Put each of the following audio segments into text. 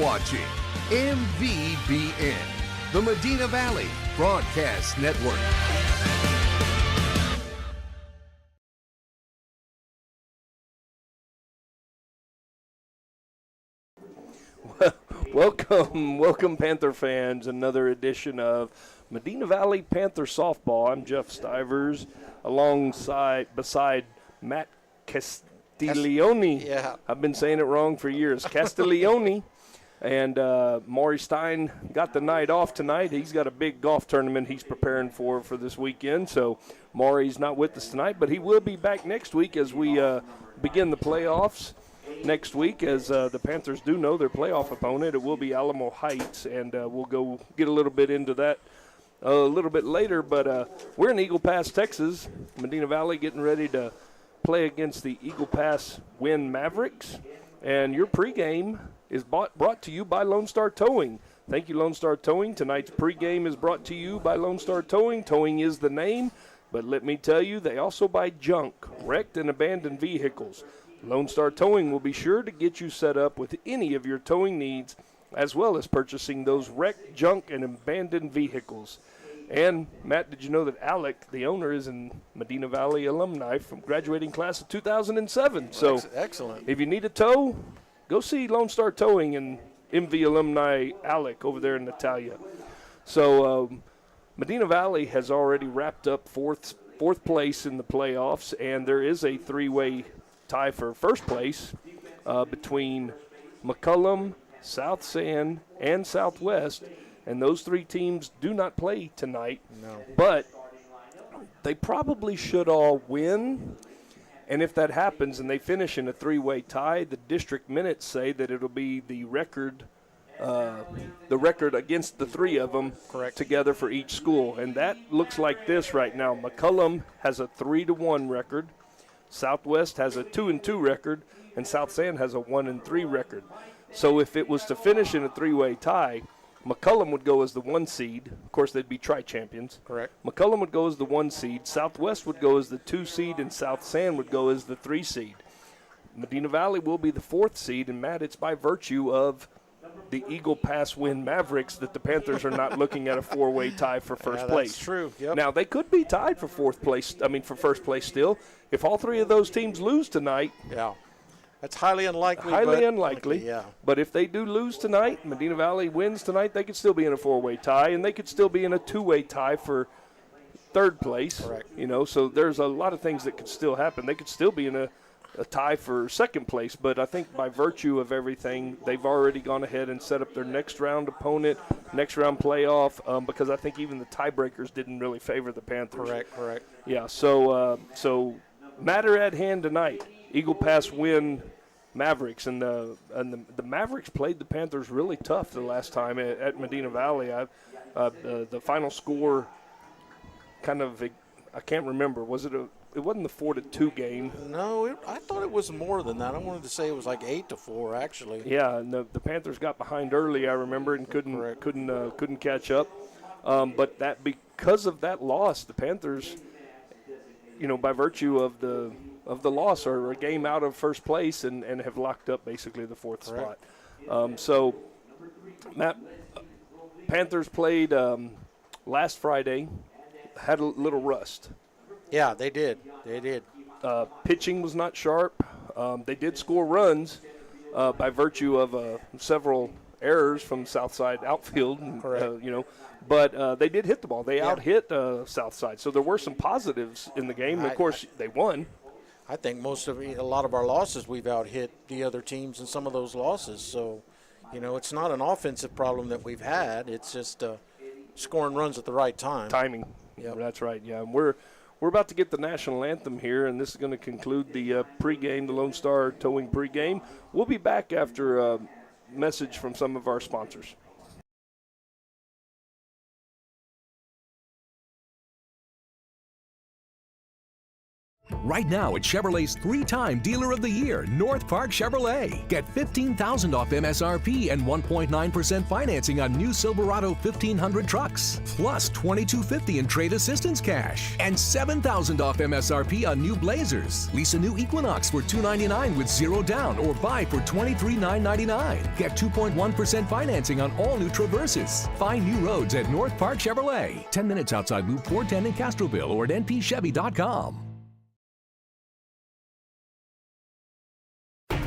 watching MVBN, the Medina Valley Broadcast Network. Welcome Panther fans, another edition of Medina Valley Panther Softball. I'm Jeff Stivers, beside Matt Castiglione. Yeah. I've been saying it wrong for years. Castiglione. And Maury Stein got the night off tonight. He's got a big golf tournament he's preparing for this weekend. So Maury's not with us tonight, but he will be back next week as we begin the playoffs. Next week, as the Panthers do know their playoff opponent, it will be Alamo Heights, and we'll go get a little bit into that a little bit later. But we're in Eagle Pass, Texas, Medina Valley, getting ready to play against the Eagle Pass Winn Mavericks. And your pregame is brought to you by Lone Star Towing. Thank you, Lone Star Towing. Tonight's pregame is brought to you by Lone Star Towing. Towing is the name, but let me tell you, they also buy junk, wrecked and abandoned vehicles. Lone Star Towing will be sure to get you set up with any of your towing needs, as well as purchasing those wrecked, junk, and abandoned vehicles. And, Matt, did you know that Alec, the owner, is a Medina Valley alumni from graduating class of 2007? So, excellent. If you need a tow, go see Lone Star Towing and MV alumni Alec over there in Natalia. So, Medina Valley has already wrapped up fourth place in the playoffs, and there is a three-way tie for first place between McCullum, South San, and Southwest, and those three teams do not play tonight. No. But they probably should all win, and if that happens and they finish in a three-way tie, the district minutes say that it'll be the record against the three of them together for each school, and that looks like this right now. McCullum has a 3-1 record. Southwest has a 2-2 record, and South San has a 1-3 record. So if it was to finish in a three-way tie, McCullum would go as the 1 seed. Of course, they'd be tri-champions. Correct. McCullum would go as the 1 seed. Southwest would go as the 2 seed, and South San would go as the 3 seed. Medina Valley will be the 4th seed, and, Matt, it's by virtue of the Eagle Pass Winn Mavericks that the Panthers are not looking at a 4-way tie for first place. That's true. Yep. Now, they could be tied for first place still. If all three of those teams lose tonight. Yeah. That's highly unlikely. Highly unlikely. Yeah. But if they do lose tonight, Medina Valley wins tonight, they could still be in a 4-way tie, and they could still be in a 2-way tie for third place. Correct. So there's a lot of things that could still happen. They could still be in a tie for second place, but I think by virtue of everything, they've already gone ahead and set up their next round opponent, next round playoff, because I think even the tiebreakers didn't really favor the Panthers. Correct. Yeah, so matter at hand tonight, Eagle Pass Winn Mavericks, and the Mavericks played the Panthers really tough the last time at Medina Valley. The final score I can't remember. It wasn't the 4-2 game. No, I thought it was more than that. I wanted to say it was like 8-4, actually. Yeah, and the Panthers got behind early, I remember, and couldn't catch up. But because of that loss, the Panthers, by virtue of the loss, are a game out of first place and have locked up basically the 4th spot. So, Matt, Panthers played last Friday, had a little rust. Yeah, they did. Pitching was not sharp. They did score runs by virtue of several errors from Southside outfield. But they did hit the ball. They out-hit Southside. So there were some positives in the game. Of course, they won. I think a lot of our losses, we've out-hit the other teams in some of those losses. So, it's not an offensive problem that we've had. It's just scoring runs at the right time. Timing. Yep. That's right. Yeah, and we're about to get the national anthem here, and this is going to conclude the pregame, the Lone Star Towing pregame. We'll be back after a message from some of our sponsors. Right now at Chevrolet's 3-time Dealer of the Year, North Park Chevrolet. Get $15,000 off MSRP and 1.9% financing on new Silverado 1500 trucks. Plus $2,250 in trade assistance cash. And $7,000 off MSRP on new Blazers. Lease a new Equinox for $299 with 0 down or buy for $23,999. Get 2.1% financing on all new Traverses. Find new roads at North Park Chevrolet. 10 minutes outside Loop 410 in Castroville or at npchevy.com.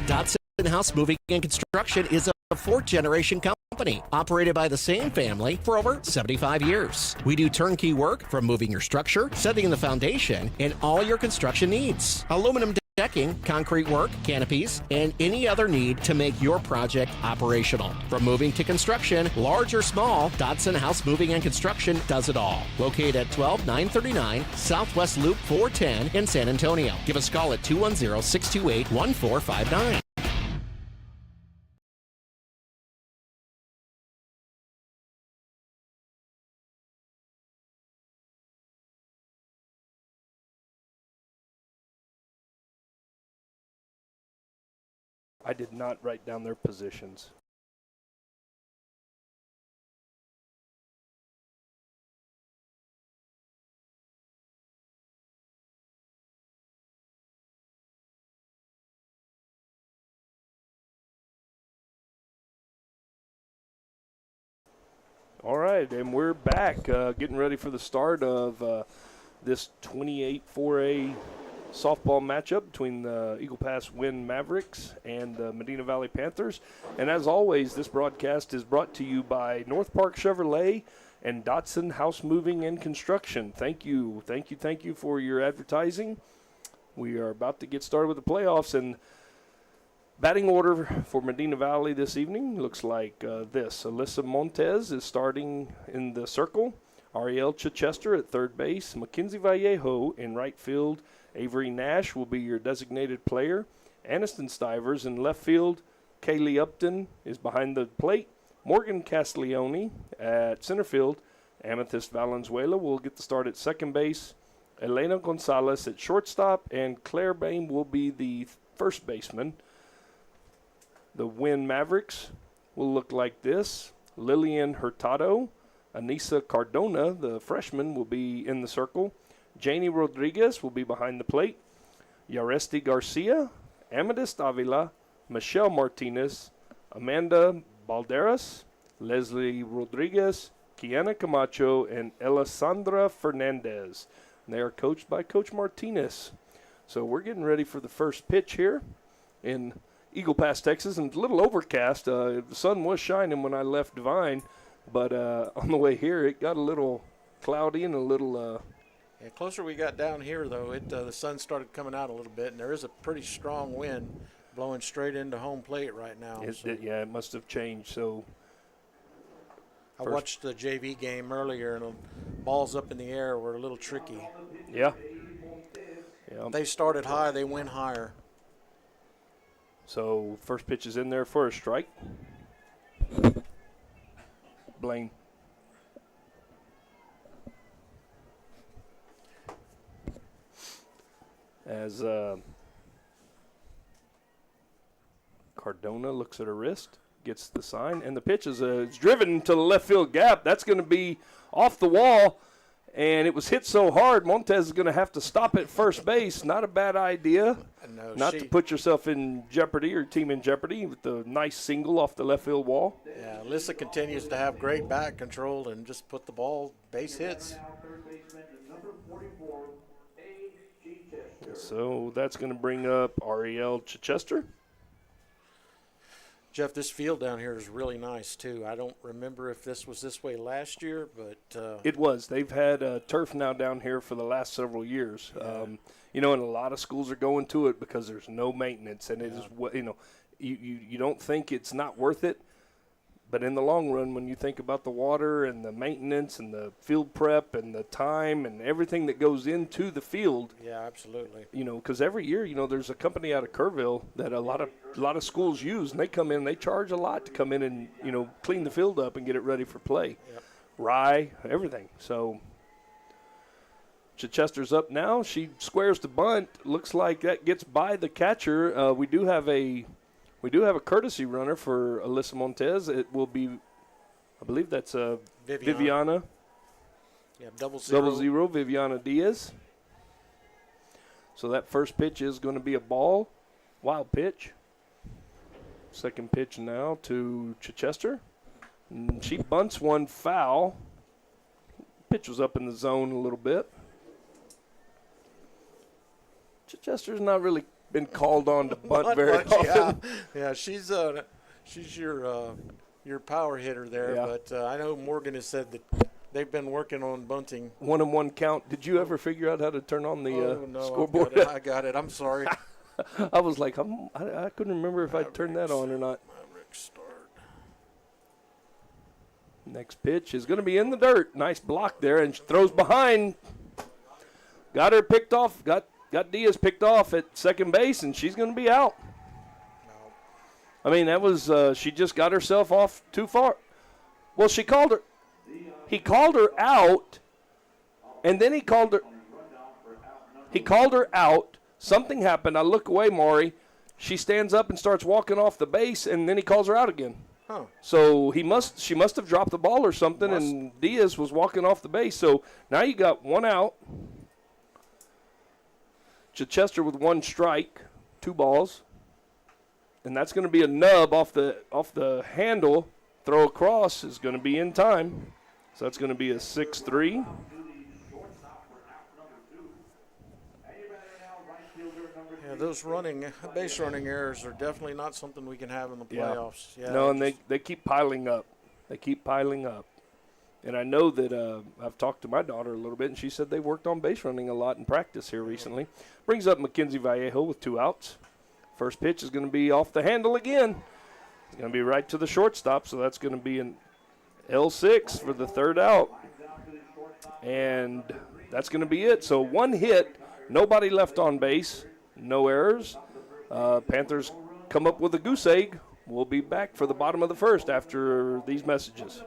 Dodson House Moving and Construction is a fourth-generation company operated by the same family for over 75 years. We do turnkey work from moving your structure, setting the foundation, and all your construction needs. Aluminum decking, concrete work, canopies, and any other need to make your project operational. From moving to construction, large or small, Dodson House Moving and Construction does it all. Located at 12939 Southwest Loop 410 in San Antonio. Give us a call at 210-628-1459. I did not write down their positions. All right, and we're back, getting ready for the start of this 28 4A softball matchup between the Eagle Pass Winn Mavericks and the Medina Valley Panthers. And as always, this broadcast is brought to you by North Park Chevrolet and Dodson House Moving and Construction. Thank you for your advertising. We are about to get started with the playoffs, and batting order for Medina Valley this evening looks like this. Alyssa Montez is starting in the circle. Ariel Chichester at third base. Mackenzie Vallejo in right field. Avery Nash will be your designated player. Aniston Stivers in left field. Kaylee Upton is behind the plate. Morgan Castiglione at center field. Amethyst Valenzuela will get the start at second base. Elena Gonzalez at shortstop. And Claire Bain will be the first baseman. The Winn Mavericks will look like this. Lillian Hurtado. Anissa Cardona, the freshman, will be in the circle. Janie Rodriguez will be behind the plate. Yaresti Garcia, Amethyst Avila, Michelle Martinez, Amanda Balderas, Leslie Rodriguez, Kiana Camacho, and Alessandra Fernandez. And they are coached by Coach Martinez. So we're getting ready for the first pitch here in Eagle Pass, Texas. And it's a little overcast. The sun was shining when I left Divine, but on the way here it got a little cloudy and a little The closer we got down here, though, the sun started coming out a little bit, and there is a pretty strong wind blowing straight into home plate right now. It must have changed. So I watched the JV game earlier, and the balls up in the air were a little tricky. Yeah. They started high, they went higher. So first pitch is in there for a strike. Blaine. As Cardona looks at her wrist, gets the sign, and the pitch is it's driven to the left field gap. That's going to be off the wall, and it was hit so hard, Montez is going to have to stop at first base. Not a bad idea. Not to put yourself in jeopardy or team in jeopardy with the nice single off the left field wall. Yeah, Alyssa continues to have great bat control and just put the ball base hits. So that's going to bring up Ariel Chichester. Jeff, this field down here is really nice, too. I don't remember if this was this way last year, but it was. They've had turf now down here for the last several years. Yeah. And a lot of schools are going to it because there's no maintenance, and it is you don't think it's not worth it, but in the long run, when you think about the water and the maintenance and the field prep and the time and everything that goes into the field. Yeah, absolutely. Because every year, there's a company out of Kerrville that a lot of schools use, and they come in and they charge a lot to come in and, clean the field up and get it ready for play. Yep. Rye, everything. So Chichester's up now. She squares the bunt. Looks like that gets by the catcher. We do have a courtesy runner for Alyssa Montez. It will be, I believe that's Viviana. Yeah, double zero. Viviana Diaz. So that first pitch is going to be a ball. Wild pitch. Second pitch now to Chichester. And she bunts one foul. Pitch was up in the zone a little bit. Chichester's not really been called on to bunt very often. Yeah, she's your power hitter there. Yeah. But I know Morgan has said that they've been working on bunting. 1-on-1 count. Did you ever figure out how to turn on the No, scoreboard? I got it. I'm sorry. I was like, I couldn't remember if I turned that on or not. Start. Next pitch is going to be in the dirt. Nice block there, and she throws behind. Got her picked off. Got Diaz picked off at second base, and she's going to be out. I mean, that was she just got herself off too far. Well, he called her out, and then he called her out. Something happened. I look away, Maury. She stands up and starts walking off the base, and then he calls her out again. Huh. So she must have dropped the ball or something, and Diaz was walking off the base. So now you got one out. Chichester with one strike, 2 balls. And that's going to be a nub off the handle. Throw across is going to be in time. So that's going to be a 6-3. Yeah, those base running errors are definitely not something we can have in the playoffs. Yeah. No, and they keep piling up. They keep piling up. And I know that I've talked to my daughter a little bit, and she said they worked on base running a lot in practice here recently. Brings up Mackenzie Vallejo with 2 outs. First pitch is going to be off the handle again. It's going to be right to the shortstop, so that's going to be an L6 for the 3rd out. And that's going to be it. So 1 hit, nobody left on base, no errors. Panthers come up with a goose egg. We'll be back for the bottom of the 1st after these messages.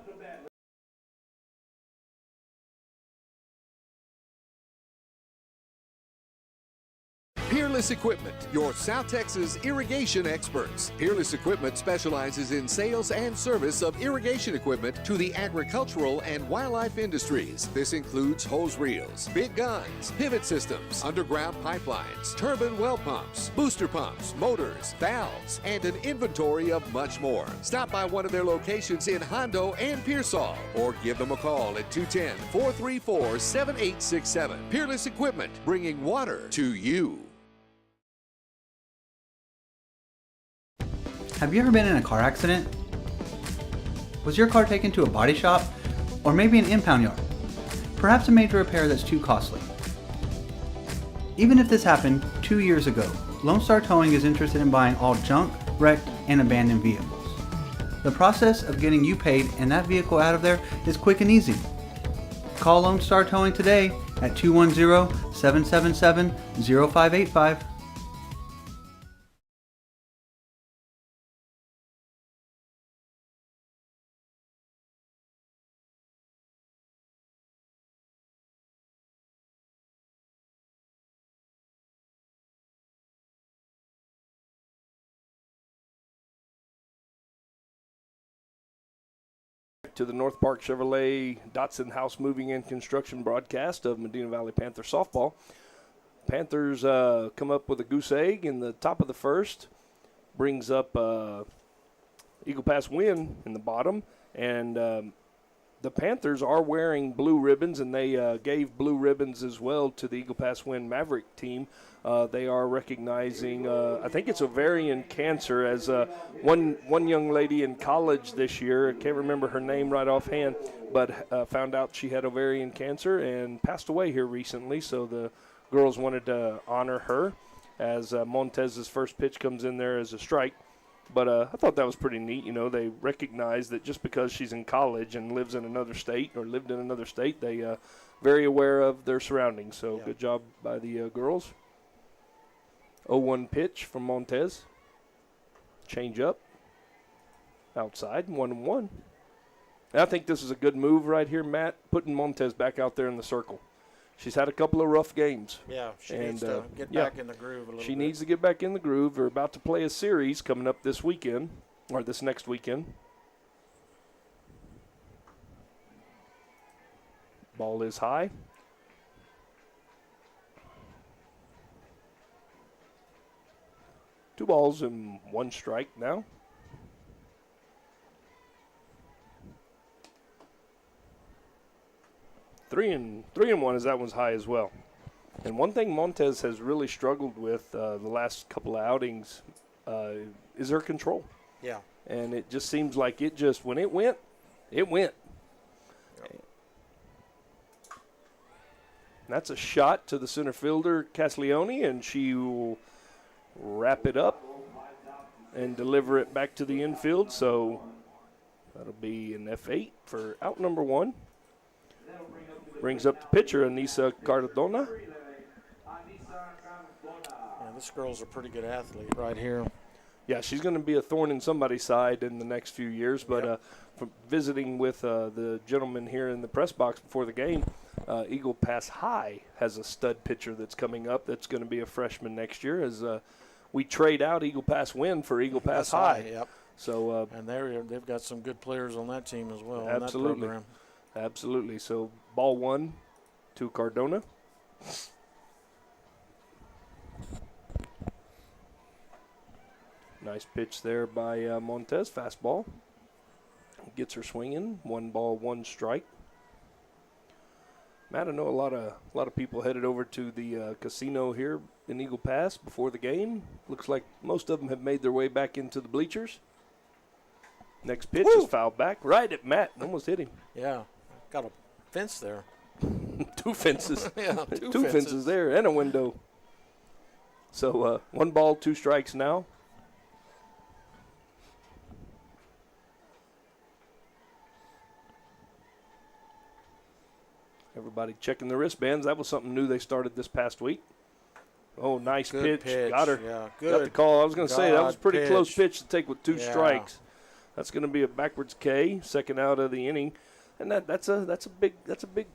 Peerless Equipment, your South Texas irrigation experts. Peerless Equipment specializes in sales and service of irrigation equipment to the agricultural and wildlife industries. This includes hose reels, big guns, pivot systems, underground pipelines, turbine well pumps, booster pumps, motors, valves, and an inventory of much more. Stop by one of their locations in Hondo and Pearsall, or give them a call at 210-434-7867. Peerless Equipment, bringing water to you. Have you ever been in a car accident? Was your car taken to a body shop? Or maybe an impound yard? Perhaps a major repair that's too costly. Even if this happened 2 years ago, Lone Star Towing is interested in buying all junk, wrecked, and abandoned vehicles. The process of getting you paid and that vehicle out of there is quick and easy. Call Lone Star Towing today at 210-777-0585. To the North Park Chevrolet Dotson House Moving and Construction broadcast of Medina Valley Panther softball. Panthers come up with a goose egg in the top of the 1st. Brings up Eagle Pass Winn in the bottom. And the Panthers are wearing blue ribbons, and they gave blue ribbons as well to the Eagle Pass Winn Maverick team. They are recognizing, I think it's ovarian cancer, as one young lady in college this year, I can't remember her name right offhand, but found out she had ovarian cancer and passed away here recently. So the girls wanted to honor her as Montez's first pitch comes in there as a strike. But I thought that was pretty neat. You know, they recognize that just because she's in college and lives in another state or lived in another state, they very aware of their surroundings. So good job by the girls. 0-1 pitch from Montez. Change up. Outside, 1-1. And I think this is a good move right here, Matt, putting Montez back out there in the circle. she's had a couple of rough games. Yeah, she needs to get back in the groove a little bit. She needs to get back in the groove. They're about to play a series coming up this weekend, or this next weekend. Ball is high. Two balls and one strike now. Three and one as that one's high as well. And one thing Montez has really struggled with the last couple of outings is her control. Yeah. And it just seems like when it went, it went. Yep. That's a shot to the center fielder, Castiglione, and she will wrap it up and deliver it back to the infield. So that'll be an F8 for out number one. Brings up the pitcher, Anissa Cardona. Yeah, this girl's a pretty good athlete right here. Yeah, she's going to be a thorn in somebody's side in the next few years. But from visiting with the gentleman here in the press box before the game, Eagle Pass High has a stud pitcher that's coming up that's going to be a freshman next year as we trade out Eagle Pass Winn for Eagle Pass High. Yep. So and they've got some good players on that team as well. Absolutely. In that program. Absolutely. So ball one to Cardona. Nice pitch there by Montez. Fastball. Gets her swinging. 1 ball, 1 strike. Matt, I know a lot of people headed over to the casino here in Eagle Pass before the game. Looks like most of them have made their way back into the bleachers. Next pitch is fouled back right at Matt. Almost hit him. Yeah. Got a fence there. 2 fences. Yeah, two fences there and a window. So 1 ball, 2 strikes now. Everybody checking the wristbands. That was something new they started this past week. Oh, nice pitch. Got her. Yeah, good. Got the call. I was going to say that was a pretty close pitch to take with 2 Yeah. strikes. That's going to be a backwards K, second out of the inning. And that's a big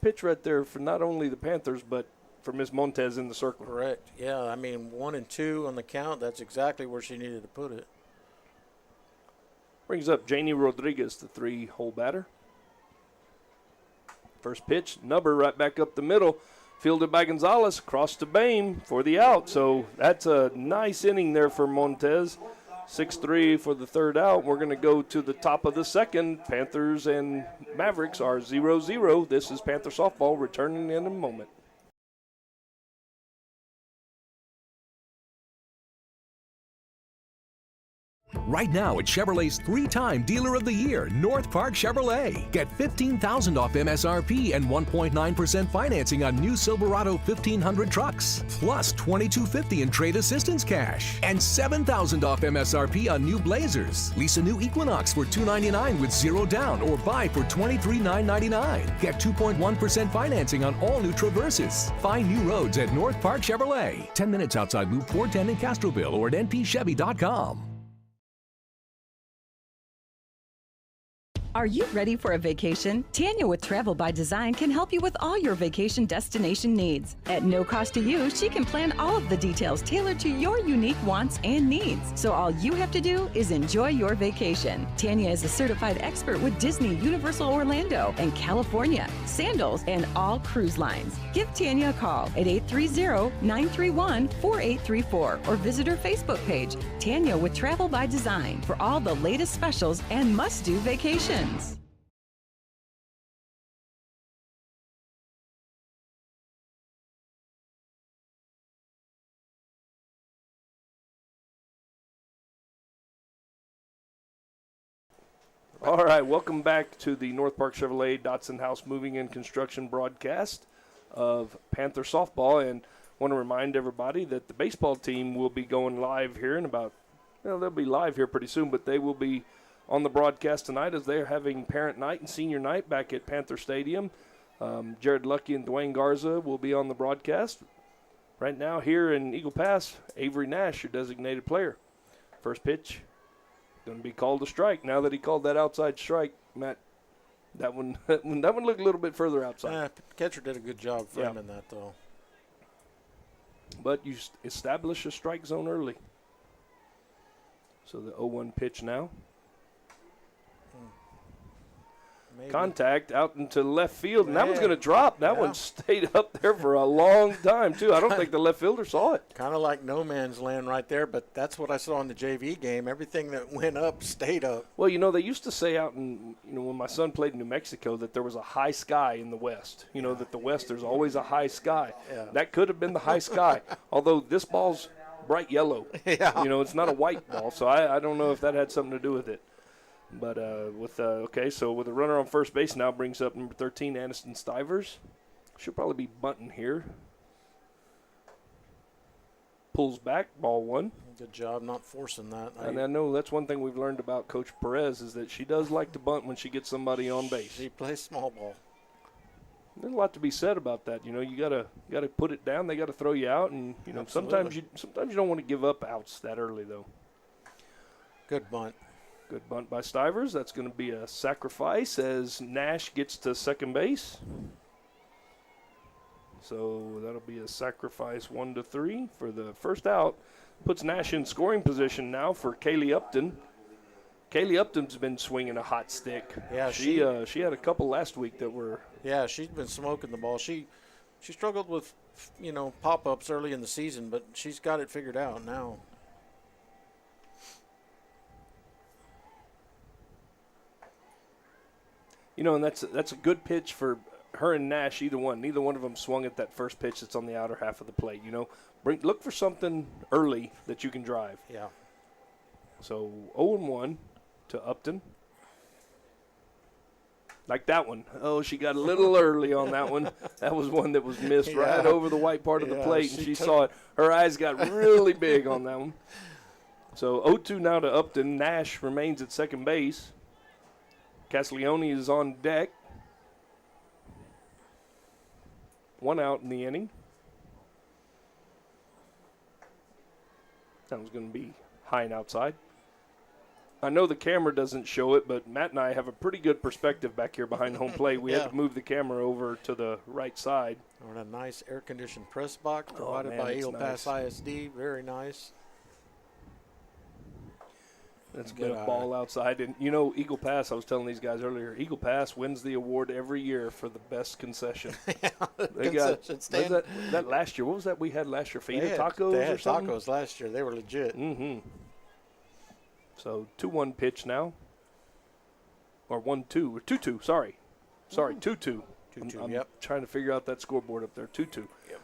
pitch right there for not only the Panthers but for Miss Montez in the circle. Correct. Yeah, I mean 1 and 2 on the count. That's exactly where she needed to put it. Brings up Janie Rodriguez, the 3-hole batter. First pitch, Nubber right back up the middle, fielded by Gonzalez, across to Bame for the out. So that's a nice inning there for Montez. 6-3 for the 3rd out. We're going to go to the top of the 2nd. Panthers and Mavericks are 0-0. This is Panther Softball returning in a moment. Right now at Chevrolet's 3-time Dealer of the Year, North Park Chevrolet. Get $15,000 off MSRP and 1.9% financing on new Silverado 1500 trucks. Plus $2,250 in trade assistance cash. And $7,000 off MSRP on new Blazers. Lease a new Equinox for $299 with 0 down or buy for $23,999. Get 2.1% financing on all new Traverses. Find new roads at North Park Chevrolet. 10 minutes outside Loop 410 in Castroville or at npchevy.com. Are you ready for a vacation? Tanya with Travel by Design can help you with all your vacation destination needs. At no cost to you, she can plan all of the details tailored to your unique wants and needs. So all you have to do is enjoy your vacation. Tanya is a certified expert with Disney, Universal Orlando, and California, Sandals, and all cruise lines. Give Tanya a call at 830-931-4834 or visit her Facebook page, Tanya with Travel by Design, for all the latest specials and must-do vacations. All right, welcome back to the North Park Chevrolet Dotson House Moving and Construction broadcast of Panther Softball. And want to remind everybody that the baseball team will be going live here in about, well, they'll be live here pretty soon, but they will be on the broadcast tonight as they're having parent night and senior night back at Panther Stadium. Jared Lucky and Dwayne Garza will be on the broadcast. Right now here in Eagle Pass, Avery Nash, your designated player. First pitch, going to be called a strike. Now that he called that outside strike, Matt, That one looked a little bit further outside. Catcher did a good job framing that, though. But you establish a strike zone early. So the 0-1 pitch now. Maybe. Contact out into left field, and that one's going to drop. That one stayed up there for a long time, too. I don't think the left fielder saw it. Kind of like no man's land right there, but that's what I saw in the JV game. Everything that went up stayed up. Well, they used to say out in, when my son played in New Mexico, that there was a high sky in the West. That the West, there's always a high sky. Yeah. That could have been the high sky, although this ball's bright yellow. Yeah. It's not a white ball, so I don't know if that had something to do with it. But with a runner on first base now brings up number 13, Aniston Stivers. She'll probably be bunting here. Pulls back, ball one. Good job not forcing that. And I know that's one thing we've learned about Coach Perez is that she does like to bunt when she gets somebody on base. She plays small ball. There's a lot to be said about that. You gotta put it down. They gotta throw you out, and sometimes you don't want to give up outs that early though. Good bunt. Good bunt by Stivers. That's going to be a sacrifice as Nash gets to second base. So that'll be a sacrifice 1-3 for the first out. Puts Nash in scoring position now for Kaylee Upton. Kaylee Upton's been swinging a hot stick. Yeah, she had a couple last week that were. Yeah, she's been smoking the ball. She struggled with pop-ups early in the season, but she's got it figured out now. And that's a good pitch for her and Nash, either one. Neither one of them swung at that first pitch that's on the outer half of the plate. Look for something early that you can drive. Yeah. So 0-1 to Upton. Like that one. Oh, she got a little early on that one. That was one that was missed right over the white part of the plate, and she saw it. Her eyes got really big on that one. So 0-2 now to Upton. Nash remains at second base. Castiglione is on deck. One out in the inning. That was going to be high and outside. I know the camera doesn't show it, but Matt and I have a pretty good perspective back here behind home plate. We had to move the camera over to the right side. We're in a nice air-conditioned press box provided by Eagle Pass ISD. Very nice. That's a good ball outside. And, Eagle Pass, I was telling these guys earlier, Eagle Pass wins the award every year for the best concession. They concession stand. What was that last year? What was that we had last year? Fajita tacos they had or something? Tacos last year. They were legit. Mm-hmm. So 2-1 pitch now. Or 1-2. Or 2-2, sorry. Sorry, 2-2. 2-2, I'm trying to figure out that scoreboard up there. 2-2. Yep.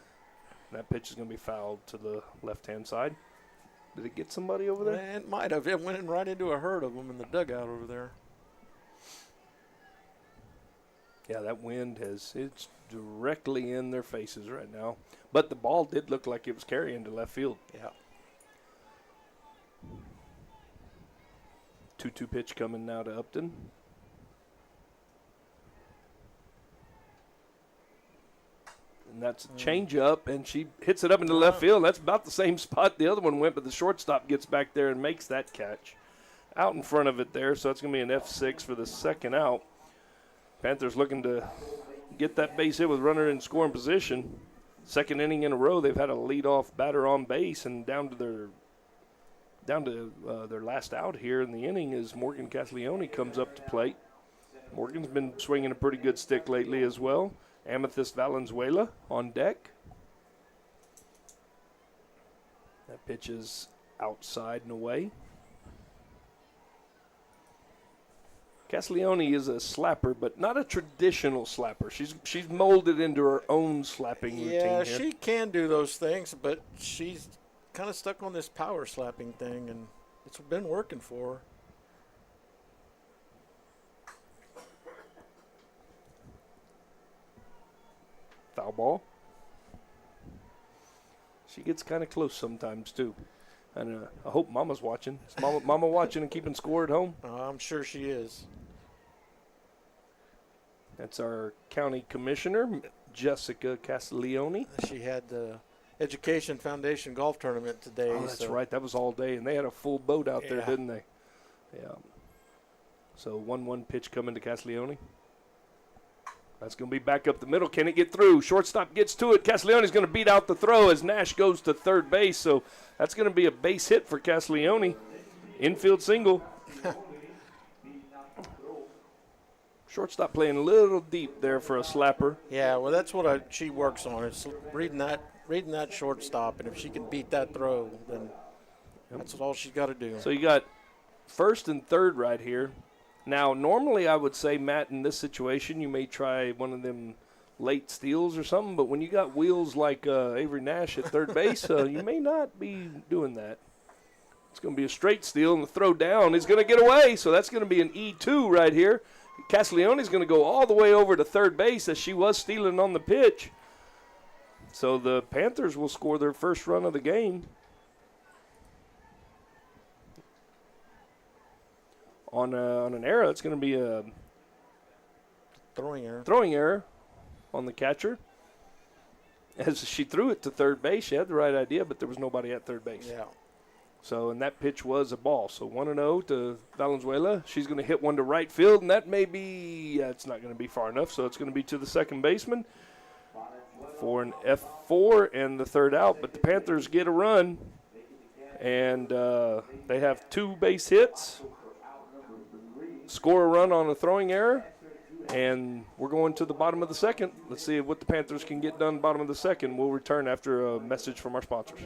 That pitch is going to be fouled to the left-hand side. Did it get somebody over there? It might have. It went right into a herd of them in the dugout over there. Yeah, that wind it's directly in their faces right now. But the ball did look like it was carrying to left field. Yeah. 2-2 pitch coming now to Upton. And that's a change-up, and she hits it up into left field. That's about the same spot the other one went, but the shortstop gets back there and makes that catch. Out in front of it there, so it's going to be an F6 for the second out. Panthers looking to get that base hit with runner in scoring position. Second inning in a row, they've had a leadoff batter on base, and down to their last out here in the inning is Morgan Castiglione comes up to plate. Morgan's been swinging a pretty good stick lately as well. Amethyst Valenzuela on deck. That pitch is outside and away. Castiglione is a slapper, but not a traditional slapper. She's molded into her own slapping routine here. Yeah, she can do those things, but she's kind of stuck on this power slapping thing, and it's been working for her. Foul ball. She gets kind of close sometimes, too. And I hope Mama's watching. Is Mama watching and keeping score at home? I'm sure she is. That's our county commissioner, Jessica Castiglione. She had the Education Foundation golf tournament today. Oh, that's right. That was all day. And they had a full boat out there, didn't they? Yeah. So 1-1 pitch coming to Castiglione. That's going to be back up the middle. Can it get through? Shortstop gets to it. Castiglione's going to beat out the throw as Nash goes to third base. So that's going to be a base hit for Castiglione. Infield single. Shortstop playing a little deep there for a slapper. Yeah, well, that's what she works on. It's reading that shortstop, and if she can beat that throw, then that's all she's got to do. So you got first and third right here. Now, normally I would say, Matt, in this situation, you may try one of them late steals or something, but when you got wheels like Avery Nash at third base, you may not be doing that. It's going to be a straight steal, and the throw down is going to get away, so that's going to be an E2 right here. Castiglione's going to go all the way over to third base as she was stealing on the pitch. So the Panthers will score their first run of the game. On an error, it's going to be a throwing error on the catcher. As she threw it to third base, she had the right idea, but there was nobody at third base. Yeah. So, and that pitch was a ball. So 1-0 to Valenzuela. She's going to hit one to right field, and that may be, it's not going to be far enough, so it's going to be to the second baseman for an F4 and the third out. But the Panthers get a run, and they have 2 base hits. Score a run on a throwing error, and we're going to the bottom of the second. Let's see what the Panthers can get done bottom of the second. We'll return after a message from our sponsors.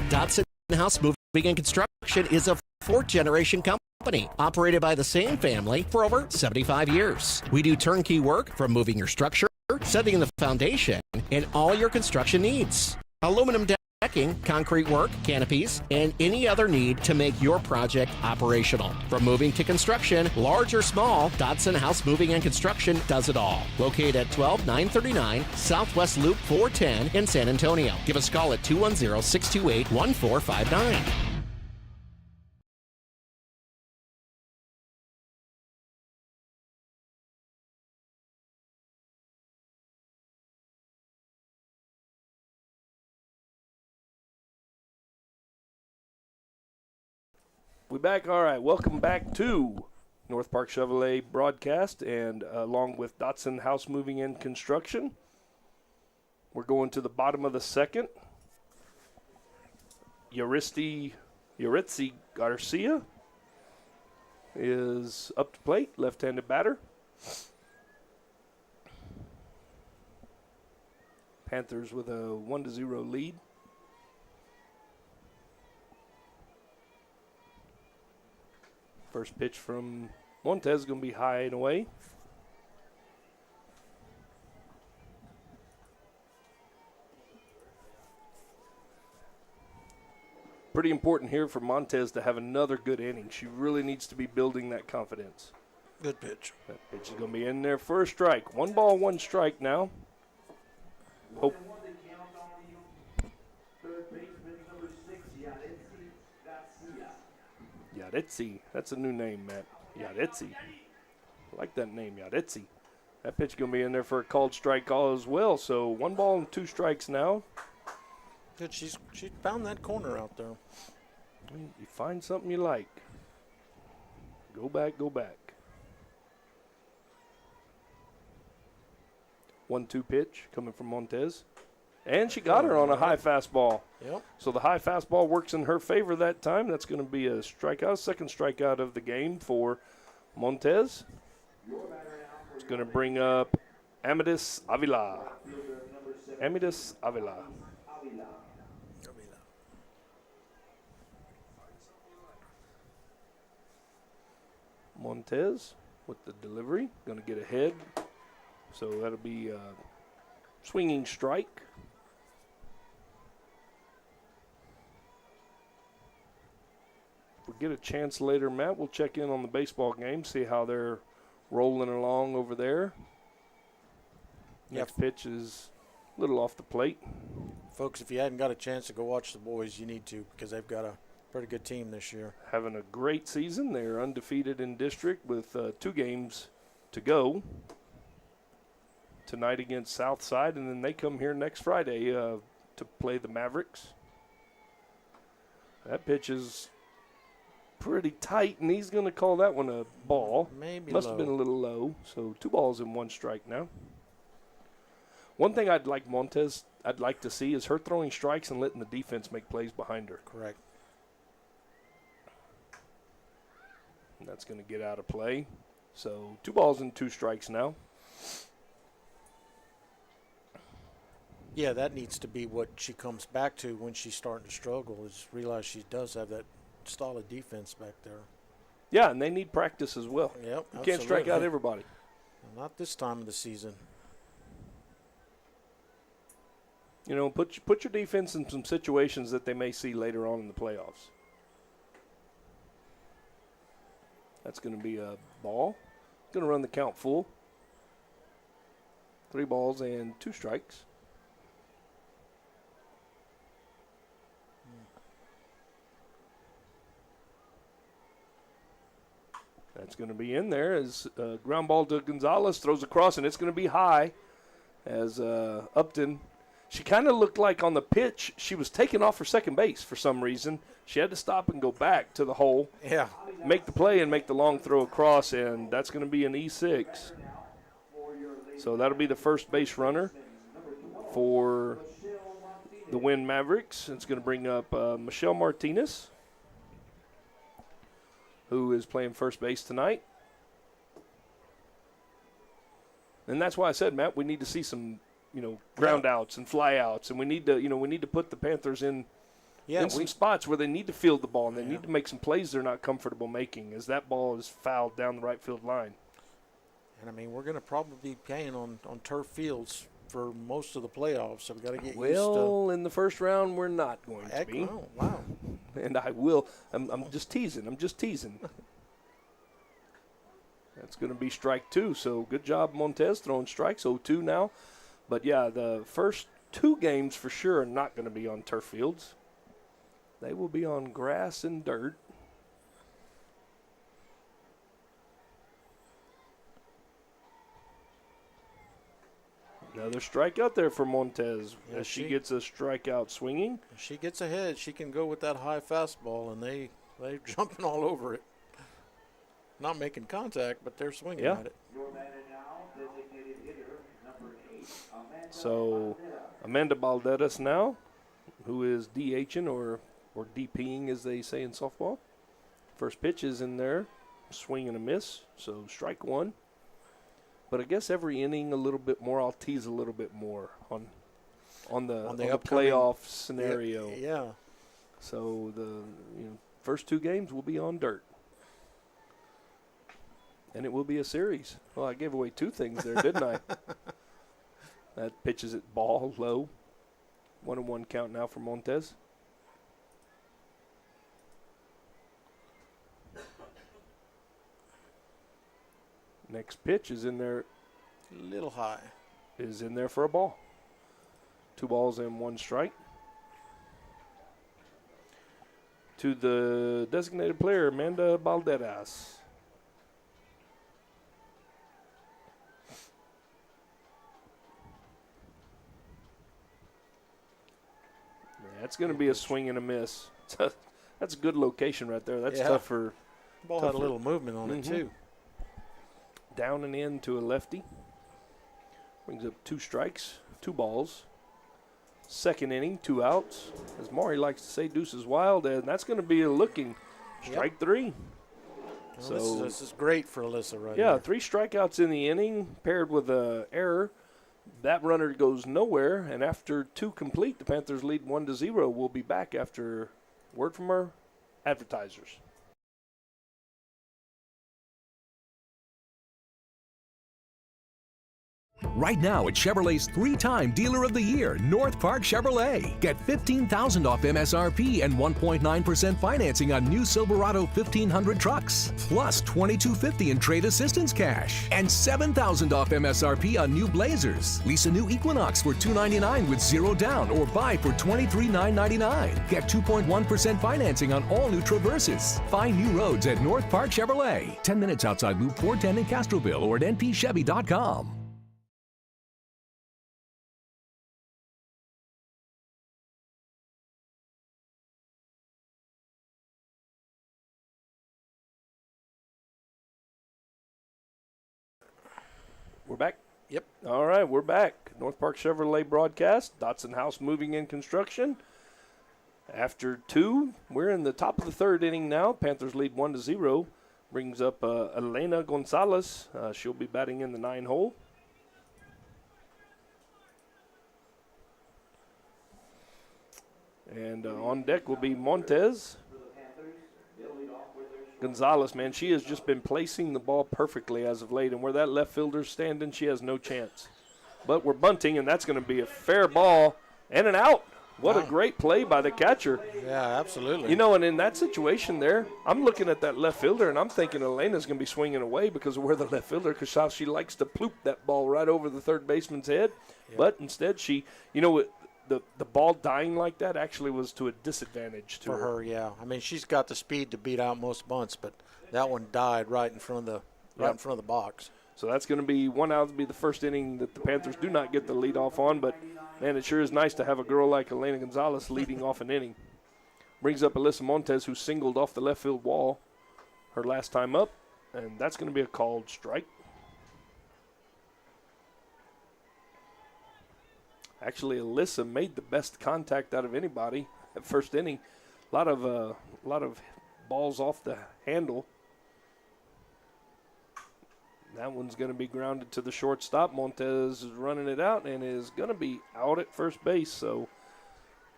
Dodson House Moving and Construction is a 4th-generation company operated by the same family for over 75 years. We do turnkey work from moving your structure, setting the foundation, and all your construction needs. Aluminum decking, concrete work, canopies, and any other need to make your project operational. From moving to construction, large or small, Dodson House Moving and Construction does it all. Located at 12939 Southwest Loop 410 in San Antonio. Give us a call at 210-628-1459. We back. All right, welcome back to North Park Chevrolet broadcast, and along with Dodson House Moving and Construction. We're going to the bottom of the second. Yaritzi Garcia is up to plate, left-handed batter. Panthers with a 1-0 lead. First pitch from Montez is going to be high and away. Pretty important here for Montez to have another good inning. She really needs to be building that confidence. Good pitch. That pitch is going to be in there for a strike. 1 ball, 1 strike now. Hope. Yaritzi. That's a new name, Matt. Yaritzi. I like that name, Yaritzi. That pitch going to be in there for a called strike call as well. So 1 ball and 2 strikes now. Good. She found that corner out there. You find something you like. Go back, go back. 1-2 pitch coming from Montez. And she got her on a high fastball. Yep. So the high fastball works in her favor that time. That's going to be a strikeout, second strikeout of the game for Montez. It's going to bring up Amadis Avila. Amadis Avila. Montez with the delivery. Going to get ahead. So that'll be a swinging strike. If we get a chance later, Matt, we'll check in on the baseball game, see how they're rolling along over there. Next pitch is a little off the plate. Folks, if you hadn't got a chance to go watch the boys, you need to, because they've got a pretty good team this year. Having a great season. They're undefeated in district with 2 games to go. Tonight against Southside, and then they come here next Friday to play the Mavericks. That pitch is pretty tight, and he's going to call that one a ball. Maybe Must have been a little low. So 2 balls and 1 strike now. One thing I'd like to see is her throwing strikes and letting the defense make plays behind her. Correct. And that's going to get out of play. So 2 balls and 2 strikes now. Yeah, that needs to be what she comes back to when she's starting to struggle, is realize she does have that solid defense back there. Yeah, and they need practice as well. Yep, You can't strike out everybody. Not this time of the season. You know, put your defense in some situations that they may see later on in the playoffs. That's going to be a ball. Going to run the count full. 3 balls and 2 strikes. That's going to be in there as ground ball to Gonzalez, throws across, and it's going to be high as Upton. She kind of looked like on the pitch she was taking off for second base for some reason. She had to stop and go back to the hole, make the play, and make the long throw across, and that's going to be an E6. So that'll be the first base runner for the Winn Mavericks. It's going to bring up Michelle Martinez, who is playing first base tonight. And that's why I said, Matt, we need to see some, ground outs and fly outs, and we need to put the Panthers in some spots where they need to field the ball and they need to make some plays they're not comfortable making, as that ball is fouled down the right field line. And I mean, we're going to probably be playing on turf fields for most of the playoffs, so we've got to get used to. Well, in the first round, we're not going to be. Oh, wow. And I will. I'm just teasing. That's going to be strike 2. So good job, Montez, throwing strikes. 0-2 now. But, yeah, the first 2 games for sure are not going to be on turf fields. They will be on grass and dirt. Another strikeout there for Montez as she gets a strikeout swinging. If she gets ahead, she can go with that high fastball, and they're jumping all over it. Not making contact, but they're swinging at it. So Amanda Balderas now, who is DHing or DPing as they say in softball. First pitch is in there, swing and a miss, so strike 1. But I guess every inning a little bit more, I'll tease a little bit more on the playoff scenario. Yeah. So the first 2 games will be on dirt. And it will be a series. Well, I gave away 2 things there, didn't I? That pitch is at ball, low. 1-1 count now for Montez. Next pitch is in there. A little high. Is in there for a ball. 2 balls and 1 strike. To the designated player, Amanda Balderas. That's going to be a swing and a miss. That's a good location right there. That's tough for. Ball had a little movement on it, too. Down and in to a lefty. Brings up 2 strikes, 2 balls. Second inning, 2 outs. As Maury likes to say, deuces wild, and that's going to be a looking strike 3. Well, so this is great for Alyssa right here. Yeah, 3 strikeouts in the inning paired with an error. That runner goes nowhere, and after 2 complete, the Panthers lead 1-0. We'll be back after word from our advertisers. Right now at Chevrolet's 3-time Dealer of the Year, North Park Chevrolet. Get $15,000 off MSRP and 1.9% financing on new Silverado 1500 trucks. Plus $2,250 in trade assistance cash. And $7,000 off MSRP on new Blazers. Lease a new Equinox for $299 with 0 down or buy for $23,999. Get 2.1% financing on all new Traverses. Find new roads at North Park Chevrolet. 10 minutes outside Loop 410 in Castroville or at npchevy.com. We're back? Yep. All right, we're back. North Park Chevrolet broadcast, Dotson House moving in construction. After 2, we're in the top of the 3rd inning now. Panthers lead 1-0. Brings up Elena Gonzalez. She'll be batting in the 9 hole. And on deck will be Montez. Gonzalez, man, she has just been placing the ball perfectly as of late. And where that left fielder's standing, she has no chance. But we're bunting, and that's going to be a fair ball and an out. What a great play by the catcher. Yeah, absolutely. You know, and in that situation there, I'm looking at that left fielder, and I'm thinking Elena's going to be swinging away because of where the left fielder, because how she likes to ploop that ball right over the third baseman's head. Yep. But instead she, you know, the ball dying like that actually was to a disadvantage to her. Yeah. I mean, she's got the speed to beat out most bunts, but that one died right in front of the box. So that's going to be 1 out. To be the first inning that the Panthers do not get the lead off on, but man, it sure is nice to have a girl like Elena Gonzalez leading off an inning. Brings up Alyssa Montez, who singled off the left field wall her last time up, and that's going to be a called strike. Actually, Alyssa made the best contact out of anybody at first inning. A lot of balls off the handle. That one's going to be grounded to the shortstop. Montez is running it out and is going to be out at first base. So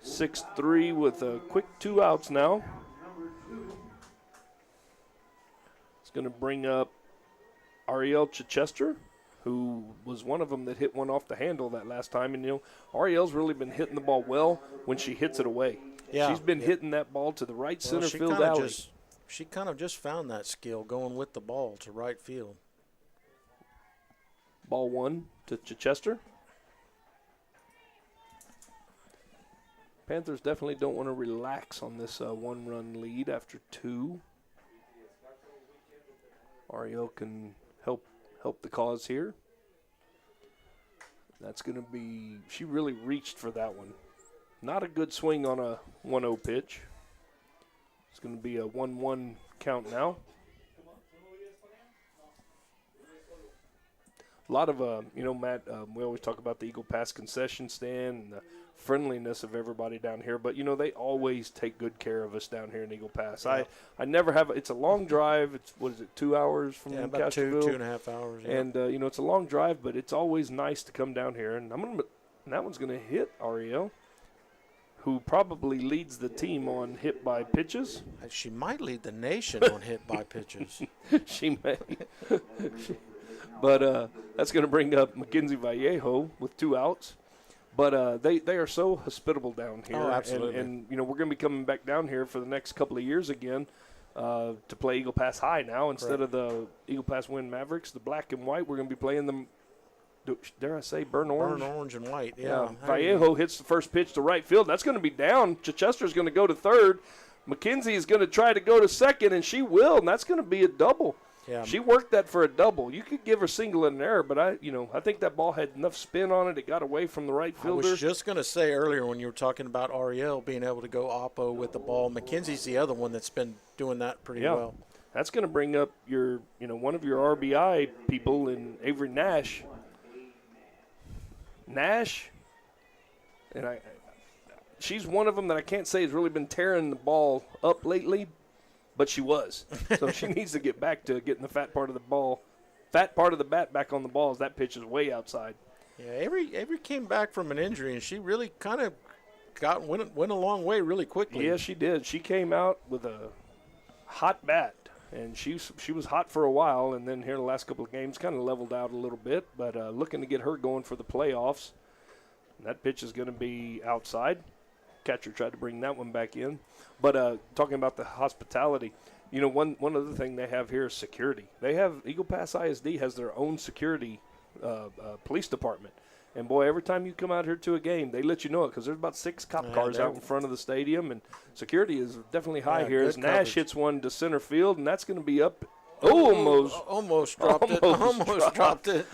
6-3 with a quick 2 outs now. It's going to bring up Ariel Chichester, who was one of them that hit one off the handle that last time. And, you know, Ariel's really been hitting the ball well when she hits it away. Yeah. She's been hitting that ball to the right center field alley. She kind of just found that skill going with the ball to right field. Ball 1 to Chichester. Panthers definitely don't want to relax on this 1-run lead after 2. Ariel can help the cause here. That's going to be, she really reached for that one. Not a good swing on a 1-0 pitch. It's going to be a 1-1 count now. A lot of, you know, Matt, we always talk about the Eagle Pass concession stand and the friendliness of everybody down here. But, you know, they always take good care of us down here in Eagle Pass. Yeah. I never have – it's a long drive. It's, what is it, 2 hours from about Castroville? 2.5 hours. Yeah. And, you know, it's a long drive, but it's always nice to come down here. And that one's going to hit Ariel, who probably leads the team on hit by pitches. She might lead the nation on hit by pitches. She may. But that's going to bring up Mackenzie Vallejo with 2 outs. But they are so hospitable down here. Oh, absolutely. And you know, we're going to be coming back down here for the next couple of years again to play Eagle Pass High now. Instead of the Eagle Pass Winn Mavericks, the black and white, we're going to be playing them, dare I say, burnt orange? Burnt orange and white, yeah. Vallejo hits the first pitch to right field. That's going to be down. Chichester's going to go to third. Mackenzie is going to try to go to second, and she will, and that's going to be a double. Yeah. She worked that for a double. You could give her single and an error, but I think that ball had enough spin on it. It got away from the right fielder. I was just going to say earlier when you were talking about Ariel being able to go oppo with the ball, Mackenzie's the other one that's been doing that pretty well. That's going to bring up your, one of your RBI people in Avery Nash. Nash, and she's one of them that I can't say has really been tearing the ball up lately. But she was. So she needs to get back to getting the fat part of the bat back on the ball as that pitch is way outside. Yeah, Avery came back from an injury, and she really kind of went a long way really quickly. Yeah, she did. She came out with a hot bat, and she was hot for a while, and then here the last couple of games kind of leveled out a little bit. But looking to get her going for the playoffs. And that pitch is going to be outside. Catcher tried to bring that one back in. But talking about the hospitality, one other thing they have here is security. They have Eagle Pass ISD has their own security police department. And, boy, every time you come out here to a game, they let you know it because there's about 6 cop cars out in front of the stadium. And security is definitely high here as Nash hits one to center field, and that's going to be up. Almost dropped it.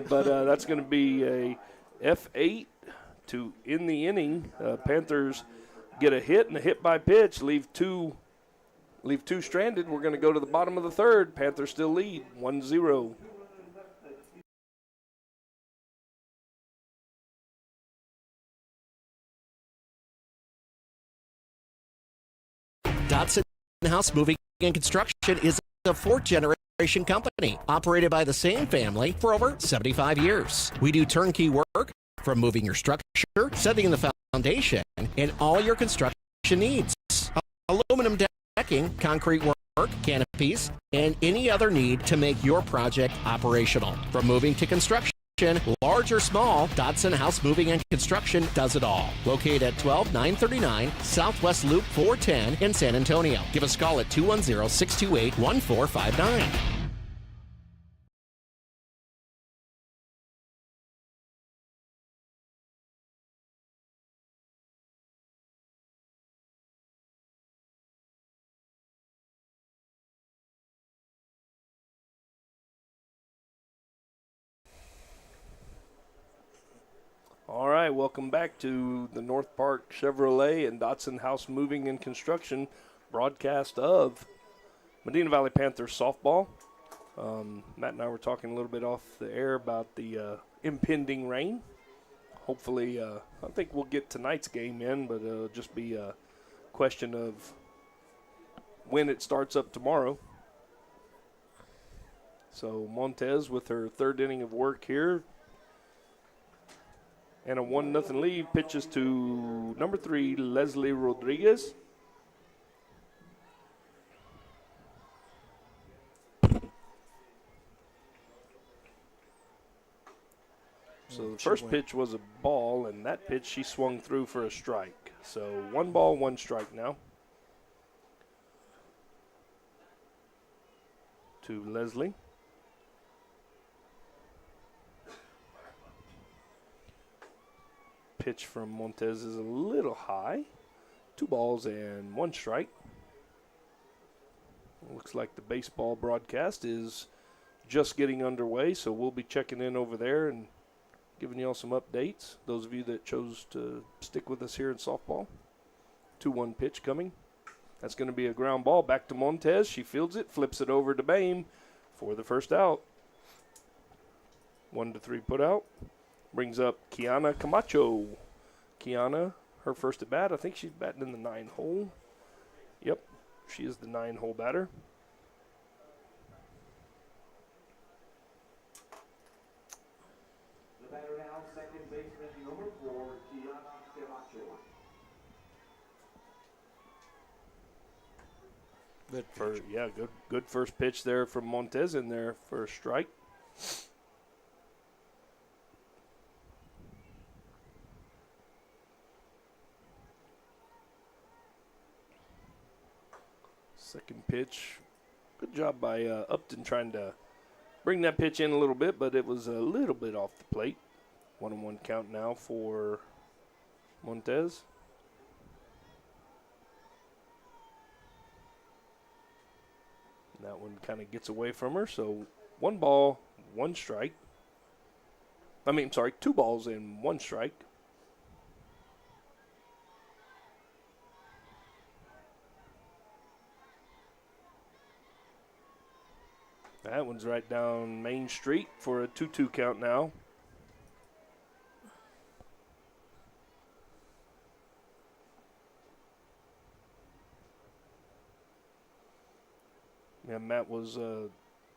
But that's going to be a F8 to end the inning. Panthers get a hit and a hit by pitch, leave two stranded. We're going to go to the bottom of the third. Panthers still lead 1-0. Dotson House Moving and Construction is a fourth-generation company operated by the same family for over 75 years. We do turnkey work from moving your structure, setting the foundation, and all your construction needs. Aluminum decking, concrete work, canopies, and any other need to make your project operational. From moving to construction, large or small, Dotson House Moving and Construction does it all. Located at 12939 Southwest Loop 410 in San Antonio. Give us a call at 210-628-1459. All right, welcome back to the North Park Chevrolet and Dotson House Moving and Construction broadcast of Medina Valley Panthers softball. Matt and I were talking a little bit off the air about the impending rain. Hopefully, I think we'll get tonight's game in, but it'll just be a question of when it starts up tomorrow. So Montez with her third inning of work here. And a 1-0 lead, pitches to number 3, Leslie Rodriguez. So the first pitch was a ball, and that pitch she swung through for a strike. So 1 ball, 1 strike now to Leslie. Pitch from Montez is a little high. 2 balls and 1 strike. Looks like the baseball broadcast is just getting underway, so we'll be checking in over there and giving you all some updates. Those of you that chose to stick with us here in softball. 2-1 pitch coming. That's going to be a ground ball back to Montez. She fields it, flips it over to Bame for the first out. 1-3 put out. Brings up Kiana Camacho. Kiana, her first at bat. I think she's batting in the 9-hole. Yep, she is the 9-hole batter. The batter now, second baseman number 4, Kiana Camacho. Good first pitch there from Montez in there for a strike. Second pitch. Good job by Upton trying to bring that pitch in a little bit, but it was a little bit off the plate. 1-1 count now for Montez. And that one kind of gets away from her, so 1 ball, 1 strike. 2 balls and 1 strike. That one's right down Main Street for a 2-2 count now. Yeah, Matt was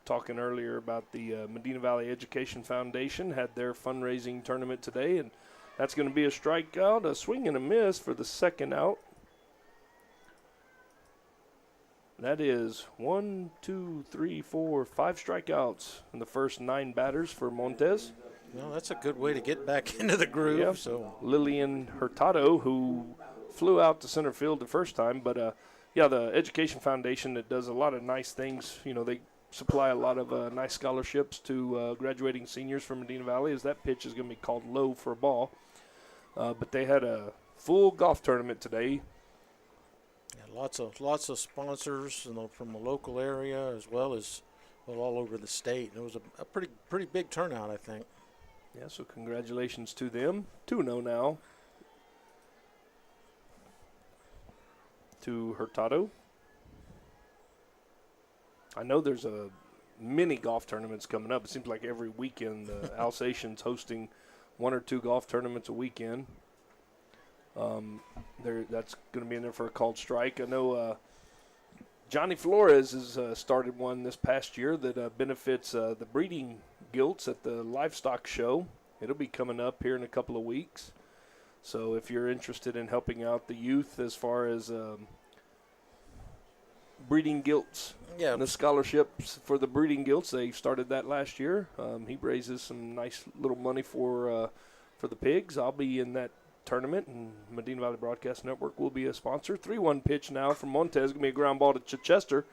talking earlier about the Medina Valley Education Foundation had their fundraising tournament today, and that's going to be a strikeout, a swing and a miss for the second out. That is 1, 2, 3, 4, 5 strikeouts in the first 9 batters for Montez. Well, that's a good way to get back into the groove. Yeah. So Lillian Hurtado, who flew out to center field the first time, but the Education Foundation that does a lot of nice things. You know, they supply a lot of nice scholarships to graduating seniors from Medina Valley, as that pitch is going to be called low for a ball. But they had a full golf tournament today. yeah, lots of sponsors, from the local area as well as all over the state. And it was a pretty big turnout, I think. Yeah, so congratulations to them. 2-0 now to Hurtado. I know there's a mini golf tournaments coming up. It seems like every weekend Alsatian's hosting 1 or 2 golf tournaments a weekend. That's going to be in there for a called strike. I know Johnny Flores has started one this past year that benefits the breeding gilts at the livestock show. It'll be coming up here in a couple of weeks. So if you're interested in helping out the youth as far as breeding gilts, Yeah. and the scholarships for the breeding gilts, they started that last year. He raises some nice little money for the pigs. I'll be in that tournament, and Medina Valley Broadcast Network will be a sponsor. 3-1 pitch now from Montez. Going to be a ground ball to Chichester.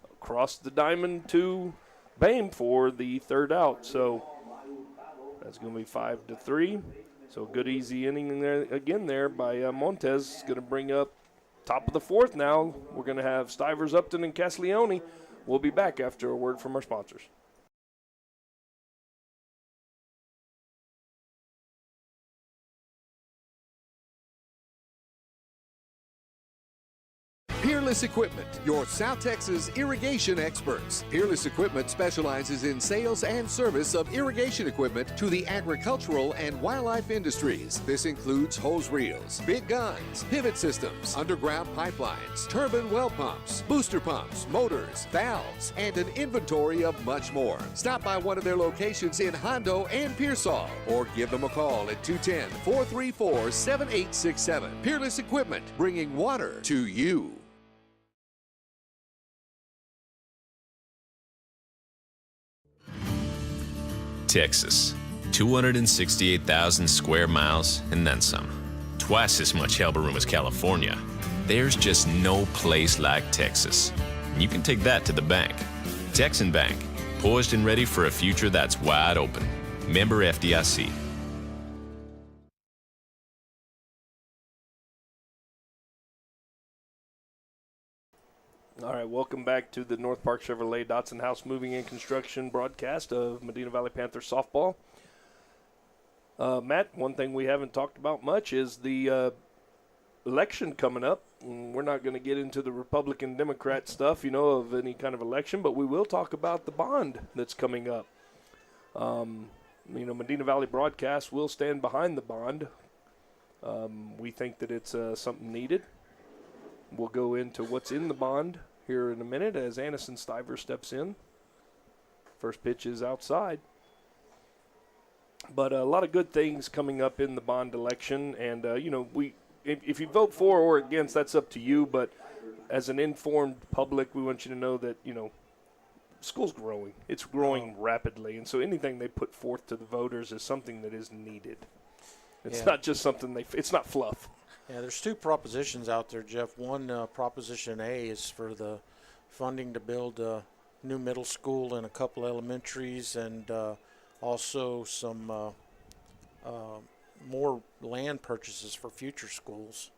Across the diamond to Bame for the third out. So that's going to be 5-3. So good easy inning in there again there by Montez. Going to bring up top of the fourth now. We're going to have Stivers, Upton, and Castiglione. We'll be back after a word from our sponsors. Peerless Equipment, your South Texas irrigation experts. Peerless Equipment specializes in sales and service of irrigation equipment to the agricultural and wildlife industries. This includes hose reels, big guns, pivot systems, underground pipelines, turbine well pumps, booster pumps, motors, valves, and an inventory of much more. Stop by one of their locations in Hondo and Pearsall, or give them a call at 210-434-7867. Peerless Equipment, bringing water to you. Texas, 268,000 square miles and then some. Twice as much elbow room as California. There's just no place like Texas. And you can take that to the bank. Texan Bank, poised and ready for a future that's wide open. Member FDIC. All right, welcome back to the North Park Chevrolet Dotson House Moving and Construction broadcast of Medina Valley Panthers softball. Matt, one thing we haven't talked about much is the election coming up. We're not going to get into the Republican-Democrat stuff, of any kind of election, but we will talk about the bond that's coming up. Medina Valley Broadcast will stand behind the bond. We think that it's something needed. We'll go into what's in the bond here in a minute as Anderson Stiver steps in. First pitch is outside. But a lot of good things coming up in the bond election. And, if you vote for or against, that's up to you. But as an informed public, we want you to know that, school's growing. It's growing rapidly. And so anything they put forth to the voters is something that is needed. It's not just something it's not fluff. Yeah, there's two propositions out there, Jeff. One, Proposition A, is for the funding to build a new middle school and a couple elementaries, and also some more land purchases for future schools.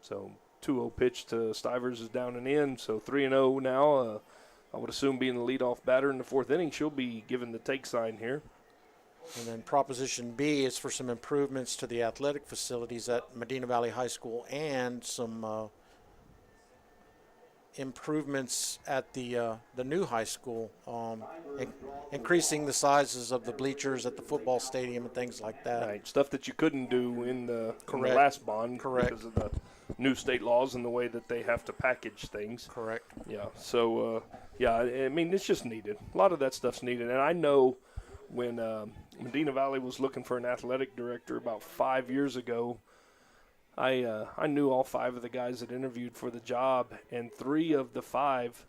So 2-0 pitch to Stivers is down and in, so 3-0 now. I would assume being the leadoff batter in the fourth inning, she'll be given the take sign here. And then Proposition B is for some improvements to the athletic facilities at Medina Valley High School and some improvements at the new high school, increasing the sizes of the bleachers at the football stadium and things like that. Right, stuff that you couldn't do in the last bond because of the new state laws and the way that they have to package things. Correct. Yeah, so, it's just needed. A lot of that stuff's needed. And I know when Medina Valley was looking for an athletic director about 5 years ago, I knew all 5 of the guys that interviewed for the job, and 3 of the 5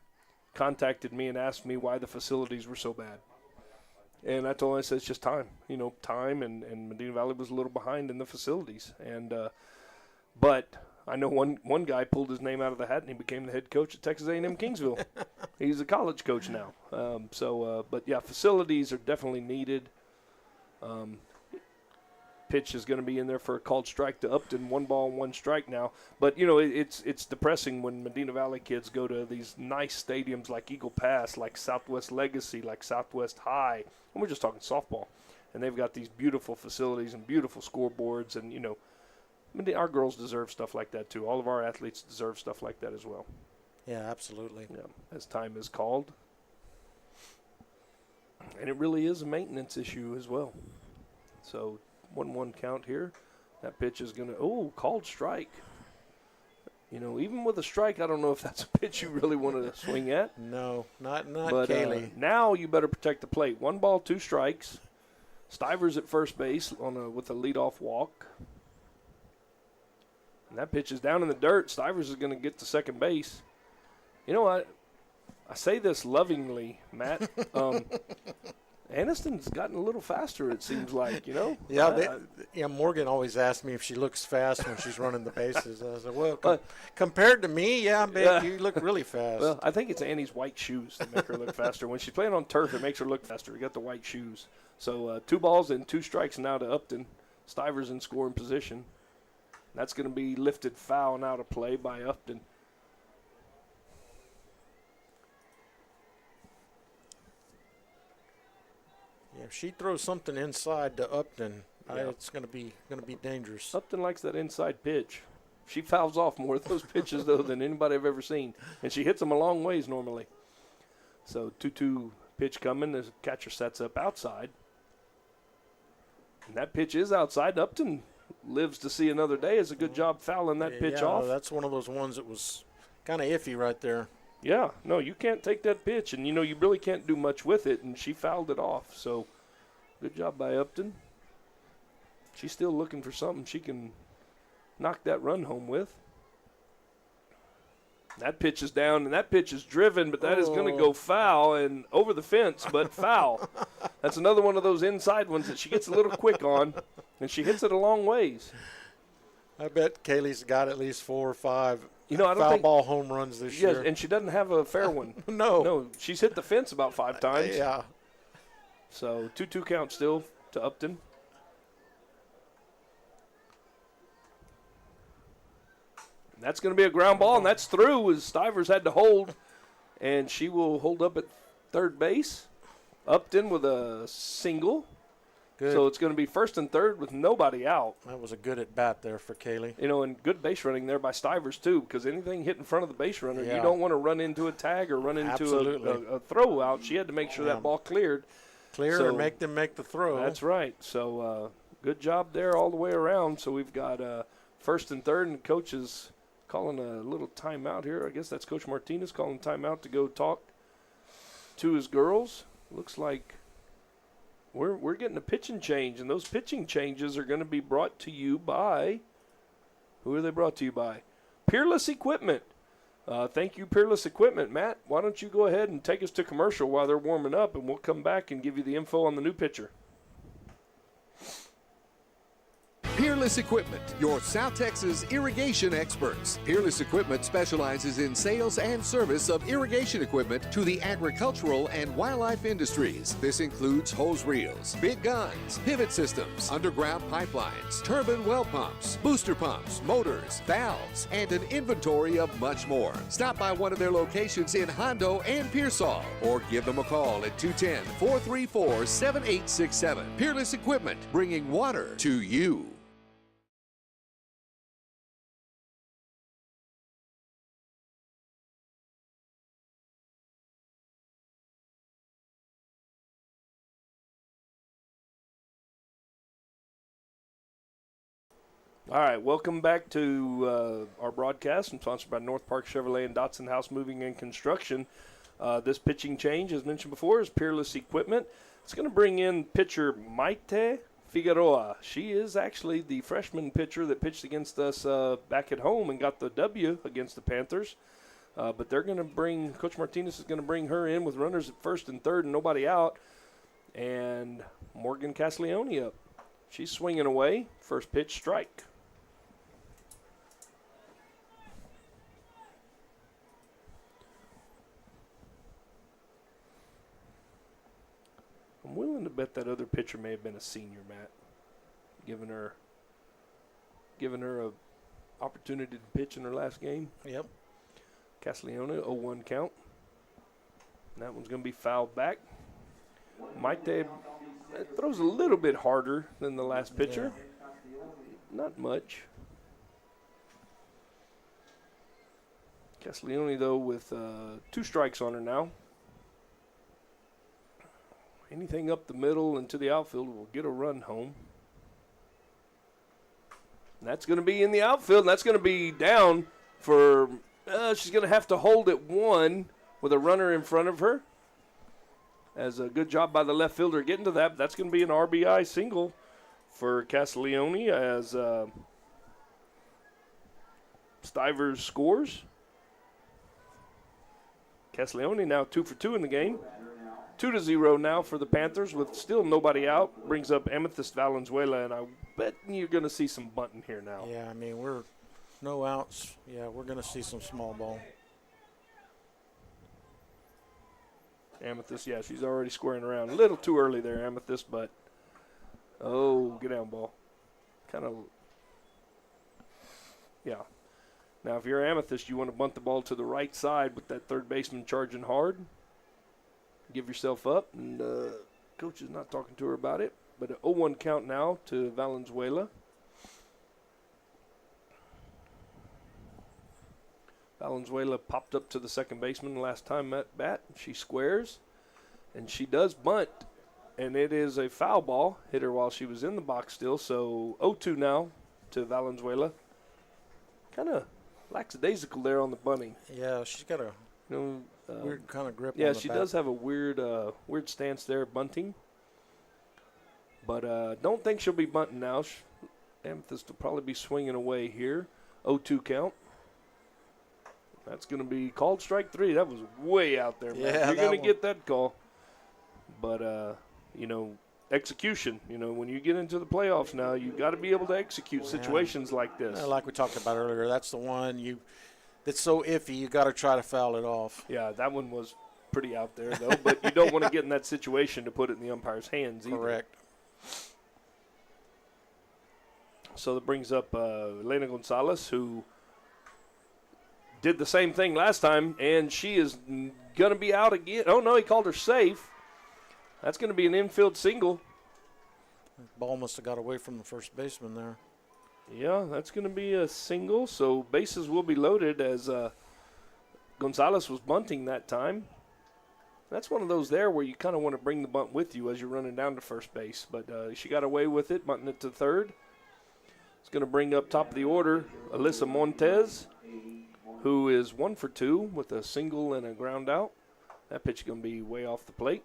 contacted me and asked me why the facilities were so bad. And I told them, I said, it's just time. Time, and Medina Valley was a little behind in the facilities. And but I know one guy pulled his name out of the hat, and he became the head coach at Texas A&M Kingsville. He's a college coach now. Facilities are definitely needed. Pitch is going to be in there for a called strike to Upton, 1 ball, 1 strike now. But, it's depressing when Medina Valley kids go to these nice stadiums like Eagle Pass, like Southwest Legacy, like Southwest High. And we're just talking softball. And they've got these beautiful facilities and beautiful scoreboards. And, our girls deserve stuff like that, too. All of our athletes deserve stuff like that as well. Yeah, absolutely. Yeah, as time is called. And it really is a maintenance issue as well. So 1-1 count here. That pitch is going to, called strike. You know, even with a strike, I don't know if that's a pitch you really want to swing at. No, not But Kaylee. now you better protect the plate. 1 ball, 2 strikes. Stivers at first base with a leadoff walk. And that pitch is down in the dirt. Stivers is going to get to second base. You know, I say this lovingly, Matt. Aniston's gotten a little faster, it seems like, you know? Yeah, Morgan always asks me if she looks fast when she's running the bases. I said, well, compared to me, yeah, babe, you look really fast. Well, I think it's Annie's white shoes that make her look faster. When she's playing on turf, it makes her look faster. You got the white shoes. So 2 balls and 2 strikes now to Upton. Stivers in scoring position. That's going to be lifted foul and out of play by Upton. Yeah, if she throws something inside to Upton, it's going to be dangerous. Upton likes that inside pitch. She fouls off more of those pitches, though, than anybody I've ever seen. And she hits them a long ways normally. So 2-2 pitch coming. The catcher sets up outside. And that pitch is outside. Upton lives to see another day. It's a good job fouling that pitch off. That's one of those ones that was kind of iffy right there. Yeah, no, you can't take that pitch, and, you know, you really can't do much with it, and she fouled it off. So good job by Upton. She's still looking for something she can knock that run home with. That pitch is down, and that pitch is driven, but that is going to go foul and over the fence, but foul. That's another one of those inside ones that she gets a little quick on, and she hits it a long ways. I bet Kaylee's got at least 4 or 5 foul ball home runs this year. And she doesn't have a fair one. No, she's hit the fence about 5 times. Yeah. So 2-2 count still to Upton. And that's going to be a ground ball, and that's through as Stivers had to hold, and she will hold up at third base. Upton with a single. Good. So it's going to be first and third with nobody out. That was a good at bat there for Kaylee. You know, and good base running there by Stivers, too, because anything hit in front of the base runner, you don't want to run into a tag or run into a throw out. She had to make sure that ball cleared. And make them make the throw. That's right. So good job there all the way around. So we've got first and third, and coach is calling a little timeout here. I guess that's Coach Martinez calling timeout to go talk to his girls. Looks like we're getting a pitching change, and those pitching changes are going to be brought to you by – who are they brought to you by? Peerless Equipment. Thank you, Peerless Equipment. Matt, why don't you go ahead and take us to commercial while they're warming up, and we'll come back and give you the info on the new pitcher. Peerless Equipment, your South Texas irrigation experts. Peerless Equipment specializes in sales and service of irrigation equipment to the agricultural and wildlife industries. This includes hose reels, big guns, pivot systems, underground pipelines, turbine well pumps, booster pumps, motors, valves, and an inventory of much more. Stop by one of their locations in Hondo and Pearsall, or give them a call at 210-434-7867. Peerless Equipment, bringing water to you. All right, welcome back to our broadcast. I'm sponsored by North Park Chevrolet and Dotson House Moving and Construction. This pitching change, as mentioned before, is Peerless Equipment. It's going to bring in pitcher Maite Figueroa. She is actually the freshman pitcher that pitched against us back at home and got the W against the Panthers. But they're going to bring – Coach Martinez is going to bring her in with runners at first and third and nobody out. And Morgan Castiglione up. She's swinging away. First pitch, strike. I'm willing to bet that other pitcher may have been a senior, Matt, giving her a opportunity to pitch in her last game. Yep. Castiglione, 0-1 count. And that one's going to be fouled back. Maite throws a little bit harder than the last pitcher. Yeah. Not much. Castiglione, though, with 2 strikes on her now. Anything up the middle and to the outfield will get a run home. And that's going to be in the outfield, and that's going to be down for she's going to have to hold at 1 with a runner in front of her. As a good job by the left fielder getting to that. That's going to be an RBI single for Castiglione as Stivers scores. Castiglione now 2 for 2 in the game. 2-0 now for the Panthers with still nobody out. Brings up Amethyst Valenzuela, and I bet you're going to see some bunting here now. Yeah, I mean, we're no outs. Yeah, we're going to see some small ball. Amethyst, yeah, she's already squaring around. A little too early there, Amethyst, but get down, ball. Kind of, yeah. Now, if you're Amethyst, you want to bunt the ball to the right side with that third baseman charging hard. Give yourself up, and coach is not talking to her about it. But an 0-1 count now to Valenzuela. Valenzuela popped up to the second baseman last time at bat. She squares, and she does bunt, and it is a foul ball. Hit her while she was in the box still, so 0-2 now to Valenzuela. Kind of lackadaisical there on the bunting. Yeah, she's got a weird kind of grip on Yeah, the she bat. does have a weird stance there bunting. But don't think she'll be bunting now. Amethyst will probably be swinging away here. 0-2 count. That's going to be called strike 3. That was way out there, man. Yeah, You're going to one. get that call. But, execution. When you get into the playoffs now, you've got to be able to execute situations like this. Like we talked about earlier, that's the one that's so iffy, you got to try to foul it off. Yeah, that one was pretty out there, though. But you don't want to get in that situation to put it in the umpire's hands either. Correct. So that brings up Elena Gonzalez, who did the same thing last time, and she is going to be out again. Oh, no, he called her safe. That's going to be an infield single. Ball must have got away from the first baseman there. Yeah, that's going to be a single, so bases will be loaded as Gonzalez was bunting that time. That's one of those there where you kind of want to bring the bunt with you as you're running down to first base, but she got away with it, bunting it to third. It's going to bring up top of the order Alyssa Montez, who is 1 for 2 with a single and a ground out. That pitch is going to be way off the plate.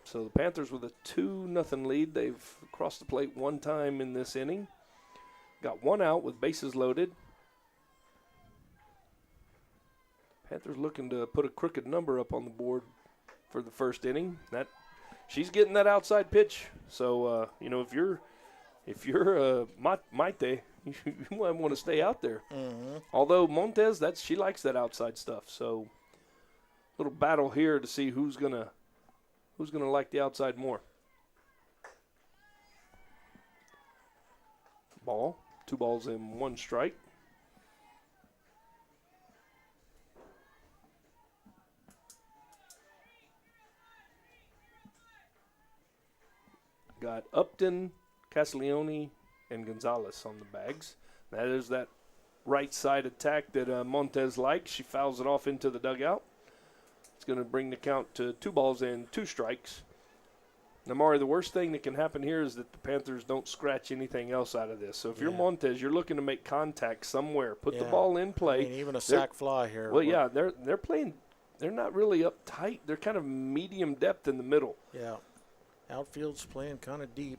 So the Panthers with a 2-0 lead. They've crossed the plate one time in this inning. Got one out with bases loaded. Panthers looking to put a crooked number up on the board for the first inning. She's getting that outside pitch. So if you're Maite, you might want to stay out there. Mm-hmm. Although Montez, she likes that outside stuff. So little battle here to see who's gonna like the outside more. Ball, 2 balls and 1 strike. Got Upton, Castiglione, and Gonzalez on the bags. That is that right side attack that Montez likes. She fouls it off into the dugout. It's going to bring the count to 2 balls and 2 strikes. Now, Mari, the worst thing that can happen here is that the Panthers don't scratch anything else out of this. So if you're Montez, you're looking to make contact somewhere. Put the ball in play. I mean, even a sac fly here. Well, yeah, they're playing. They're not really uptight. They're kind of medium depth in the middle. Yeah. Outfield's playing kind of deep.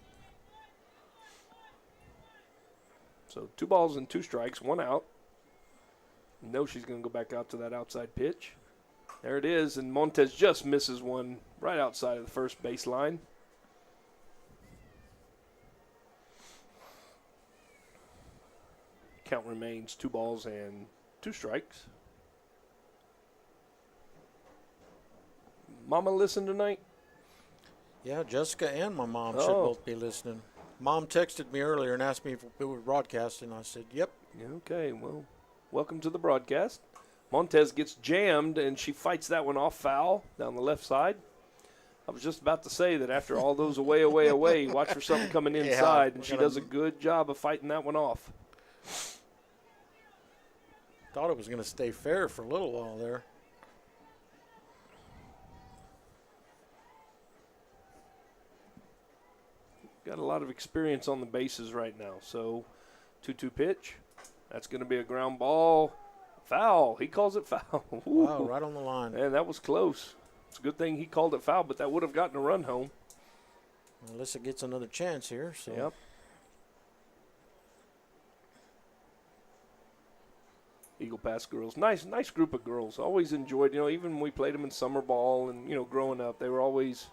So 2 balls and 2 strikes, 1 out. No, she's going to go back out to that outside pitch. There it is, and Montez just misses one right outside of the first baseline. Count remains 2 balls and 2 strikes. Mama listen tonight? Yeah, Jessica and my mom should both be listening. Mom texted me earlier and asked me if we were broadcasting. I said, yep. Okay, well, welcome to the broadcast. Montez gets jammed, and she fights that one off foul down the left side. I was just about to say that after all those away, watch for something coming inside, and she does a good job of fighting that one off. Thought it was going to stay fair for a little while there. Got a lot of experience on the bases right now. So 2-2 pitch. That's going to be a ground ball. Foul. He calls it foul. Wow, right on the line. And that was close. It's a good thing he called it foul, but that would have gotten a run home. Alyssa gets another chance here. So. Yep. Eagle Pass girls. Nice group of girls. Always enjoyed, even when we played them in summer ball and, growing up, they were always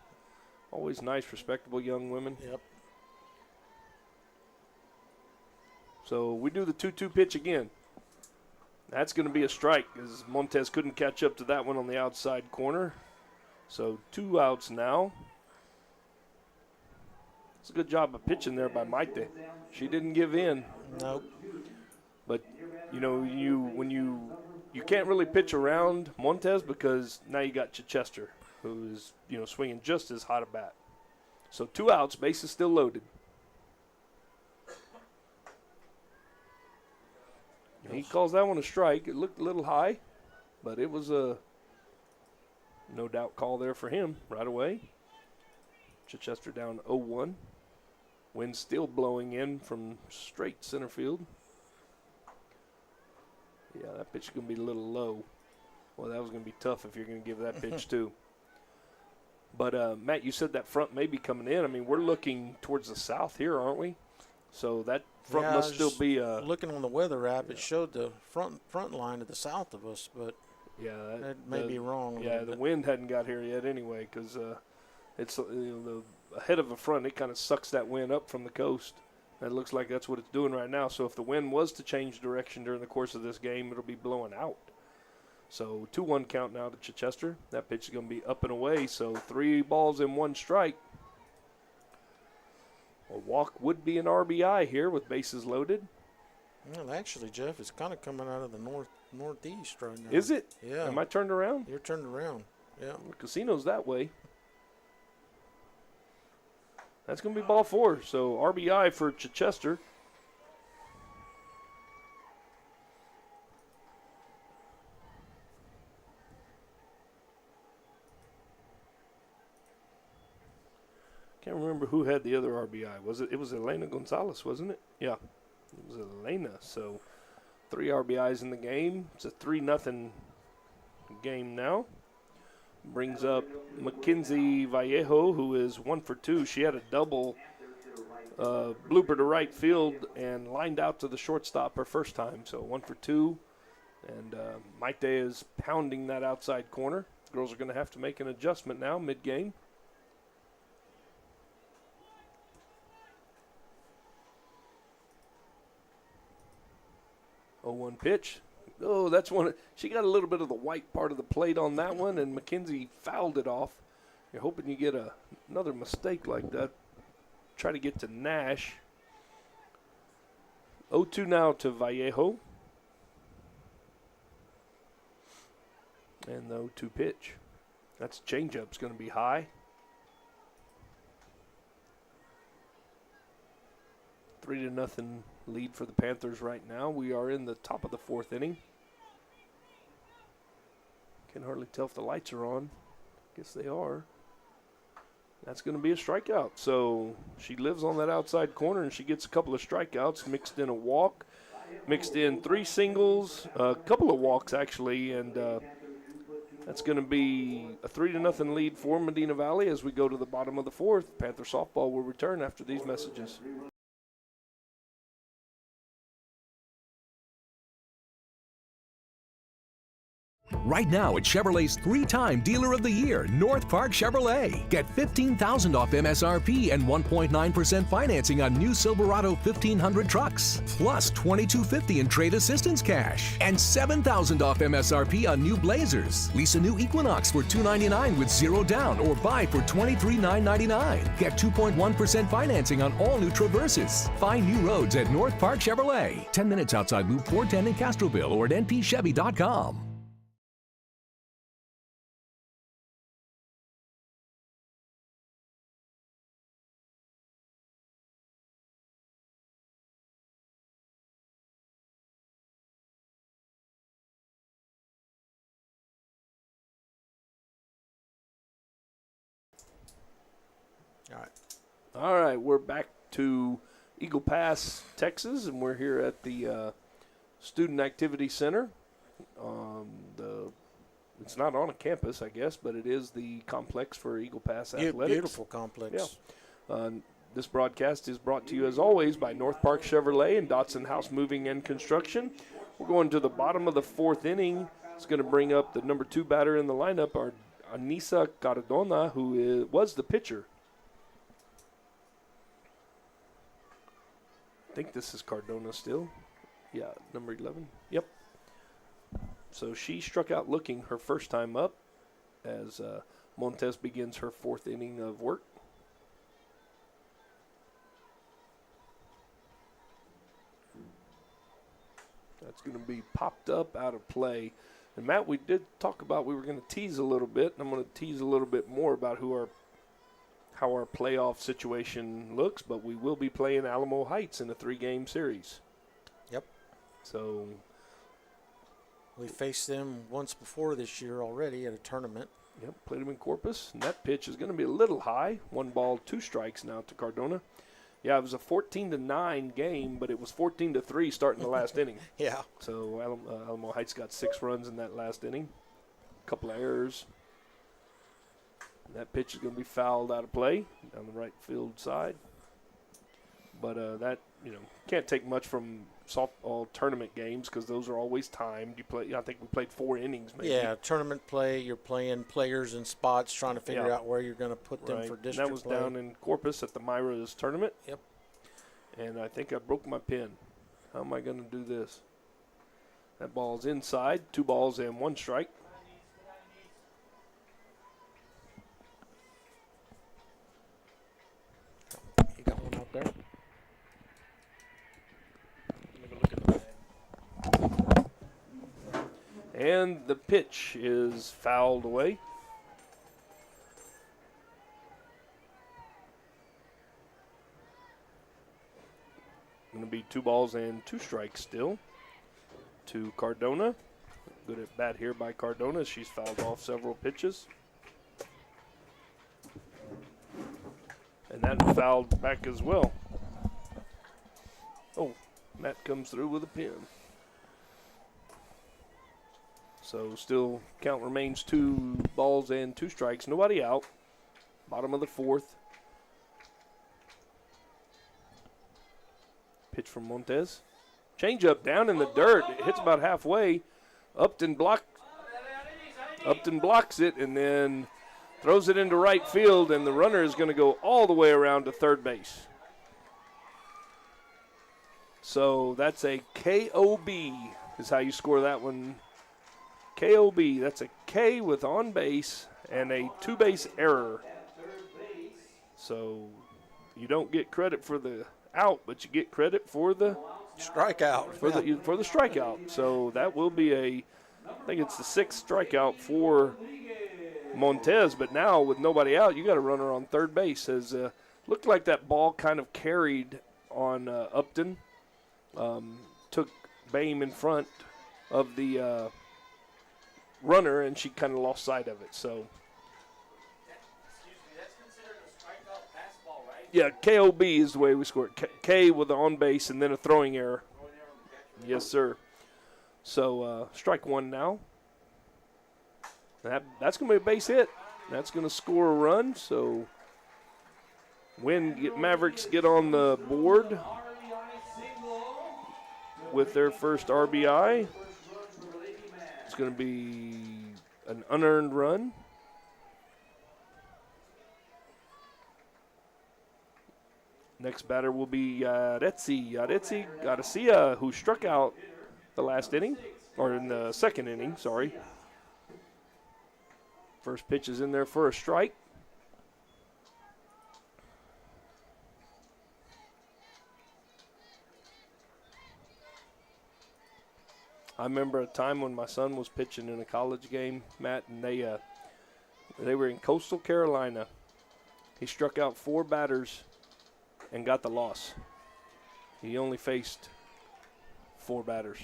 nice, respectable young women. Yep. So we do the 2-2 pitch again. That's going to be a strike as Montez couldn't catch up to that one on the outside corner. So 2 outs now. It's a good job of pitching there by Maite. She didn't give in. Nope. But, you can't really pitch around Montez because now you got Chichester, who's, swinging just as hot a bat. So 2 outs, base is still loaded. He calls that one a strike. It looked a little high, but it was a no doubt call there for him right away. Chichester down 0-1. Wind still blowing in from straight center field. Yeah, that pitch is going to be a little low. Well, that was going to be tough if you're going to give that pitch too. But, Matt, you said that front may be coming in. I mean, we're looking towards the south here, aren't we? So that front must still be looking on the weather app, it showed the front line to the south of us, but that may be wrong. Yeah, the wind hadn't got here yet anyway because it's the ahead of the front. It kind of sucks that wind up from the coast. And it looks like that's what it's doing right now. So if the wind was to change direction during the course of this game, it'll be blowing out. So 2-1 count now to Chichester. That pitch is going to be up and away. So 3 balls and 1 strike. A walk would be an RBI here with bases loaded. Well, actually, Jeff, it's kind of coming out of the northeast right now. Is it? Yeah. Am I turned around? You're turned around. Yeah. The casino's that way. That's going to be ball 4. So RBI for Chichester. Can't remember who had the other RBI. It was Elena Gonzalez, wasn't it? Yeah, it was Elena. So 3 RBIs in the game. It's a 3-0 game now. Brings up Mackenzie Vallejo, who is 1 for 2. She had a double blooper to right field and lined out to the shortstop her first time. So 1 for 2. And Maite is pounding that outside corner. Girls are going to have to make an adjustment now mid-game. 0-1 pitch. Oh, that's one. She got a little bit of the white part of the plate on that one, and McKenzie fouled it off. You're hoping you get another mistake like that. Try to get to Nash. 0-2 now to Vallejo. And the 0-2 pitch. That's changeup's going to be high. 3-0 lead for the Panthers right now. We are in the top of the 4th inning. Can hardly tell if the lights are on. Guess they are. That's going to be a strikeout. So she lives on that outside corner, and she gets a couple of strikeouts, mixed in a walk, mixed in 3 singles, a couple of walks actually, and that's going to be a 3-0 lead for Medina Valley as we go to the bottom of the 4th. Panther softball will return after these messages. Right now at Chevrolet's 3-time Dealer of the Year, North Park Chevrolet. Get $15,000 off MSRP and 1.9% financing on new Silverado 1500 trucks. Plus $2,250 in trade assistance cash. And $7,000 off MSRP on new Blazers. Lease a new Equinox for $299 with 0 down or buy for $23,999. Get 2.1% financing on all new Traverses. Find new roads at North Park Chevrolet. 10 minutes outside Loop 410 in Castroville or at npchevy.com. All right, we're back to Eagle Pass, Texas, and we're here at the Student Activity Center. It's not on a campus, I guess, but it is the complex for Eagle Pass Athletics. Beautiful complex. Yeah. This broadcast is brought to you, as always, by North Park Chevrolet and Dotson House Moving and Construction. We're going to the bottom of the 4th inning. It's going to bring up the number 2 batter in the lineup, our Anissa Cardona, who was the pitcher. I think this is Cardona still. Yeah, number 11. Yep. So she struck out looking her first time up as Montes begins her 4th inning of work. That's going to be popped up out of play. And Matt, we did talk about we were going to tease a little bit, and I'm going to tease a little bit more about how our playoff situation looks, but we will be playing Alamo Heights in a 3-game series. Yep. So we faced them once before this year already at a tournament. Yep, played them in Corpus, and that pitch is going to be a little high. 1 ball, 2 strikes now to Cardona. Yeah, it was a 14-9 game, but it was 14-3 starting the last inning. Yeah. So Alamo Heights got 6 runs in that last inning. A couple of errors. And that pitch is going to be fouled out of play down the right field side. But that, can't take much from softball tournament games because those are always timed. I think we played 4 innings maybe. Yeah, tournament play, you're playing players in spots, trying to figure out where you're going to put them for district and that was play. down in Corpus at the Myra's tournament. Yep. And I think I broke my pin. How am I going to do this? That ball's inside, 2 balls and 1 strike. You got one out there? And the pitch is fouled away. Going to be 2 balls and 2 strikes still to Cardona. Good at bat here by Cardona. She's fouled off several pitches. And that fouled back as well. Oh, Matt comes through with a pin. So still count remains 2 balls and 2 strikes. Nobody out. Bottom of the 4th. Pitch from Montes. Change up down in the dirt. It hits about halfway. Upton blocks it and then throws it into right field, and the runner is going to go all the way around to third base. So that's a KOB is how you score that one. KOB, that's a K with on base and a 2-base error. So you don't get credit for the out, but you get credit for the strikeout. For the strikeout. So that will be I think it's the 6th strikeout for Montes, but now with nobody out, you got a runner on third base. As looked like that ball kind of carried on Upton. Took Bame in front of the runner, and she kind of lost sight of it. So, that's considered a strikeout pass ball, right? yeah, KOB is the way we score it. K with the on base and then a throwing error. Yes, sir. So strike 1 now. That's going to be a base hit. That's going to score a run. So Mavericks get on the board with their first RBI. It's going to be an unearned run. Next batter will be Yaretsi Garcia, who struck out the last inning, or in the 2nd inning, sorry. First pitch is in there for a strike. I remember a time when my son was pitching in a college game, Matt, and they were in Coastal Carolina. He struck out 4 batters and got the loss. He only faced 4 batters.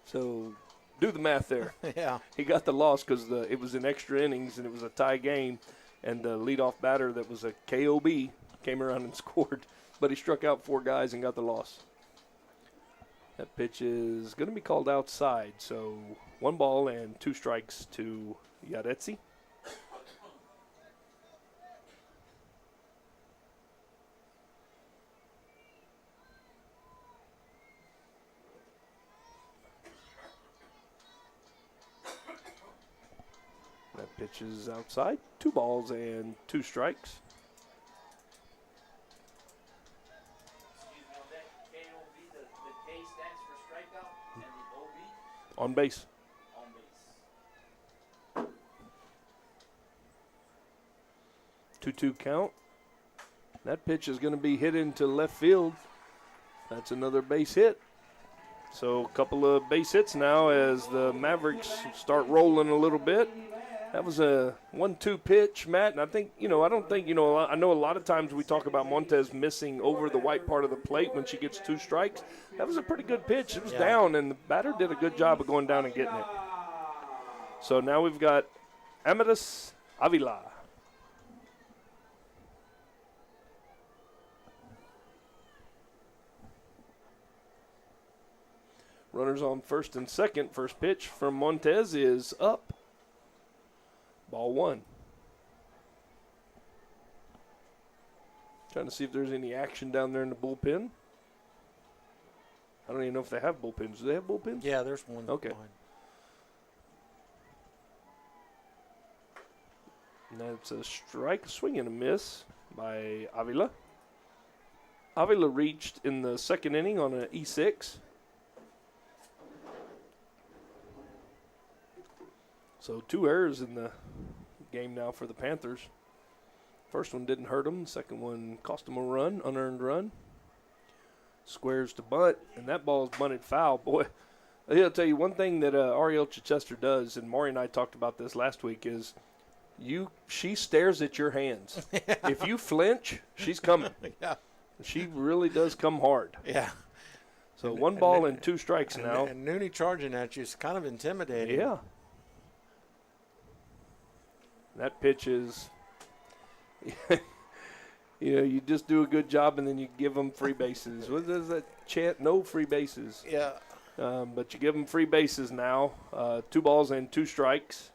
So do the math there. Yeah. He got the loss because it was in extra innings and it was a tie game, and the leadoff batter that was a KOB came around and scored, but he struck out 4 guys and got the loss. That pitch is going to be called outside, so 1 ball and 2 strikes to Yaretsi. That pitch is outside, 2 balls and 2 strikes. On base. 2-2 count. That pitch is going to be hit into left field. That's another base hit. So a couple of base hits now as the Mavericks start rolling a little bit. That was a 1-2 pitch, Matt, and I think, I know a lot of times we talk about Montez missing over the white part of the plate when she gets 2 strikes. That was a pretty good pitch. It was down, and the batter did a good job of going down and getting it. So now we've got Amadis Avila. Runners on first and second. First pitch from Montez is up. Ball 1. Trying to see if there's any action down there in the bullpen. I don't even know if they have bullpens. Do they have bullpens? Yeah, there's one. Okay. Behind. And that's a strike, swing and a miss by Avila. Avila reached in the second inning on an E6. So 2 errors in the game now for the Panthers. First one didn't hurt them. Second one cost them a run, unearned run. Squares to bunt, and that ball is bunted foul. Boy, I'll tell you one thing that Ariel Chichester does, and Maury and I talked about this last week, is she stares at your hands. If you flinch, she's coming. Yeah. She really does come hard. Yeah. So 1 ball and 2 strikes now. And Nooney charging at you is kind of intimidating. Yeah. That pitch is, you just do a good job and then you give them free bases. What is that chant? No free bases. Yeah. But you give them free bases now. 2 balls and 2 strikes.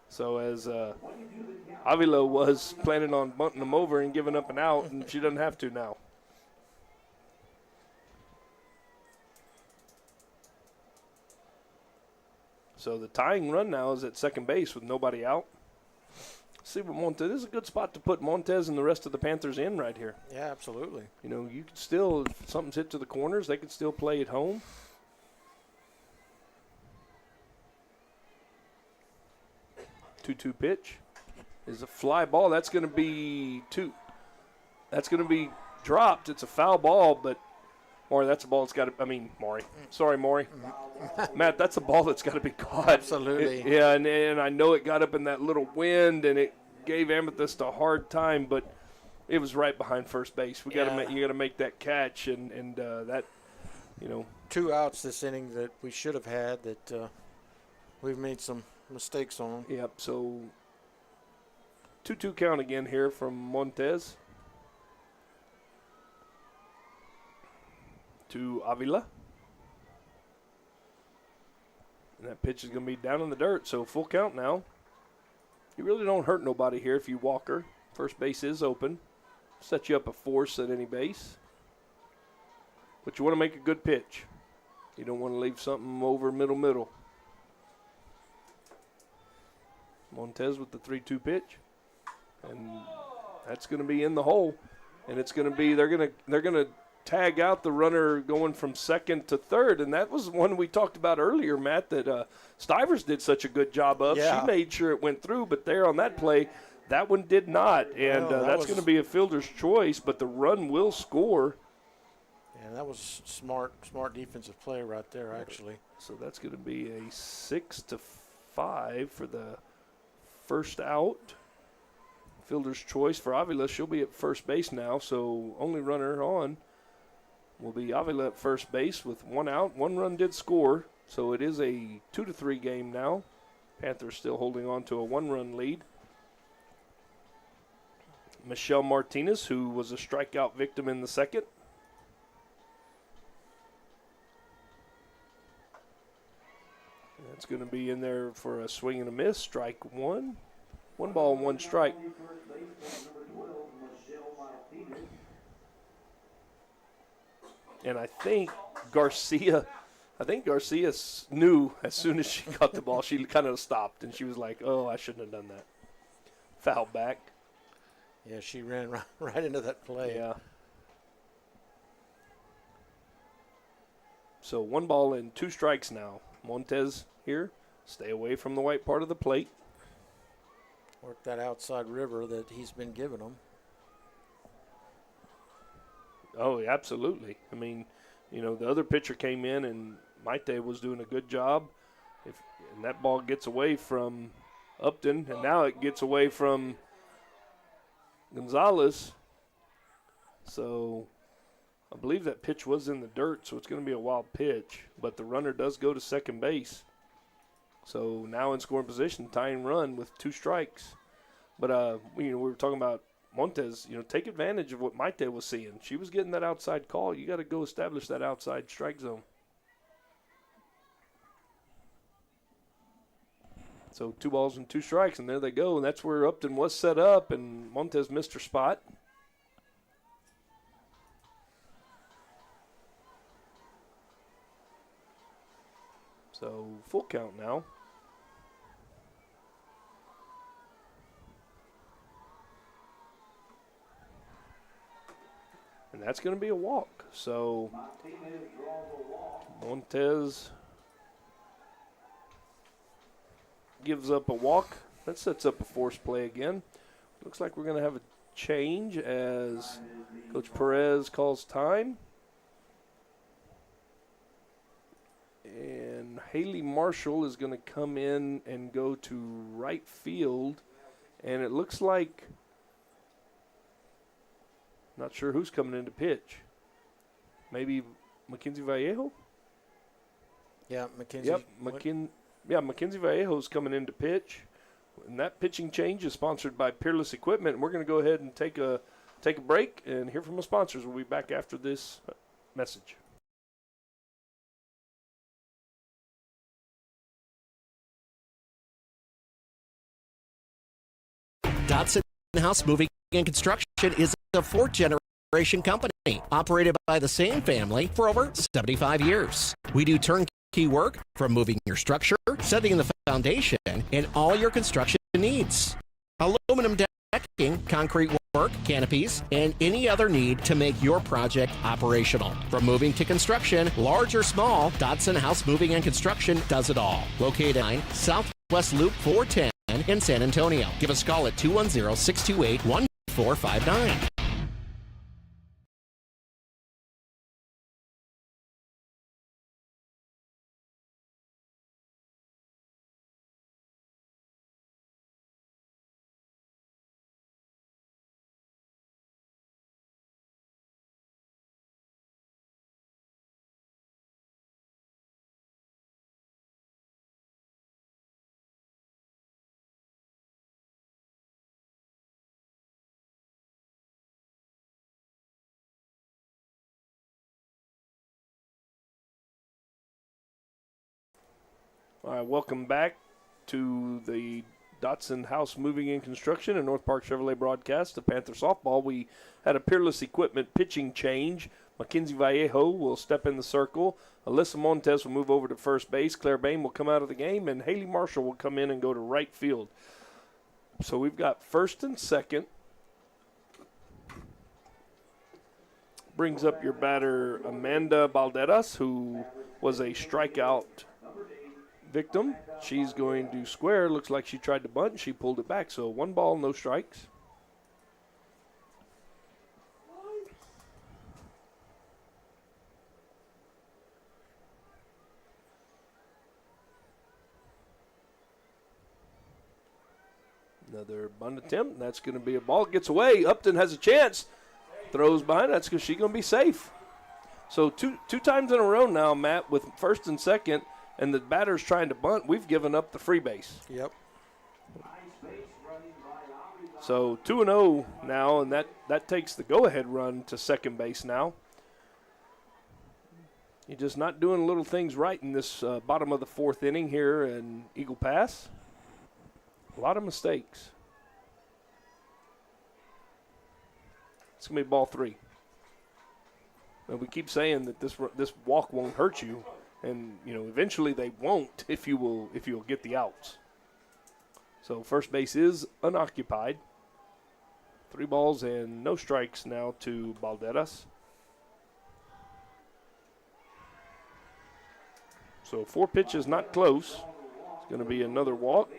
So as Avila was planning on bunting them over and giving up an out, and she doesn't have to now. So the tying run now is at second base with nobody out. See what Montez, this is a good spot to put Montez and the rest of the Panthers in right here. Yeah, absolutely. You could still, if something's hit to the corners, they could still play at home. Two-two pitch is a fly ball. That's going to be 2. That's going to be dropped. It's a foul ball, but Maury, that's a ball that's got to, Maury. Sorry, Maury. Matt, that's a ball that's got to be caught. Absolutely. And I know it got up in that little wind, and it gave Amethyst a hard time, but it was right behind first base. You got to make that catch, and that, 2 outs this inning that we should have had that we've made some mistakes on. Yep, so 2-2 count again here from Montez to Avila. And that pitch is going to be down in the dirt, so full count now. You really don't hurt nobody here if you walk her. First base is open. Set you up a force at any base. But you want to make a good pitch. You don't want to leave something over middle. Montez with the 3-2 pitch. And that's going to be in the hole. And it's going to be, they're going to tag out the runner going from second to third, and that was one we talked about earlier, Matt, that Stivers did such a good job of. Yeah. She made sure it went through, but there on that play, that one did not, and that's going to be a fielder's choice, but the run will score. Yeah, that was smart defensive play right there, actually. So that's going to be a 6-5 for the first out. Fielder's choice for Avila. She'll be at first base now, so only runner on will be Avila at first base with 1 out. 1 run did score, so it is a 2-3 game now. Panthers still holding on to a 1-run lead. Michelle Martinez, who was a strikeout victim in the second. That's going to be in there for a swing and a miss. Strike one. 1 ball and 1 strike. And I think Garcia knew as soon as she caught the ball, she kind of stopped, and she was like, oh, I shouldn't have done that. Foul back. Yeah, she ran right into that play. Yeah. So 1 ball and 2 strikes now. Montez here. Stay away from the white part of the plate. Work that outside river that he's been giving them. Oh, absolutely. I mean, the other pitcher came in and Maite was doing a good job. And that ball gets away from Upton, and now it gets away from Gonzalez. So I believe that pitch was in the dirt, so it's going to be a wild pitch. But the runner does go to second base. So now in scoring position, tying run with 2 strikes. But, we were talking about Montez, take advantage of what Maite was seeing. She was getting that outside call. You got to go establish that outside strike zone. So 2 balls and 2 strikes, and there they go. And that's where Upton was set up, and Montez missed her spot. So full count now. And that's going to be a walk. So Montez gives up a walk. That sets up a force play again. Looks like we're going to have a change as Coach Perez calls time. And Haley Marshall is going to come in and go to right field. And it looks like, not sure who's coming in to pitch. Maybe Mackenzie Vallejo? Yeah, Mackenzie. Yep, Mackenzie Vallejo's coming in to pitch. And that pitching change is sponsored by Peerless Equipment. And we're going to go ahead and take a break and hear from the sponsors. We'll be back after this message. Dodson House Moving and Construction is a 4th-generation company operated by the same family for over 75 years. We do turnkey work from moving your structure, setting the foundation, and all your construction needs. Aluminum decking, concrete work, canopies, and any other need to make your project operational. From moving to construction, large or small, Dodson House Moving and Construction does it all. Located on Southwest Loop 410 in San Antonio. Give us a call at 210-628-1459. All right, welcome back to the Dodson House Moving and Construction and North Park Chevrolet broadcast of Panther Softball. We had a Peerless Equipment pitching change. Mackenzie Vallejo will step in the circle. Alyssa Montez will move over to first base. Claire Bain will come out of the game, and Haley Marshall will come in and go to right field. So we've got first and second. Brings up your batter, Amanda Balderas, who was a strikeout victim. She's going to square. Looks like she tried to bunt and she pulled it back. So 1 ball, no strikes. Another bunt attempt. That's going to be a ball. Gets away. Upton has a chance. Throws behind. That's because she's going to be safe. So two times in a row now, Matt, with first and second, and the batter's trying to bunt, we've given up the free base. Yep. So 2-0 now, and that takes the go-ahead run to second base now. You're just not doing little things right in this bottom of the 4th inning here in Eagle Pass. A lot of mistakes. It's going to be ball 3. And we keep saying that this walk won't hurt you, and eventually they won't if you'll get the outs. So first base is unoccupied. 3 balls and no strikes now to Balderas. So 4 pitches, not close. It's going to be another walk.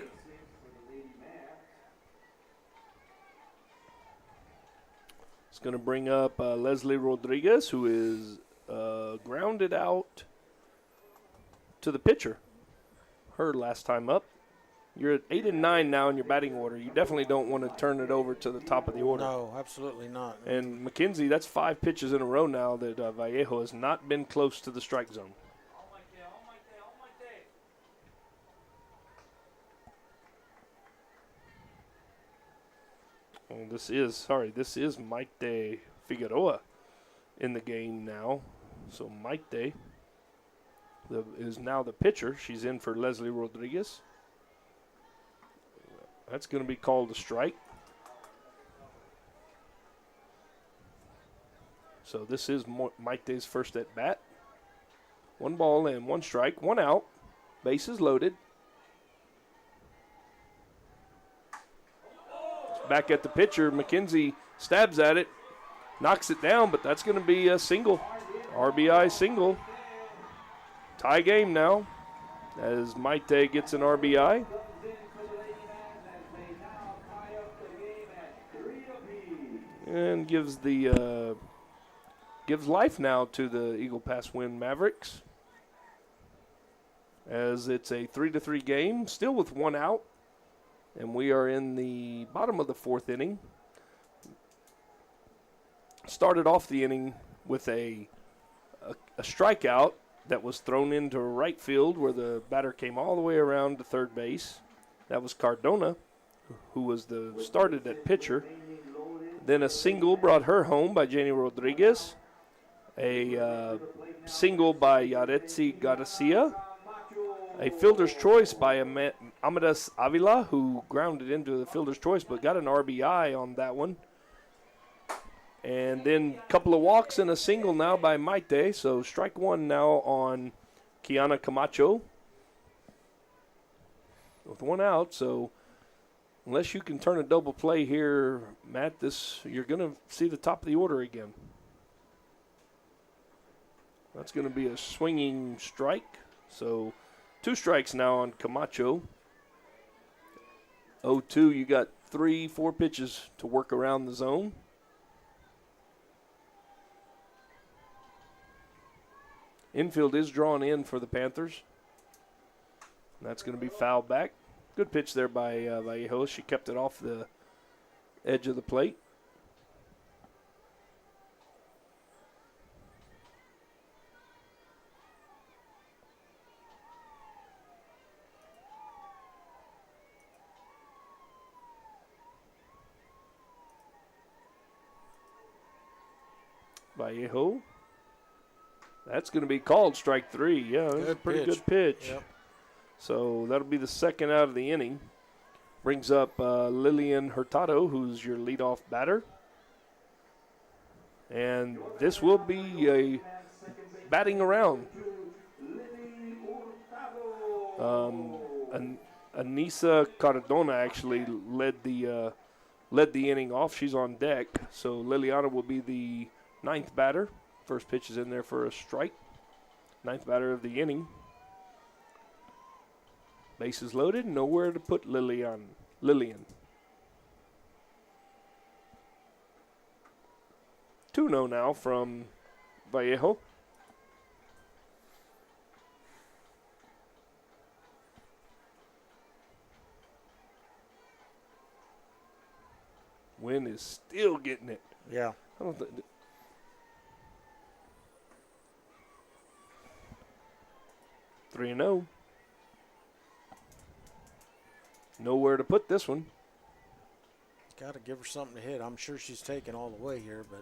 It's going to bring up Leslie Rodriguez, who is grounded out to the pitcher. Her last time up. You're at 8 and 9 now in your batting order. You definitely don't want to turn it over to the top of the order. No, absolutely not. And McKenzie, that's 5 pitches in a row now that Vallejo has not been close to the strike zone. Oh, this is Maite Figueroa in the game now. So Maite is now the pitcher. She's in for Leslie Rodriguez. That's going to be called a strike. So this is Maite's first at bat. 1 ball and 1 strike, 1 out. Bases loaded. Back at the pitcher, McKenzie stabs at it, knocks it down, but that's going to be a single. RBI single. Tie game now as Maite gets an RBI. And gives life now to the Eagle Pass Winn Mavericks, as it's a 3-3 game, still with 1 out, and we are in the bottom of the 4th inning. Started off the inning with a strikeout that was thrown into right field, where the batter came all the way around to third base. That was Cardona, who was started at pitcher. Then a single brought her home by Jenny Rodriguez. A single by Yaretsi Garcia. A fielder's choice by Amadeus Avila, who grounded into the fielder's choice but got an RBI on that one. And then a couple of walks and a single now by Maite. So strike 1 now on Kiana Camacho with 1 out. So unless you can turn a double play here, Matt, you're going to see the top of the order again. That's going to be a swinging strike. So 2 strikes now on Camacho. 0-2, you got 3-4 pitches to work around the zone. Infield is drawn in for the Panthers. That's going to be fouled back. Good pitch there by Vallejo. She kept it off the edge of the plate. Vallejo. That's going to be called strike 3. Yeah, that's a pretty good pitch. Yep. So that'll be the 2nd out of the inning. Brings up Lillian Hurtado, who's your leadoff batter. And this will be a batting around. Anissa Cardona actually led the inning off. She's on deck. So Liliana will be the 9th batter. First pitch is in there for a strike. 9th batter of the inning. Bases loaded, nowhere to put Lillian. 2-0 now from Vallejo. Winn is still getting it. Yeah. I don't think. 3-0. Nowhere to put this one. Got to give her something to hit. I'm sure she's taking all the way here, but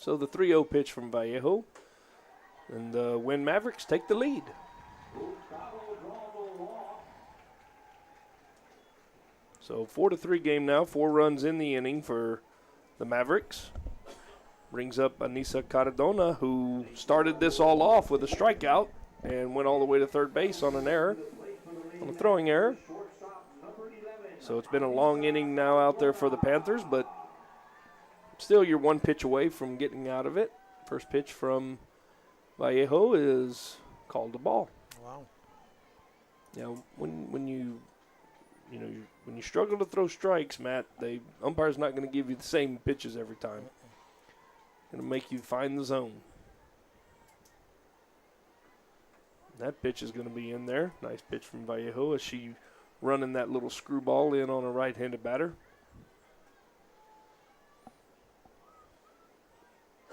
So the 3-0 pitch from Vallejo. And the Winn Mavericks take the lead. So 4-3 game now. 4 runs in the inning for the Mavericks. Brings up Anissa Cardona, who started this all off with a strikeout and went all the way to third base on an error, on a throwing error. So it's been a long inning now out there for the Panthers, but still you're 1 pitch away from getting out of it. First pitch from Vallejo is called a ball. Wow. You know, when you struggle to throw strikes, Matt, the umpire's not going to give you the same pitches every time. Going to make you find the zone. That pitch is going to be in there. Nice pitch from Vallejo as she running that little screwball in on a right-handed batter.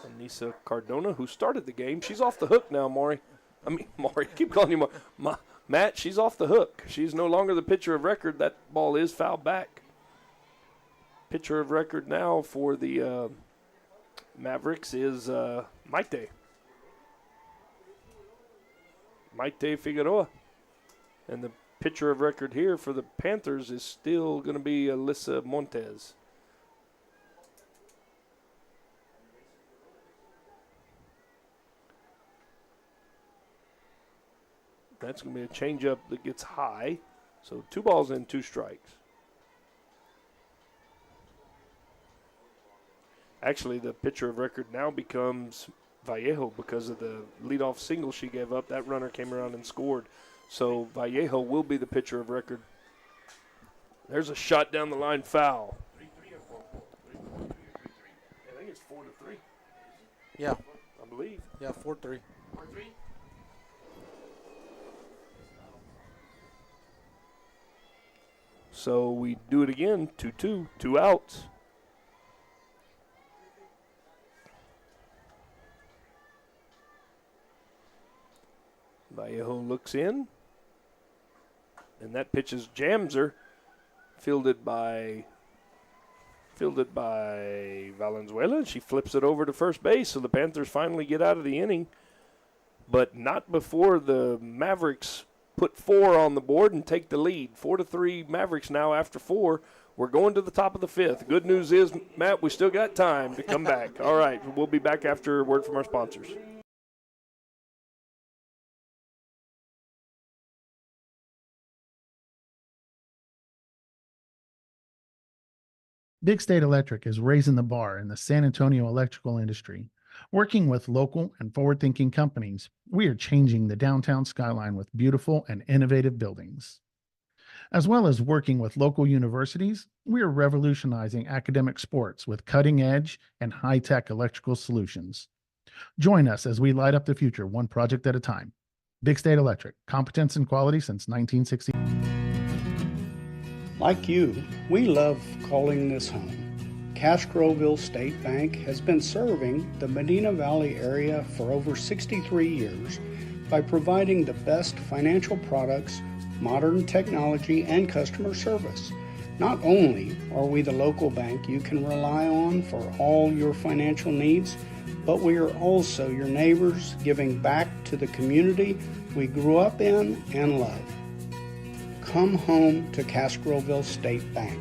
Anissa Cardona, who started the game, she's off the hook now, Maury. Maury, keep calling you Maury. Matt, she's off the hook. She's no longer the pitcher of record. That ball is fouled back. Pitcher of record now for the Mavericks is Maite Figueroa. And the pitcher of record here for the Panthers is still going to be Alyssa Montes. That's going to be a changeup that gets high. So 2 balls and 2 strikes. Actually, the pitcher of record now becomes Vallejo because of the leadoff single she gave up. That runner came around and scored. So Vallejo will be the pitcher of record. There's a shot down the line, foul. 3-3 or 4-4? I think it's 4-3. Yeah. I believe. Yeah, 4-3. 4-3? So we do it again, 2-2, 2 outs. Vallejo looks in, and that pitch is jams her, fielded by Valenzuela. She flips it over to first base, so the Panthers finally get out of the inning, but not before the Mavericks put 4 on the board and take the lead. 4-3 Mavericks now after 4. We're going to the top of the 5th. Good news is, Matt, we still got time to come back. All right, we'll be back after a word from our sponsors. Big State Electric is raising the bar in the San Antonio electrical industry. Working with local and forward-thinking companies, we are changing the downtown skyline with beautiful and innovative buildings. As well as working with local universities, we are revolutionizing academic sports with cutting-edge and high-tech electrical solutions. Join us as we light up the future one project at a time. Big State Electric, competence and quality since 1960. Like you, we love calling this home. Castroville State Bank has been serving the Medina Valley area for over 63 years by providing the best financial products, modern technology, and customer service. Not only are we the local bank you can rely on for all your financial needs, but we are also your neighbors, giving back to the community we grew up in and love. Come home to Castroville State Bank.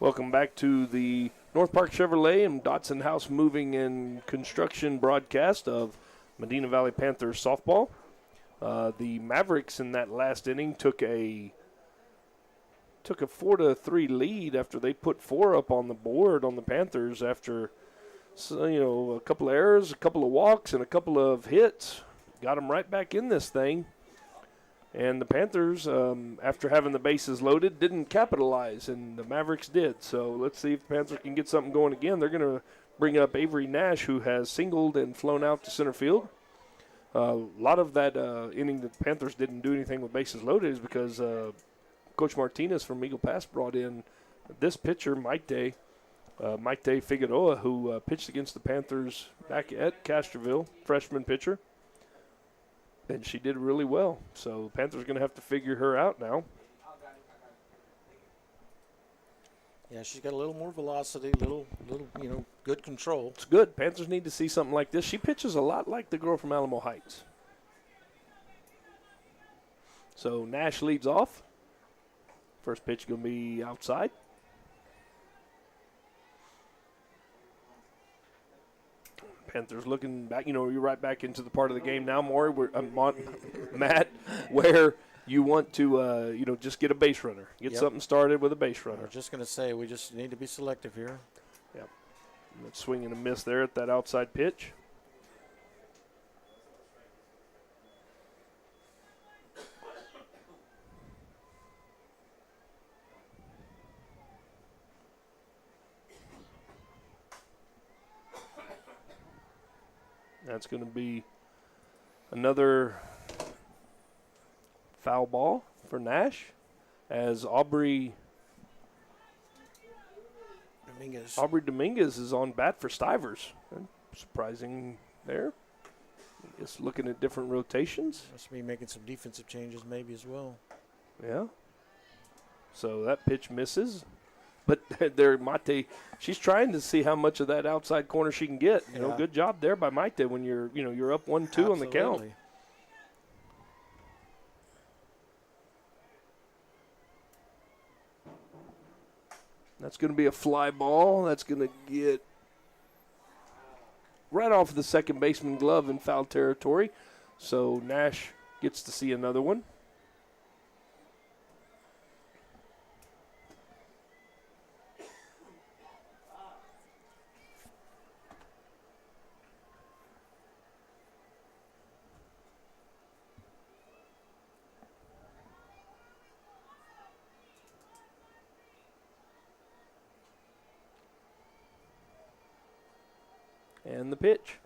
Welcome back to the North Park Chevrolet and Dotson House Moving and Construction broadcast of Medina Valley Panthers softball. The Mavericks in that last inning took a 4-3 lead after they put 4 up on the board on the Panthers after, a couple of errors, a couple of walks, and a couple of hits. Got them right back in this thing. And the Panthers, after having the bases loaded, didn't capitalize, and the Mavericks did. So let's see if the Panthers can get something going again. They're going to bring up Avery Nash, who has singled and flown out to center field. A lot of that inning that the Panthers didn't do anything with bases loaded is because Coach Martinez from Eagle Pass brought in this pitcher, Maite Maite Figueroa, who pitched against the Panthers back at Castroville, freshman pitcher. And she did really well. So the Panthers are going to have to figure her out now. Yeah, she's got a little more velocity, little, good control. It's good. Panthers need to see something like this. She pitches a lot like the girl from Alamo Heights. So Nash leads off. First pitch going to be outside. Panthers looking back. You're right back into the part of the game now, Maury, Matt, where you want to, just get a base runner. Get something started with a base runner. I was just going to say, we just need to be selective here. Yep. Swing and a miss there at that outside pitch. That's going to be another foul ball for Nash as Aubrey Dominguez is on bat for Stivers. Surprising there. Just looking at different rotations. Must be making some defensive changes maybe as well. Yeah. So that pitch misses. But there, Maite, she's trying to see how much of that outside corner she can get. Good job there by Maite when you're up 1-2 on the count. That's going to be a fly ball. That's going to get right off the second baseman glove in foul territory. So Nash gets to see another one. And the pitch.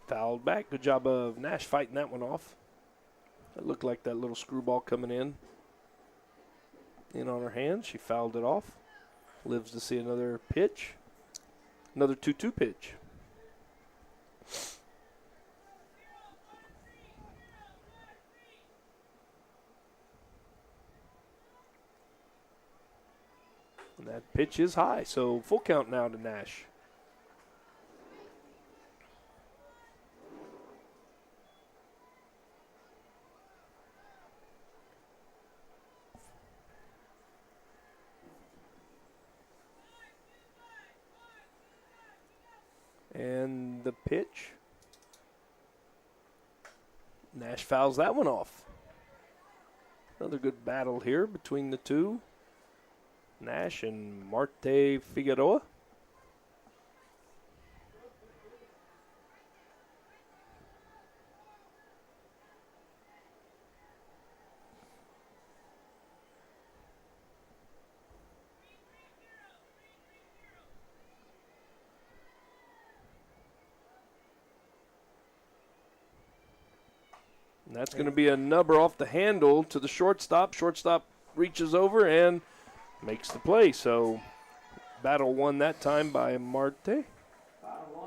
Fouled back. Good job of Nash fighting that one off. It looked like that little screwball coming in on her hand. She fouled it off. Lives to see another pitch. Another 2-2 pitch. And that pitch is high. So full count now to Nash. And the pitch. Nash fouls that one off. Another good battle here between the two. Nash and Marte Figueroa. And that's going to be a number off the handle to the shortstop. Shortstop reaches over and makes the play. So battle won that time by Marte.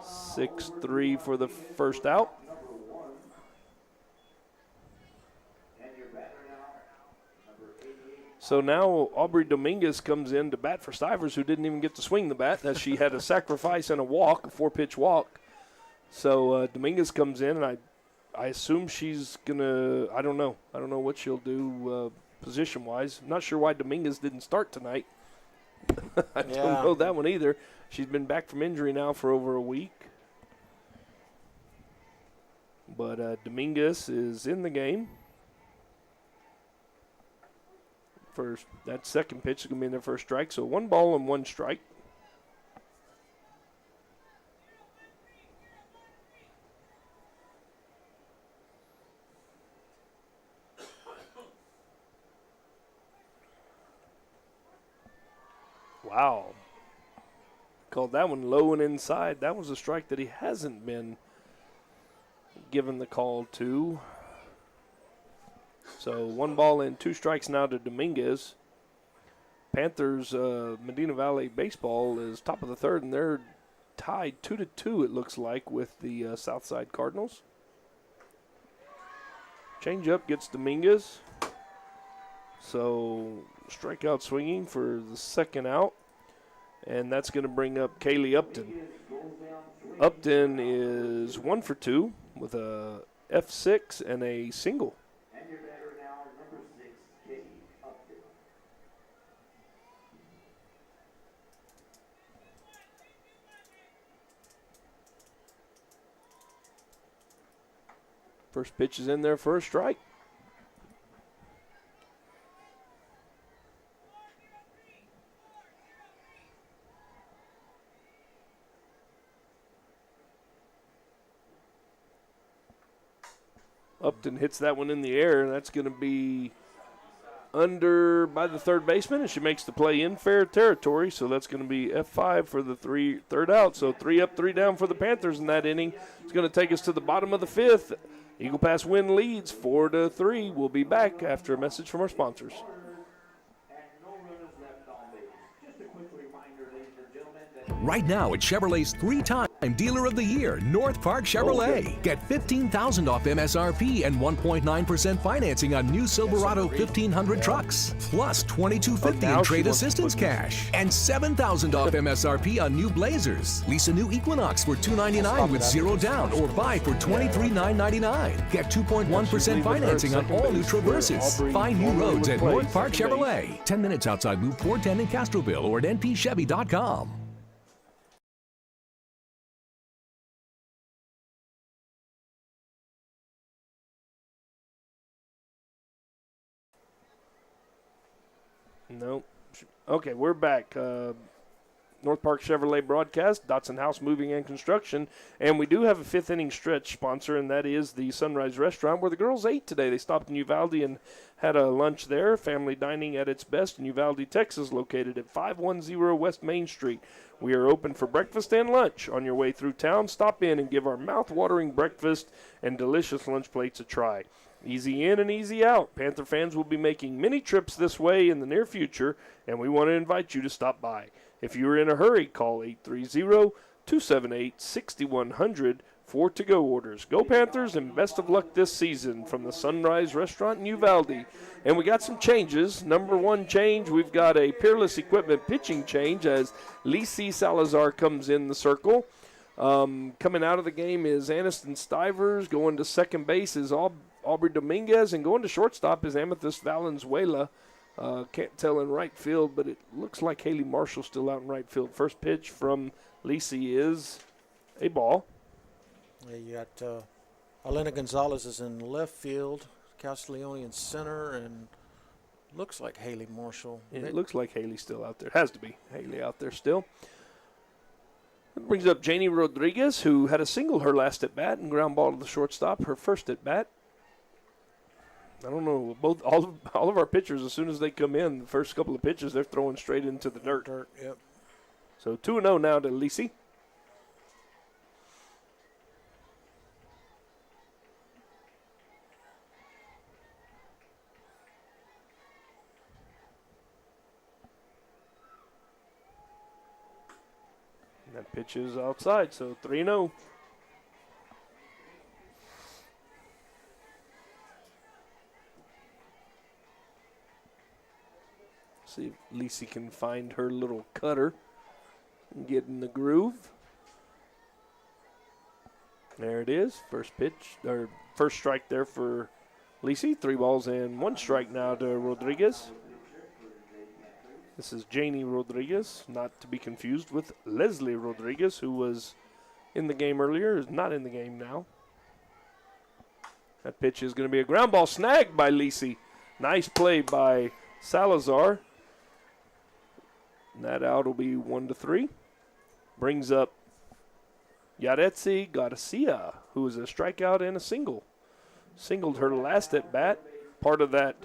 6-3 for the first out. So now Aubrey Dominguez comes in to bat for Stivers, who didn't even get to swing the bat, as she had a sacrifice and a walk, a 4-pitch walk. So Dominguez comes in, and I assume she's going to – I don't know. I don't know what she'll do position-wise. I'm not sure why Dominguez didn't start tonight. I don't know that one either. She's been back from injury now for over a week. But Dominguez is in the game. First, that second pitch is going to be their first strike. So 1 ball and 1 strike. Wow. Called that one low and inside. That was a strike that he hasn't been given the call to. So 1 ball and 2 strikes now to Dominguez. Panthers, Medina Valley baseball is top of the third, and they're tied 2-2, it looks like, with the Southside Cardinals. Change up gets Dominguez. So strikeout swinging for the second out. And that's going to bring up Kaylee Upton. Upton is 1 for 2 with a F6 and a single. And your batter now, number 6, Katie Upton. First pitch is in there for a strike. Upton hits that one in the air, and that's going to be under by the third baseman, and she makes the play in fair territory. So that's going to be F5 for the third out. So 3 up, 3 down for the Panthers in that inning. It's going to take us to the bottom of the fifth. Eagle Pass Winn leads 4-3. We'll be back after a message from our sponsors. Right now at Chevrolet's 3-time Dealer of the Year, North Park Chevrolet. Get $15,000 off MSRP and 1.9% financing on new Silverado 1500 trucks. Plus $2,250 in trade assistance cash. And $7,000 off MSRP on new Blazers. Lease a new Equinox for $299 with 0 down or buy for $23,999. Get 2.1% financing on all new Traverses. Find new roads at North Park Chevrolet. 10 minutes outside Loop 410 in Castroville or at npchevy.com. Nope. Okay, we're back. North Park Chevrolet broadcast, Dotson House Moving and Construction. And we do have a fifth inning stretch sponsor, and that is the Sunrise Restaurant, where the girls ate today. They stopped in Uvalde and had a lunch there. Family dining at its best in Uvalde, Texas, located at 510 West Main Street. We are open for breakfast and lunch. On your way through town, stop in and give our mouth-watering breakfast and delicious lunch plates a try. Easy in and easy out. Panther fans will be making many trips this way in the near future, and we want to invite you to stop by. If you're in a hurry, call 830-278-6100 for to-go orders. Go Panthers, and best of luck this season from the Sunrise Restaurant in Uvalde. And we got some changes. Number one change, we've got a Peerless Equipment pitching change as Lisi Salazar comes in the circle. Coming out of the game is Aniston Stivers. Going to second base is Aubrey Dominguez, and going to shortstop is Amethyst Valenzuela. Can't tell in right field, but it looks like Haley Marshall's still out in right field. First pitch from Lisi is a ball. Yeah, you got Elena Gonzalez is in left field, Castiglione in center, and looks like Haley Marshall. It looks like Haley's still out there. It has to be Haley out there still. That brings up Janie Rodriguez, who had a single her last at bat and ground ball to the shortstop, her first at bat. I don't know. All of our pitchers, as soon as they come in, the first couple of pitches, they're throwing straight into the dirt. Yep. So 2-0 now to Lisi. And that pitch is outside, so 3-0. See if Lisi can find her little cutter and get in the groove. There it is. First pitch, or first strike there for Lisi. 3 balls and 1 strike now to Rodriguez. This is Janie Rodriguez, not to be confused with Leslie Rodriguez, who was in the game earlier, is not in the game now. That pitch is going to be a ground ball snagged by Lisi. Nice play by Salazar. And that out will be 1-3. Brings up Yaretsi Garcia, who is a strikeout and a single. Singled her last at bat. Part of that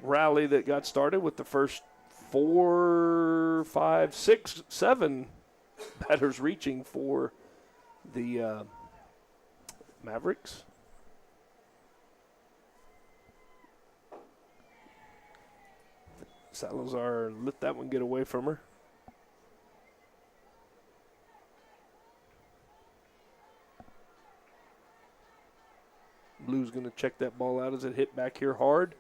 rally that got started with the first 4, 5, 6, 7 batters reaching for the Mavericks. Salazar let that one get away from her. Blue's going to check that ball out as it hit back here hard.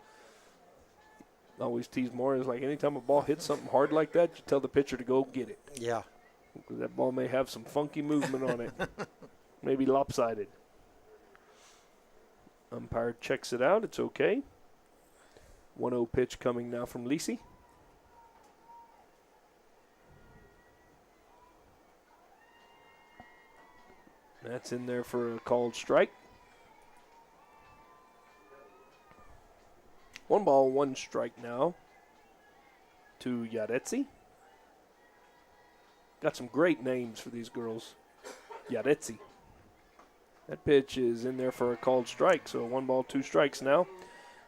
Always tease more is like anytime a ball hits something hard like that, you tell the pitcher to go get it. Yeah. Because that ball may have some funky movement on it. Maybe lopsided. Umpire checks it out. It's okay. 1-0 pitch coming now from Lisi. That's in there for a called strike. 1 ball, 1 strike now to Yaretsi. Got some great names for these girls. Yaretsi. That pitch is in there for a called strike, so 1 ball, 2 strikes now.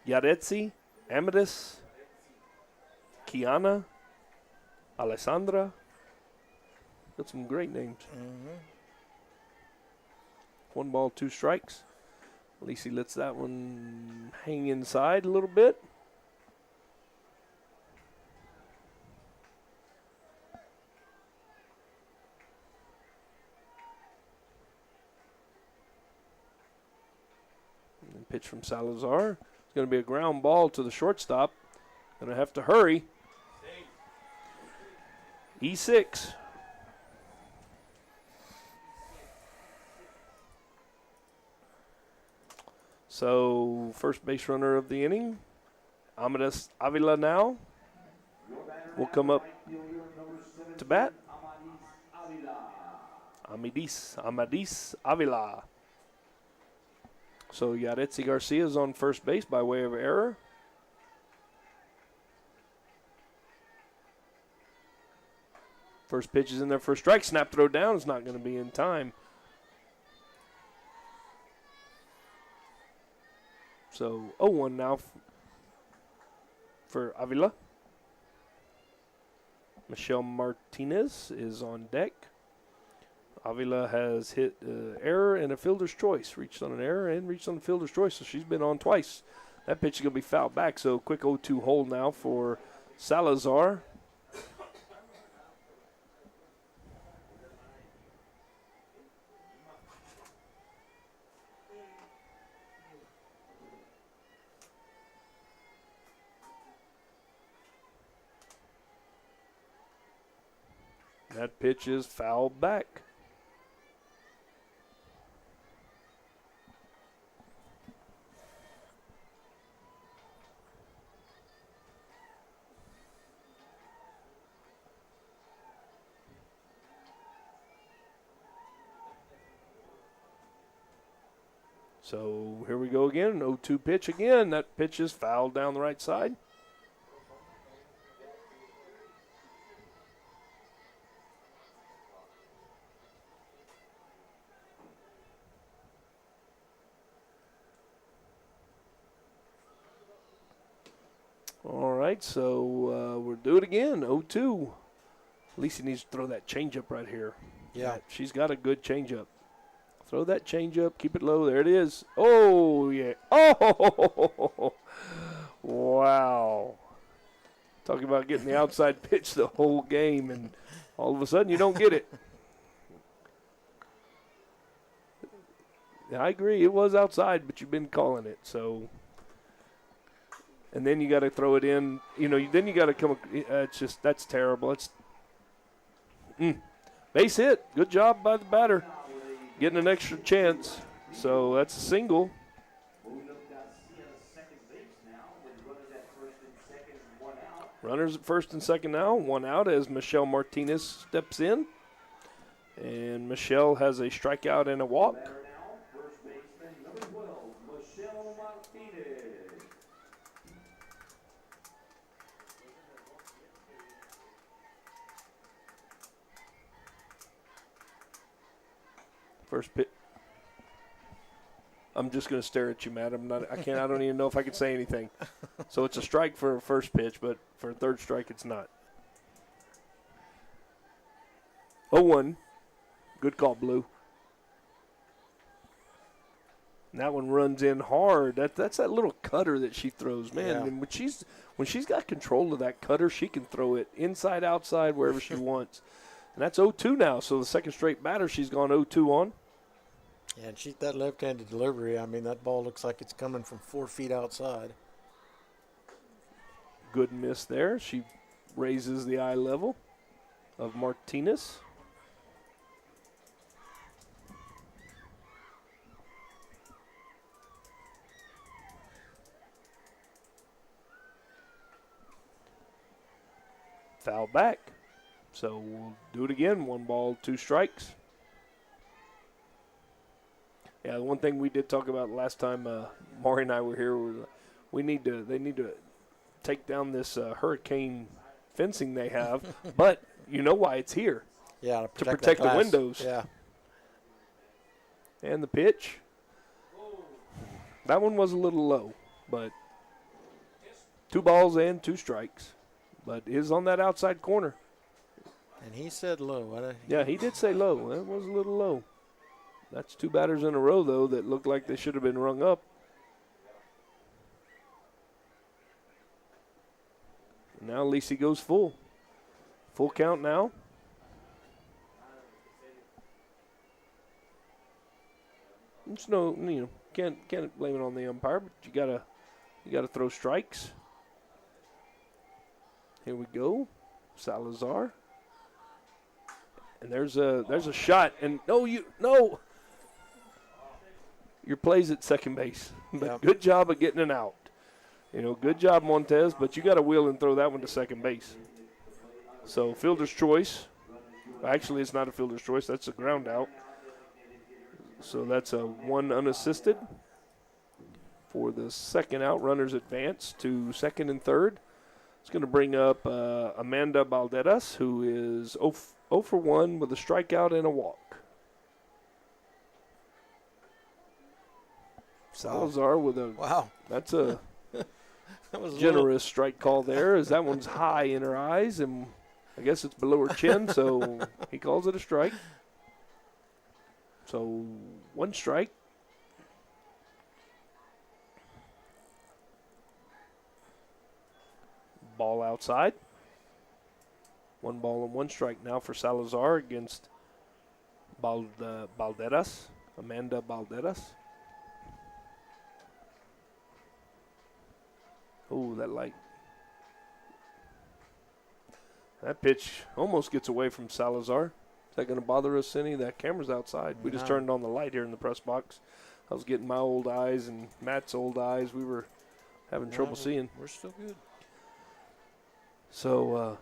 Yaretsi, Amethyst, Kiana, Alessandra. Got some great names. 1 ball, 2 strikes. Lisi lets that one hang inside a little bit. And pitch from Salazar. It's going to be a ground ball to the shortstop. Going to have to hurry. E6. So, first base runner of the inning, Amadis Avila now will come up to bat. Amadis Avila. So, Yaretsi Garcia is on first base by way of error. First pitch is in there for a strike. Snap throw down is not going to be in time. So 0-1 now for Avila. Michelle Martinez is on deck. Avila has hit error and a fielder's choice. Reached on an error and reached on the fielder's choice, so she's been on twice. That pitch is going to be fouled back, so quick 0-2 hold now for Salazar. That pitch is fouled back. So here we go again, 0-2 pitch again. That pitch is fouled down the right side. All right, so we'll do it again, 0-2. Lisa needs to throw that changeup right here. Yeah. She's got a good changeup. Throw that changeup, keep it low. There it is. Oh, yeah. Oh, wow. Talking about getting the outside pitch the whole game, and all of a sudden you don't get it. I agree, it was outside, but you've been calling it, so. And then you got to throw it in. You know, then you got to come. It's just, that's terrible. It's base hit. Good job by the batter. Getting an extra chance. So that's a single. Runners at first and second now. 1 out as Michelle Martinez steps in. And Michelle has a strikeout and a walk. First pitch. I'm just going to stare at you, Matt. I don't even know if I could say anything. So it's a strike for a first pitch, but for a third strike, it's not. 0-1. Good call, Blue. And that one runs in hard. That's that little cutter that she throws, man. Yeah. And when she's got control of that cutter, she can throw it inside, outside, wherever she wants. And that's 0-2 now. So the second straight batter she's gone 0-2 on. Yeah, and that left-handed delivery, I mean, that ball looks like it's coming from 4 feet outside. Good miss there. She raises the eye level of Martinez. Foul back. So we'll do it again. 1 ball, 2 strikes. Yeah, the one thing we did talk about last time Maury and I were here was they need to take down this hurricane fencing they have, but you know why it's here. Yeah, to protect the windows. Yeah. And the pitch. That one was a little low, but 2 balls and 2 strikes. But is on that outside corner. And he said low. Yeah, he did say low. That was a little low. That's 2 batters in a row, though, that looked like they should have been rung up. Now Lisi goes full. Full count now. It's can't blame it on the umpire, but you gotta throw strikes. Here we go, Salazar. And there's a shot, and no. Your play's at second base, but Yep. Good job of getting it out. Good job, Montez, but you got to wheel and throw that one to second base. So fielder's choice. Actually, it's not a fielder's choice. That's a ground out. So that's a 1 unassisted. For the second out, runners advance to second and third. It's going to bring up Amanda Balderas, who is 0 for 1 with a strikeout and a walk. Salazar with a wow. That's a That was generous strike call there, as that one's high in her eyes, and I guess it's below her chin, so he calls it a strike. So 1 strike. Ball outside. 1 ball and 1 strike now for Salazar against Balderas, Amanda Balderas. Oh, that light. That pitch almost gets away from Salazar. Is that going to bother us any? That camera's outside. We just turned on the light here in the press box. I was getting my old eyes and Matt's old eyes. We were having trouble seeing. We're still good. So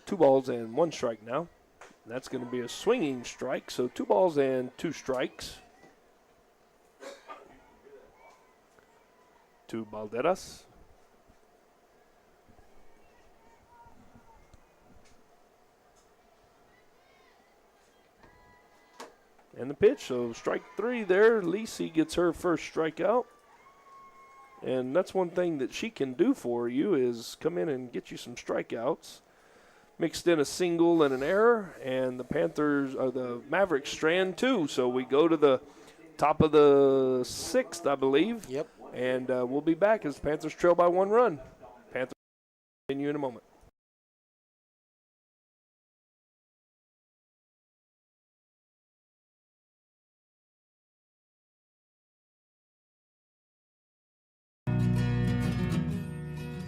2 balls and 1 strike now. That's going to be a swinging strike. So 2 balls and 2 strikes to Balderas. And the pitch, so strike 3 there. Lisi gets her first strikeout. And that's one thing that she can do for you is come in and get you some strikeouts. Mixed in a single and an error, and the Mavericks strand 2. So we go to the top of the 6th, I believe. Yep. And we'll be back as the Panthers trail by 1 run. Panthers continue in a moment.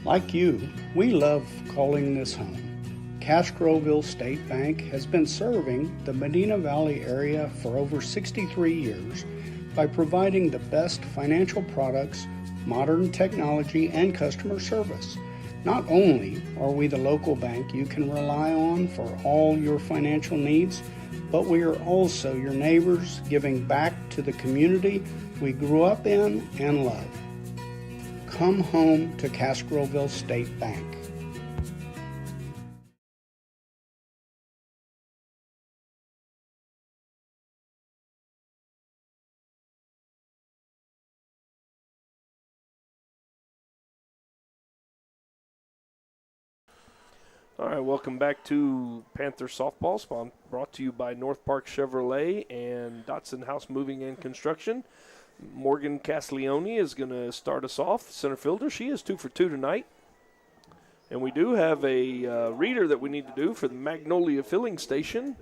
Like you, we love calling this home. Castroville State Bank has been serving the Medina Valley area for over 63 years by providing the best financial products, modern technology, and customer service. Not only are we the local bank you can rely on for all your financial needs, but we are also your neighbors, giving back to the community we grew up in and love. Come home to Castroville State Bank. All right, welcome back to Panther Softball, brought to you by North Park Chevrolet and Dotson House Moving and Construction. Morgan Castiglione is going to start us off, center fielder. She is 2 for 2 tonight. And we do have a reader that we need to do for the Magnolia Filling Station.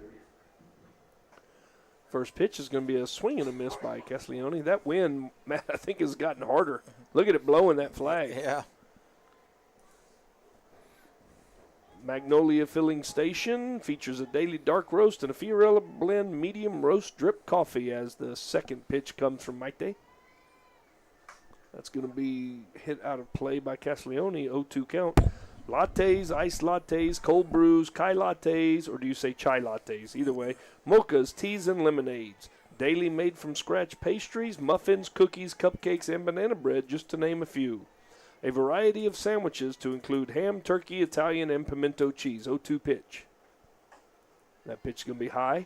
First pitch is going to be a swing and a miss by Castiglione. That wind, Matt, I think has gotten harder. Look at it blowing that flag. Yeah. Magnolia Filling Station features a daily dark roast and a Fiorella blend medium roast drip coffee as the second pitch comes from Maite. That's going to be hit out of play by Castiglione, 0-2 count. Lattes, iced lattes, cold brews, chai lattes, or do you say chai lattes? Either way, mochas, teas, and lemonades. Daily made from scratch pastries, muffins, cookies, cupcakes, and banana bread, just to name a few. A variety of sandwiches to include ham, turkey, Italian, and pimento cheese. 0-2 pitch. That pitch is going to be high.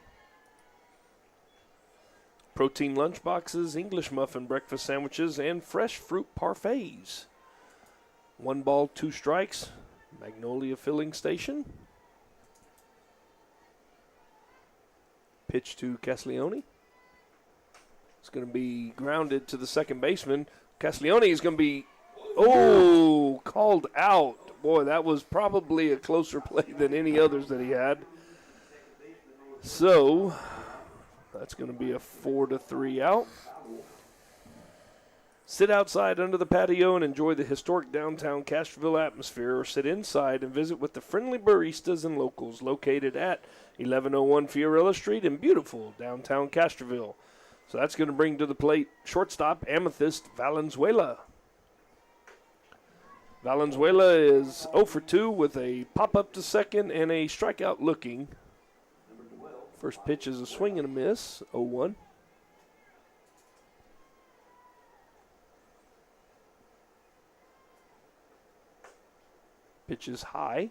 Protein lunch boxes, English muffin breakfast sandwiches, and fresh fruit parfaits. 1 ball, 2 strikes. Magnolia Filling Station. Pitch to Castiglione. It's going to be grounded to the second baseman. Castiglione is going to be, called out. Boy, that was probably a closer play than any others that he had. So, that's going to be a 4-3 out. Sit outside under the patio and enjoy the historic downtown Castroville atmosphere, or sit inside and visit with the friendly baristas and locals located at 1101 Fiorella Street in beautiful downtown Castroville. So that's going to bring to the plate shortstop Amethyst Valenzuela. Valenzuela is 0 for 2 with a pop-up to second and a strikeout looking. First pitch is a swing and a miss, 0-1. Pitch is high.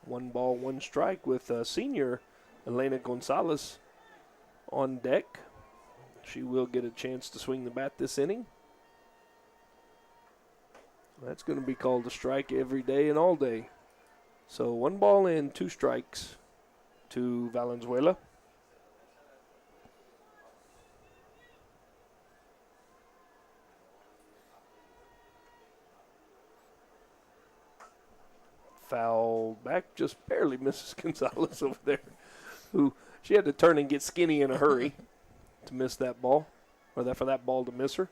One ball, one strike with senior Elena Gonzalez on deck. She will get a chance to swing the bat this inning. That's going to be called a strike every day and all day. So 1 ball and 2 strikes to Valenzuela. Foul back, just barely misses Gonzalez over there, who she had to turn and get skinny in a hurry to miss that ball, or for that ball to miss her.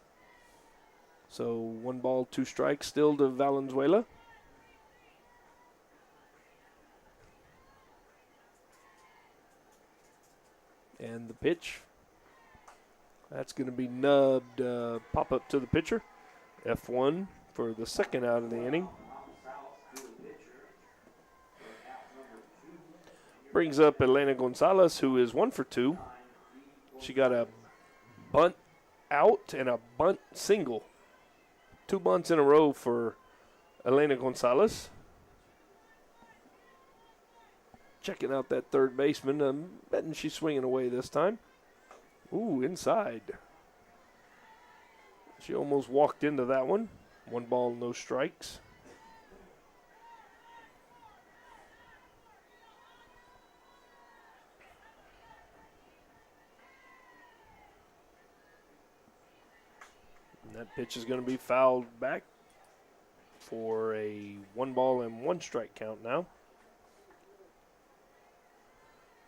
So 1 ball, 2 strikes still to Valenzuela. And the pitch, that's going to be nubbed, pop up to the pitcher. F1 for the second out of the inning. Brings up Elena Gonzalez, who is 1 for 2. She got a bunt out and a bunt single. 2 bunts in a row for Elena Gonzalez. Checking out that third baseman. I'm betting she's swinging away this time. Ooh, inside. She almost walked into that one. 1 ball, no strikes. That pitch is going to be fouled back for a 1 ball and 1 strike count now.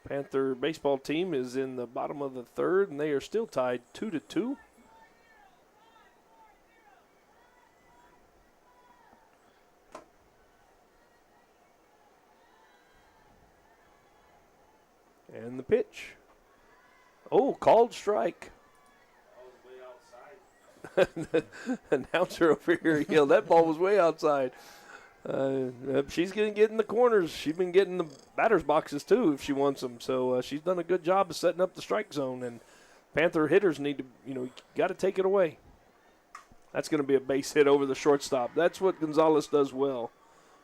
Panther baseball team is in the bottom of the third, and they are still tied 2-2. And the pitch. Oh, called strike. The announcer over here yelled, that ball was way outside. She's going to get in the corners. She's been getting the batter's boxes, too, if she wants them. So she's done a good job of setting up the strike zone. And Panther hitters need to, got to take it away. That's going to be a base hit over the shortstop. That's what Gonzalez does well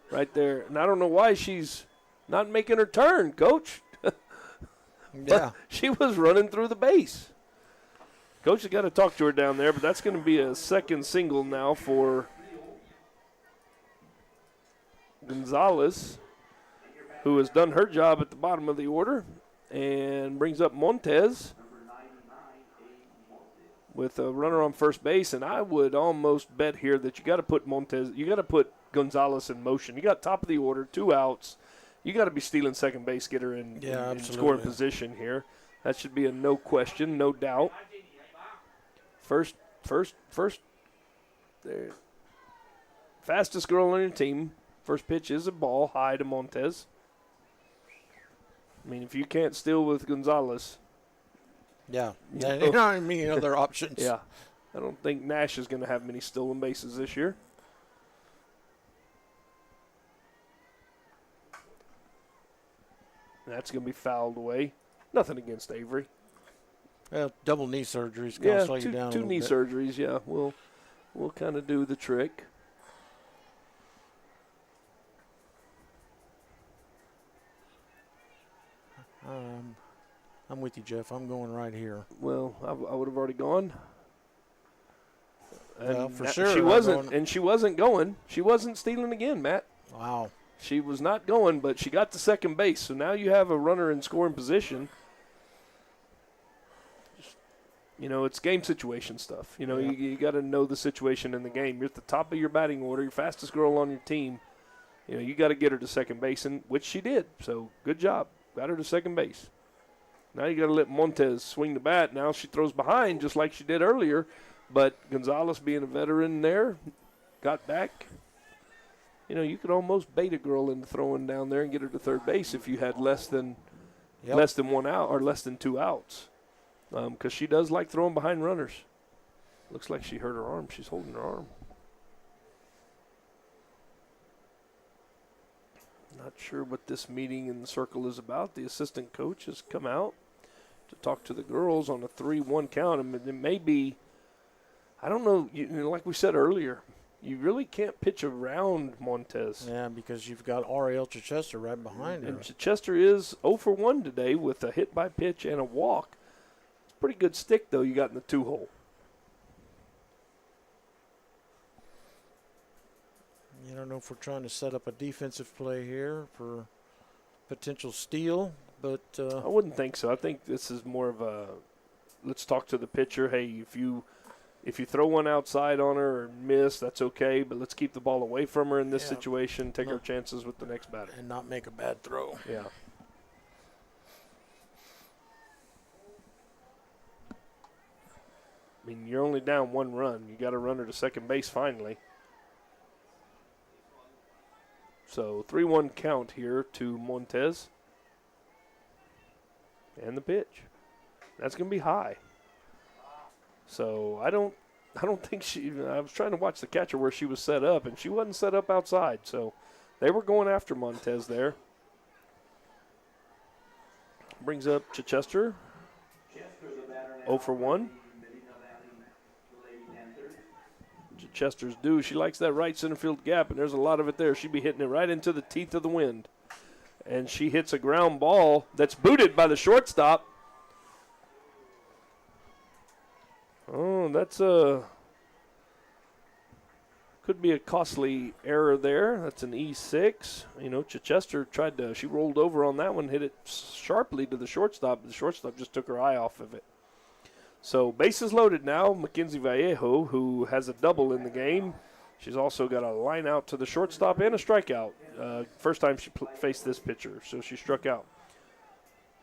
right there. And I don't know why she's not making her turn, Coach. Yeah. She was running through the base. Coach has got to talk to her down there, but that's going to be a second single now for Gonzalez, who has done her job at the bottom of the order. and brings up Montez with a runner on first base. And I would almost bet here that you got to put Gonzalez in motion. You got top of the order, 2 outs. You got to be stealing second base, get her in scoring position here. That should be a no question, no doubt. First. There. Fastest girl on your team. First pitch is a ball high to Montez. I mean, if you can't steal with Gonzalez. Yeah. You know, I mean, other options. Yeah. I don't think Nash is going to have many stolen bases this year. That's going to be fouled away. Nothing against Avery. Double knee surgeries can slow you down a little bit. 2 knee surgeries, yeah. We'll kind of do the trick. I'm with you, Jeff. I'm going right here. Well, I would have already gone. Well, for sure. She wasn't going. She wasn't stealing again, Matt. Wow. She was not going, but she got to second base. So now you have a runner in scoring position. You know, it's game situation stuff. You know, you got to know the situation in the game. You're at the top of your batting order, your fastest girl on your team. You know, you got to get her to second base, and which she did. So good job. Got her to second base. Now you got to let Montez swing the bat. Now she throws behind just like she did earlier. But Gonzalez, being a veteran there, got back. You know, you could almost bait a girl into throwing down there and get her to third base if you had less than 1 out or less than 2 outs. Because she does like throwing behind runners. Looks like she hurt her arm. She's holding her arm. Not sure what this meeting in the circle is about. The assistant coach has come out to talk to the girls on a 3-1 count. I mean, it may be, I don't know, like we said earlier, you really can't pitch around Montez. Yeah, because you've got Ariel Chichester right behind her. And Chichester is 0 for 1 today with a hit by pitch and a walk. It's a pretty good stick, though, you got in the 2-hole. I don't know if we're trying to set up a defensive play here for potential steal, but I wouldn't think so. I think this is more of a let's talk to the pitcher. Hey, if you throw one outside on her or miss, that's okay, but let's keep the ball away from her in this situation. Take our chances with the next batter and not make a bad throw. Yeah. I mean, you're only down 1 run. You got a runner to second base finally. So 3-1 count here to Montez. And the pitch. That's going to be high. So I don't think I was trying to watch the catcher where she was set up, and she wasn't set up outside. So they were going after Montez there. Brings up Chichester. 0 for 1. Chester's due. She likes that right center field gap, and there's a lot of it there. She'd be hitting it right into the teeth of the wind. And she hits a ground ball that's booted by the shortstop. Oh, that's could be a costly error there. That's an E6. You know, Chichester she rolled over on that one, hit it sharply to the shortstop, but the shortstop just took her eye off of it. So bases loaded now. Mackenzie Vallejo, who has a double in the game. She's also got a line out to the shortstop and a strikeout. First time she faced this pitcher, so she struck out.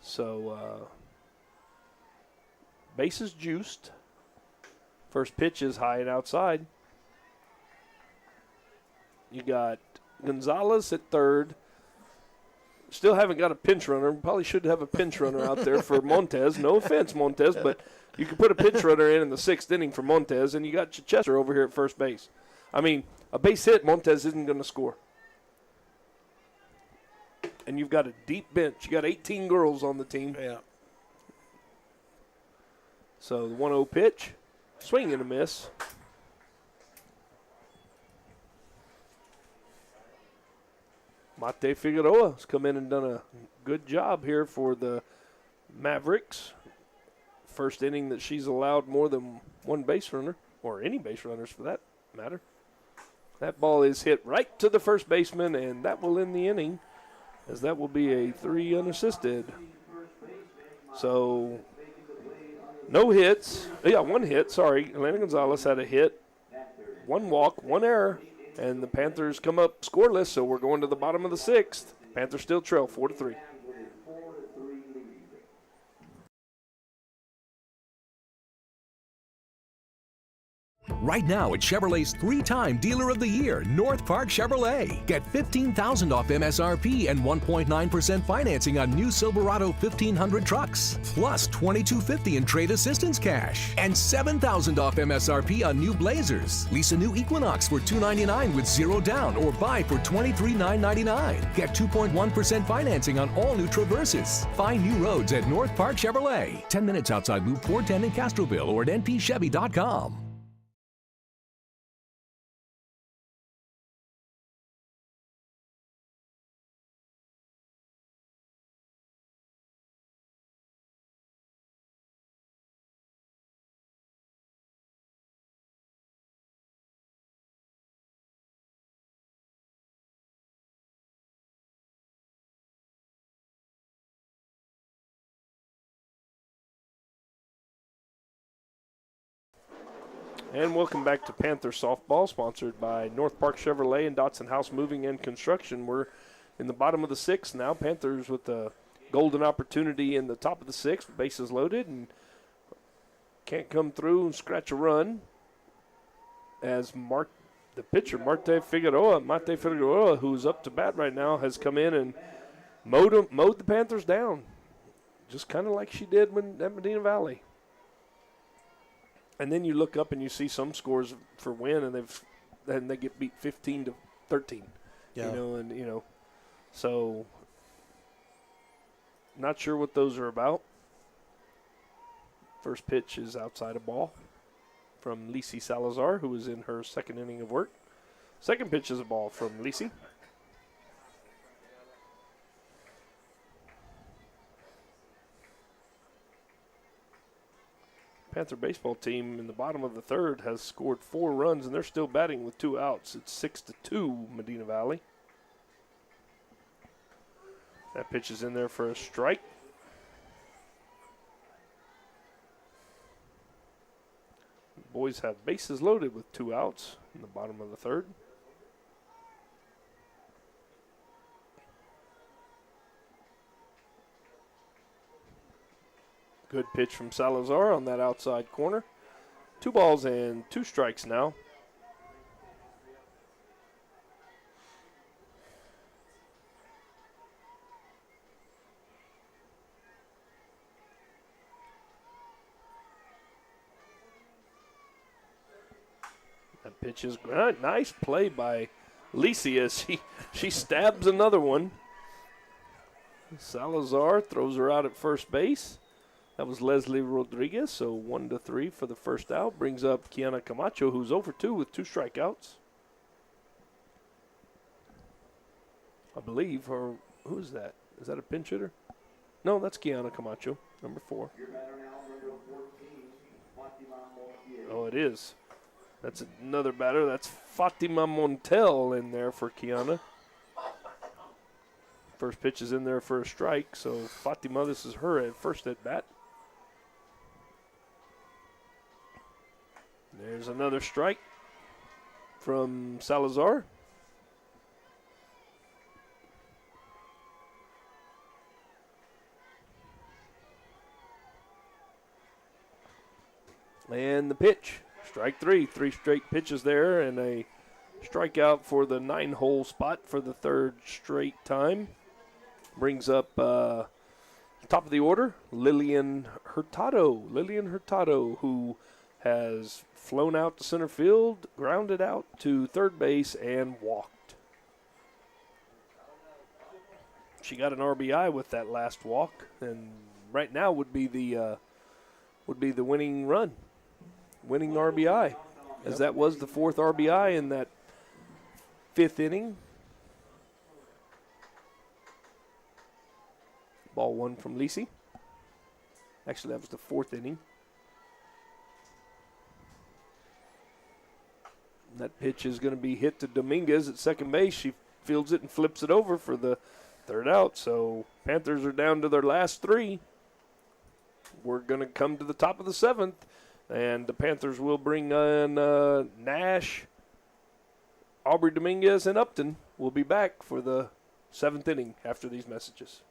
So bases juiced. First pitch is high and outside. You got Gonzalez at third. Still haven't got a pinch runner. Probably should have a pinch runner out there for Montez. No offense, Montez, but you can put a pinch runner in the 6th inning for Montez, and you got Chichester over here at first base. I mean, a base hit, Montez isn't going to score. And you've got a deep bench. You got 18 girls on the team. Yeah. So the 1-0 pitch, swing and a miss. Mate Figueroa has come in and done a good job here for the Mavericks. First inning that she's allowed more than one base runner, or any base runners for that matter. That ball is hit right to the first baseman, and that will end the inning, as that will be a 3 unassisted. So no hits. Yeah, one hit. Sorry. Elena Gonzalez had a hit, one walk, one error, and the Panthers come up scoreless, so we're going to the bottom of the 6th. Panthers still trail 4-3. Right now at Chevrolet's 3-time Dealer of the Year, North Park Chevrolet. Get $15,000 off MSRP and 1.9% financing on new Silverado 1500 trucks. Plus $2,250 in trade assistance cash. And $7,000 off MSRP on new Blazers. Lease a new Equinox for $299 with zero down or buy for $23,999. Get 2.1% financing on all new Traverses. Find new roads at North Park Chevrolet. 10 minutes outside Loop 410 in Castroville or at npchevy.com. And welcome back to Panther Softball, sponsored by North Park Chevrolet and Dotson House Moving and Construction. We're in the bottom of the 6th now. Panthers with the golden opportunity in the top of the 6th, bases loaded, and can't come through and scratch a run as the pitcher, Mate Figueroa, who's up to bat right now, has come in and mowed the Panthers down, just kind of like she did at Medina Valley. And then you look up and you see some scores for Winn, and they get beat 15-13. Yeah. So not sure what those are about. First pitch is outside a ball from Lisi Salazar, who is in her second inning of work. Second pitch is a ball from Lisi. Panther baseball team in the bottom of the 3rd has scored 4 runs, and they're still batting with 2 outs. It's 6-2 Medina Valley. That pitch is in there for a strike. The boys have bases loaded with 2 outs in the bottom of the 3rd. Good pitch from Salazar on that outside corner. 2 balls and 2 strikes now. That pitch is good. Nice play by Lisi as she stabs another one. Salazar throws her out at first base. That was Leslie Rodriguez, so 1-3 for the first out. Brings up Kiana Camacho, who's over 2 with 2 strikeouts. I believe, or who is that? Is that a pinch hitter? No, that's Kiana Camacho, number 4. Oh, it is. That's another batter. That's Fatima Montel in there for Kiana. First pitch is in there for a strike, so Fatima, this is her first at bat. There's another strike from Salazar. And the pitch, strike 3. 3 straight pitches there and a strikeout for the 9-hole spot for the 3rd straight time. Brings up top of the order, Lillian Hurtado, who has flown out to center field, grounded out to third base, and walked. She got an RBI with that last walk, and right now would be the winning run, winning RBI, as that was the 4th RBI in that 5th inning. Ball 1 from Lisi. Actually, that was the 4th inning. That pitch is going to be hit to Dominguez at second base. She fields it and flips it over for the 3rd out. So Panthers are down to their last 3. we're going to come to the top of the 7th, and the Panthers will bring in Nash, Aubrey Dominguez, and Upton. We'll be back for the 7th inning after these messages.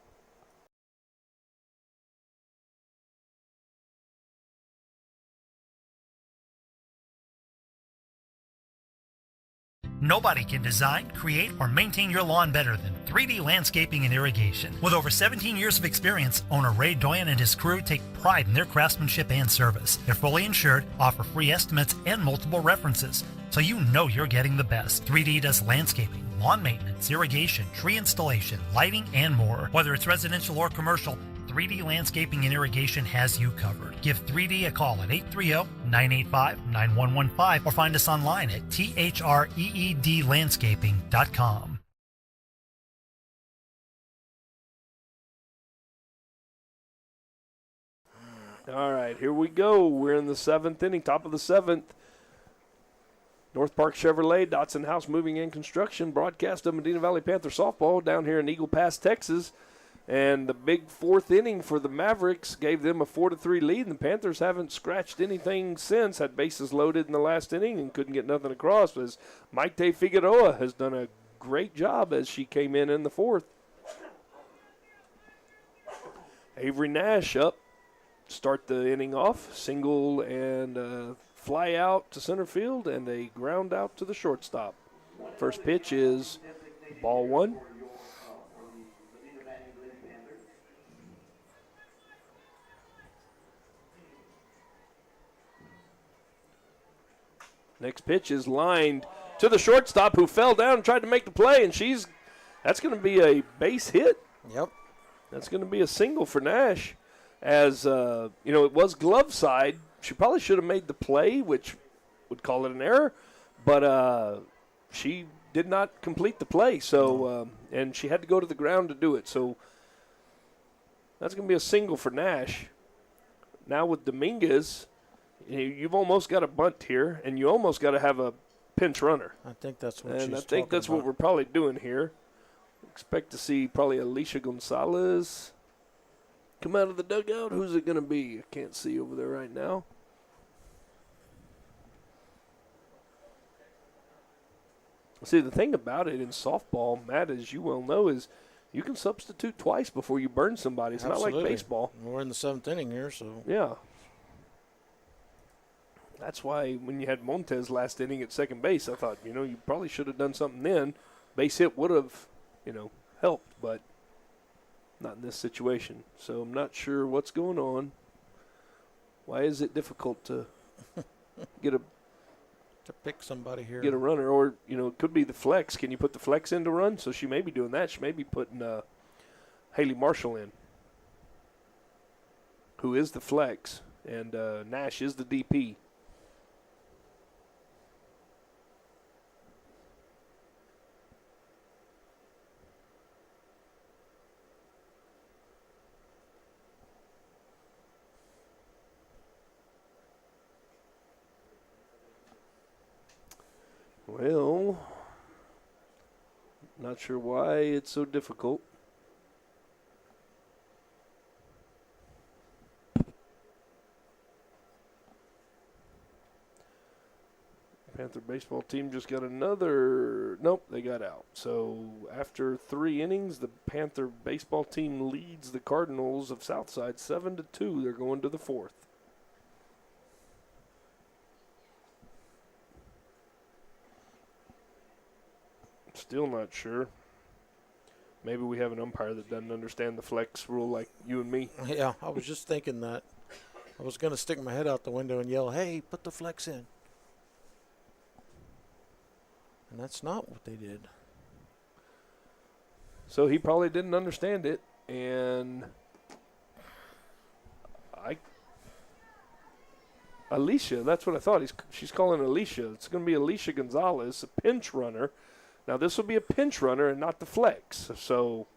Nobody can design, create, or maintain your lawn better than 3D Landscaping and Irrigation. With over 17 years of experience, owner Ray Doyen and his crew take pride in their craftsmanship and service. They're fully insured, offer free estimates, and multiple references, so you know you're getting the best. 3D does landscaping, lawn maintenance, irrigation, tree installation, lighting, and more. Whether it's residential or commercial, 3D Landscaping and Irrigation has you covered. Give 3D a call at 830-985-9115 or find us online at threedlandscaping.com. All right, here we go. We're in the 7th inning, top of the 7th. North Park Chevrolet, Dotson House Moving and Construction, broadcast of Medina Valley Panther softball down here in Eagle Pass, Texas. And the big 4th inning for the Mavericks gave them a 4-3 lead, and the Panthers haven't scratched anything since. Had bases loaded in the last inning and couldn't get nothing across. As Maite Figueroa has done a great job as she came in the 4th. Avery Nash up, start the inning off, single and fly out to center field and a ground out to the shortstop. First pitch is ball 1. Next pitch is lined to the shortstop who fell down and tried to make the play, and that's going to be a base hit. Yep. That's going to be a single for Nash. As, it was glove side. She probably should have made the play, which would call it an error, but she did not complete the play, so and she had to go to the ground to do it. So that's going to be a single for Nash. Now with Dominguez, you've almost got a bunt here, and you almost got to have a pinch runner. I think that's what and she's I think that's talking what we're probably doing here. Expect to see probably Alicia Gonzalez come out of the dugout. Who's it going to be? I can't see over there right now. See, the thing about it in softball, Matt, as you well know, is you can substitute twice before you burn somebody. It's not like baseball. We're in the 7th inning here, so. Yeah. That's why when you had Montez last inning at second base, I thought, you probably should have done something then. Base hit would have, helped, but not in this situation. So I'm not sure what's going on. Why is it difficult to to pick somebody here? Get a runner, or, it could be the flex. Can you put the flex in to run? So she may be doing that. She may be putting Haley Marshall in, who is the flex, and Nash is the DP. Well, not sure why it's so difficult. Panther baseball team just got another. Nope, they got out. So after 3 innings, the Panther baseball team leads the Cardinals of Southside 7-2. They're going to the 4th. Still not sure. Maybe we have an umpire that doesn't understand the flex rule like you and me. Yeah, I was just thinking that. I was going to stick my head out the window and yell, "Hey, put the flex in." And that's not what they did. So he probably didn't understand it, and Alicia, that's what I thought. She's calling Alicia. It's going to be Alicia Gonzalez, a pinch runner. Now, this will be a pinch runner and not the flex. So,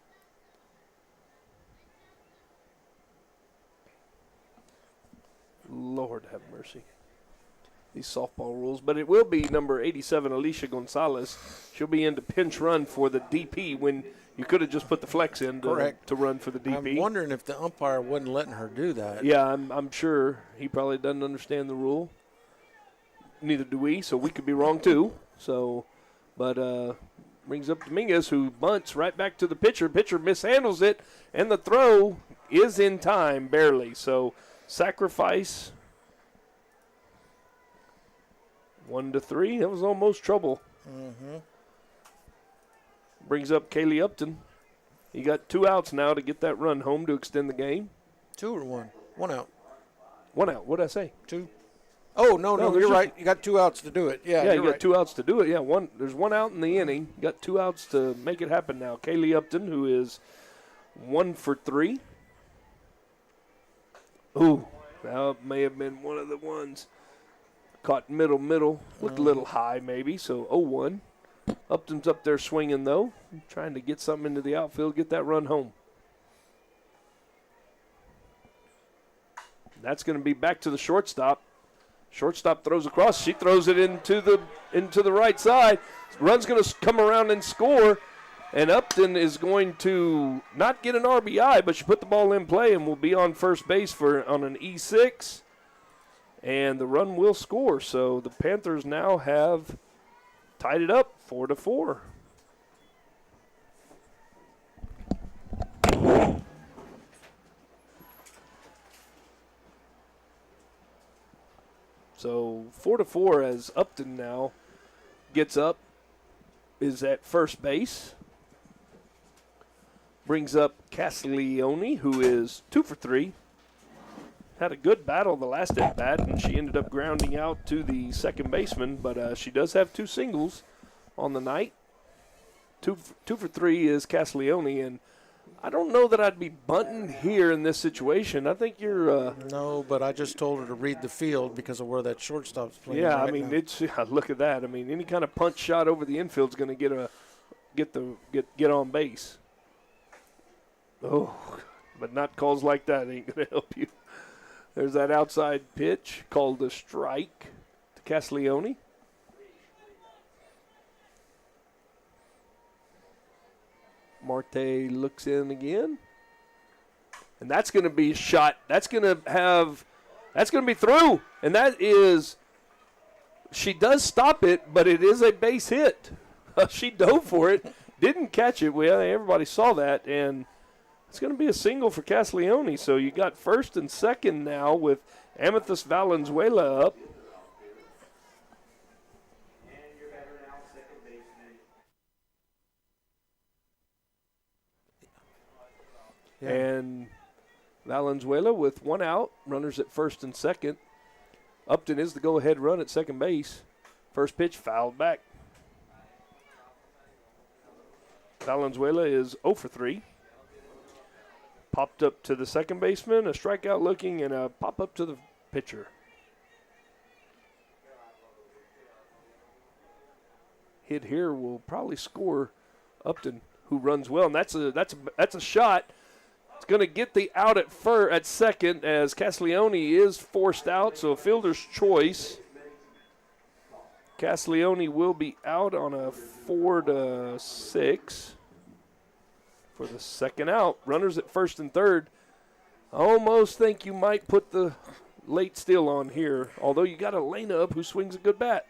Lord have mercy. these softball rules. But it will be number 87, Alicia Gonzalez. She'll be in to pinch run for the DP when you could have just put the flex in to run for the DP. I'm wondering if the umpire wasn't letting her do that. Yeah, I'm sure he probably doesn't understand the rule. Neither do we, so we could be wrong too. So, but brings up Dominguez, who bunts right back to the pitcher. Pitcher mishandles it, and the throw is in time, barely. So, sacrifice 1-3. That was almost trouble. Mm-hmm. Brings up Kaylee Upton. He got 2 outs now to get that run home to extend the game. 2 or 1? 1 out. 1 out. What did I say? 2. Oh, no, you're right. You got 2 outs to do it. Yeah, you got right. 2 outs to do it. Yeah, there's 1 out in the inning. You got 2 outs to make it happen now. Kaylee Upton, who is 1 for 3. Ooh, that may have been one of the ones. Caught middle. Looked a little high maybe, so 0-1. Upton's up there swinging, though, trying to get something into the outfield, get that run home. That's going to be back to the shortstop. Shortstop throws across. She throws it into the right side. Run's going to come around and score, and Upton is going to not get an RBI, but she put the ball in play and will be on first base on an E6, and the run will score. So the Panthers now have tied it up 4-4. So 4-4 as Upton now gets up, is at first base. Brings up Castiglione, who is 2 for 3. Had a good battle the last at bat, and she ended up grounding out to the second baseman, but she does have 2 singles on the night. 2 for 3 is Castiglione, and I don't know that I'd be bunting here in this situation. I think you're no, but I just told her to read the field because of where that shortstop's playing. Yeah, right I mean, now. look at that. I mean, any kind of punch shot over the infield's going to get on base. Oh, but not calls like that ain't going to help you. There's that outside pitch called a strike to Castiglione. Marte looks in again. And that's going to be a shot. That's going to be through. And that is, she does stop it, but it is a base hit. She dove for it, didn't catch it. Well, everybody saw that, and it's going to be a single for Castiglione. So you got first and second now with Amethyst Valenzuela up. Yeah. And Valenzuela with 1 out, runners at first and second. Upton is the go-ahead run at second base. First pitch fouled back. Valenzuela is 0 for 3. Popped up to the second baseman, a strikeout looking, and a pop up to the pitcher. Hit here will probably score Upton, who runs well, and that's a shot. It's going to get the out at second as Castiglione is forced out, so a fielder's choice. Castiglione will be out on a 4-6 for the second out. Runners at first and third. I almost think you might put the late steal on here, although you got Elena up who swings a good bat.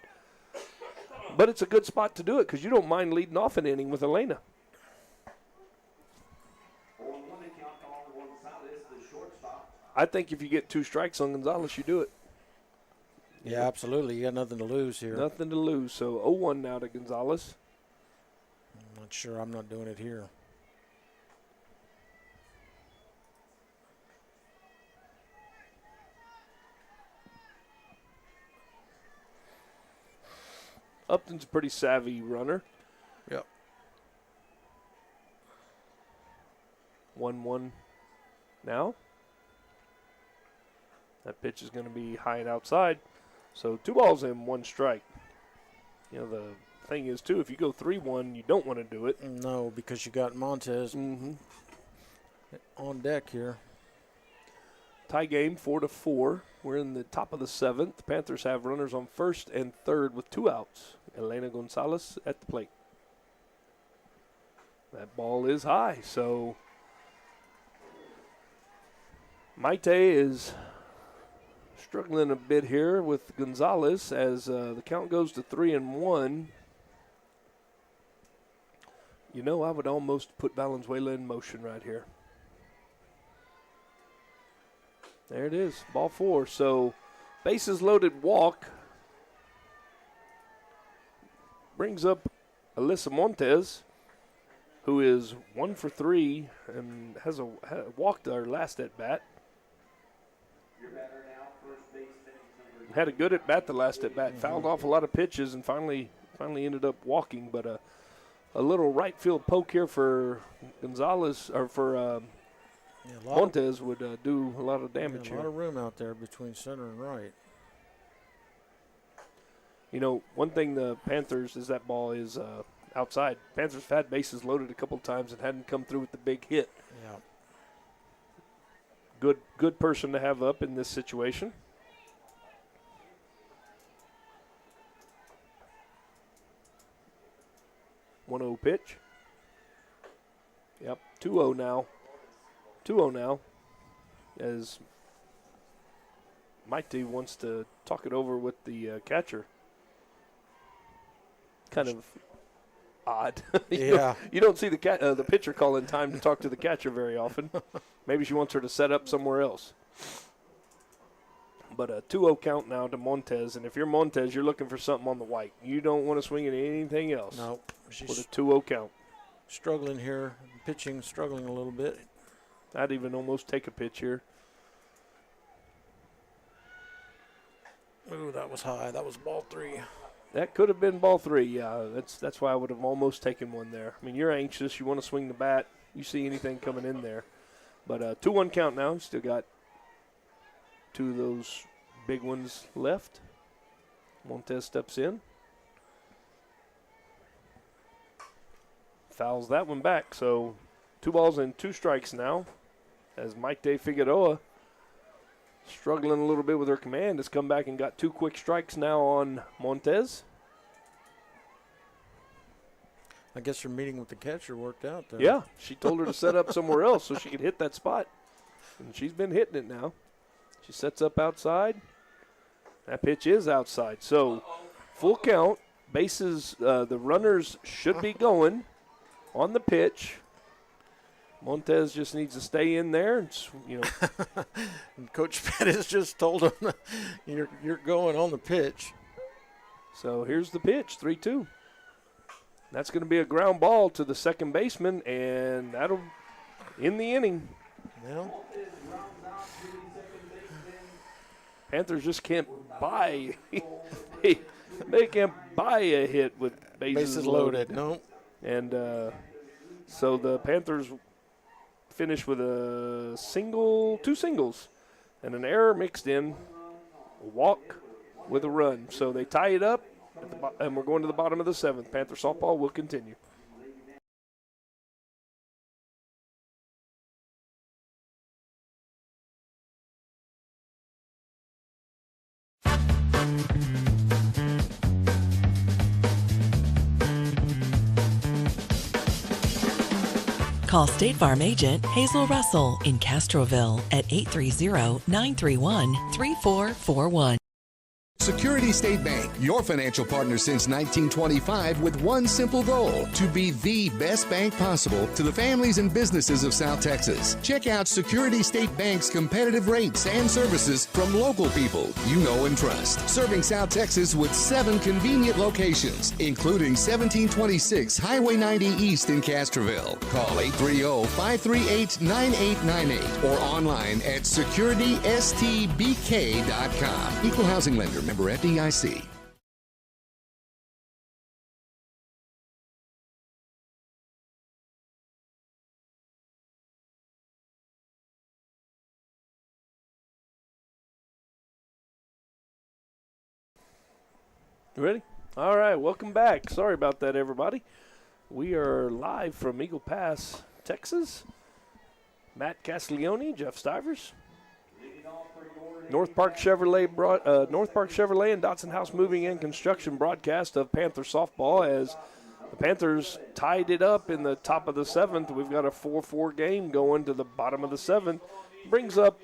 But it's a good spot to do it because you don't mind leading off an inning with Elena. I think if you get 2 strikes on Gonzalez, you do it. Yeah, absolutely. You got nothing to lose here. Nothing to lose. So 0-1 now to Gonzalez. I'm not sure. I'm not doing it here. Upton's a pretty savvy runner. Yep. 1-1 now. That pitch is going to be high and outside. So 2 balls and 1 strike. You know, the thing is, too, if you go 3-1, you don't want to do it. No, because you got Montez on deck here. Tie game 4-4. We're in the top of the 7th. The Panthers have runners on first and third with 2 outs. Elena Gonzalez at the plate. That ball is high, so Maite is struggling a bit here with Gonzalez as the count goes to 3-1. You know, I would almost put Valenzuela in motion right here. There it is, ball 4. So bases loaded walk brings up Alyssa Montes, who is 1 for 3 and has walked our last at bat. Had a good at bat the last at bat. Fouled off a lot of pitches and finally ended up walking. But a little right field poke here for Gonzalez or for Montes would do a lot of damage here. A lot of room out there between center and right. You know, one thing the Panthers is that ball is outside. Panthers have had bases loaded a couple of times and hadn't come through with the big hit. Yeah. Good person to have up in this situation. One-0 pitch. Yep, 2-0 now. 2-0 now. As Maite wants to talk it over with the catcher. Kind of odd. Yeah. You don't see the pitcher call in time to talk to the catcher very often. Maybe she wants her to set up somewhere else. But a 2-0 count now to Montes, and if you're Montes, you're looking for something on the white. You don't want to swing at anything else. No. With a 2-0 count. Struggling here. Pitching struggling a little bit. I'd even almost take a pitch here. Ooh, that was high. That was ball 3. That could have been ball 3, yeah. That's why I would have almost taken one there. I mean, you're anxious. You want to swing the bat. You see anything coming in there. But 2-1 count now. Still got 2 of those big ones left. Montes steps in. Fouls that one back. So 2 balls and 2 strikes now as Maite Figueroa, struggling a little bit with her command, has come back and got 2 quick strikes now on Montes. I guess her meeting with the catcher worked out there. Yeah, she told her to set up somewhere else so she could hit that spot. And she's been hitting it now. She sets up outside. That pitch is outside. So full count. Bases, the runners should be going on the pitch. Montes just needs to stay in there. And, you know. And Coach Pettis just told him, you're going on the pitch. So here's the pitch, 3-2. That's going to be a ground ball to the second baseman, and that'll end the inning. Yeah. Panthers just can't buy. They can't buy a hit with bases loaded. No. And so the Panthers finish with a single, 2 singles, and an error mixed in, a walk with a run. So they tie it up, and we're going to the bottom of the 7th. Panther softball will continue. Call State Farm agent Hazel Russell in Castroville at 830-931-3441. Security State Bank, your financial partner since 1925 with one simple goal, to be the best bank possible to the families and businesses of South Texas. Check out Security State Bank's competitive rates and services from local people you know and trust. Serving South Texas with 7 convenient locations, including 1726 Highway 90 East in Castroville. Call 830-538-9898 or online at securitystbk.com. Equal housing lender. Member FDIC. You ready? All right, welcome back. Sorry about that, everybody. We are live from Eagle Pass, Texas. Matt Castiglione, Jeff Stivers. North Park Chevrolet and Dotson House Moving and Construction broadcast of Panther softball as the Panthers tied it up in the top of the 7th. We've got a 4-4 game going to the bottom of the 7th. Brings up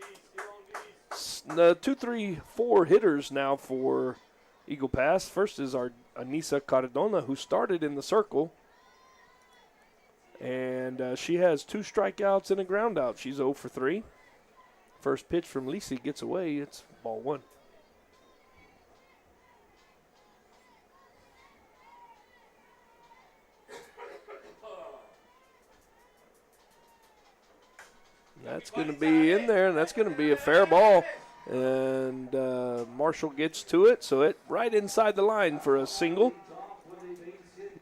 2, 3, 4 hitters now for Eagle Pass. First is our Anissa Cardona, who started in the circle. And she has 2 strikeouts and a ground out. She's 0 for 3. First pitch from Lisi gets away. It's ball 1. That's going to be in there, and that's going to be a fair ball. And Marshall gets to it, so it right inside the line for a single.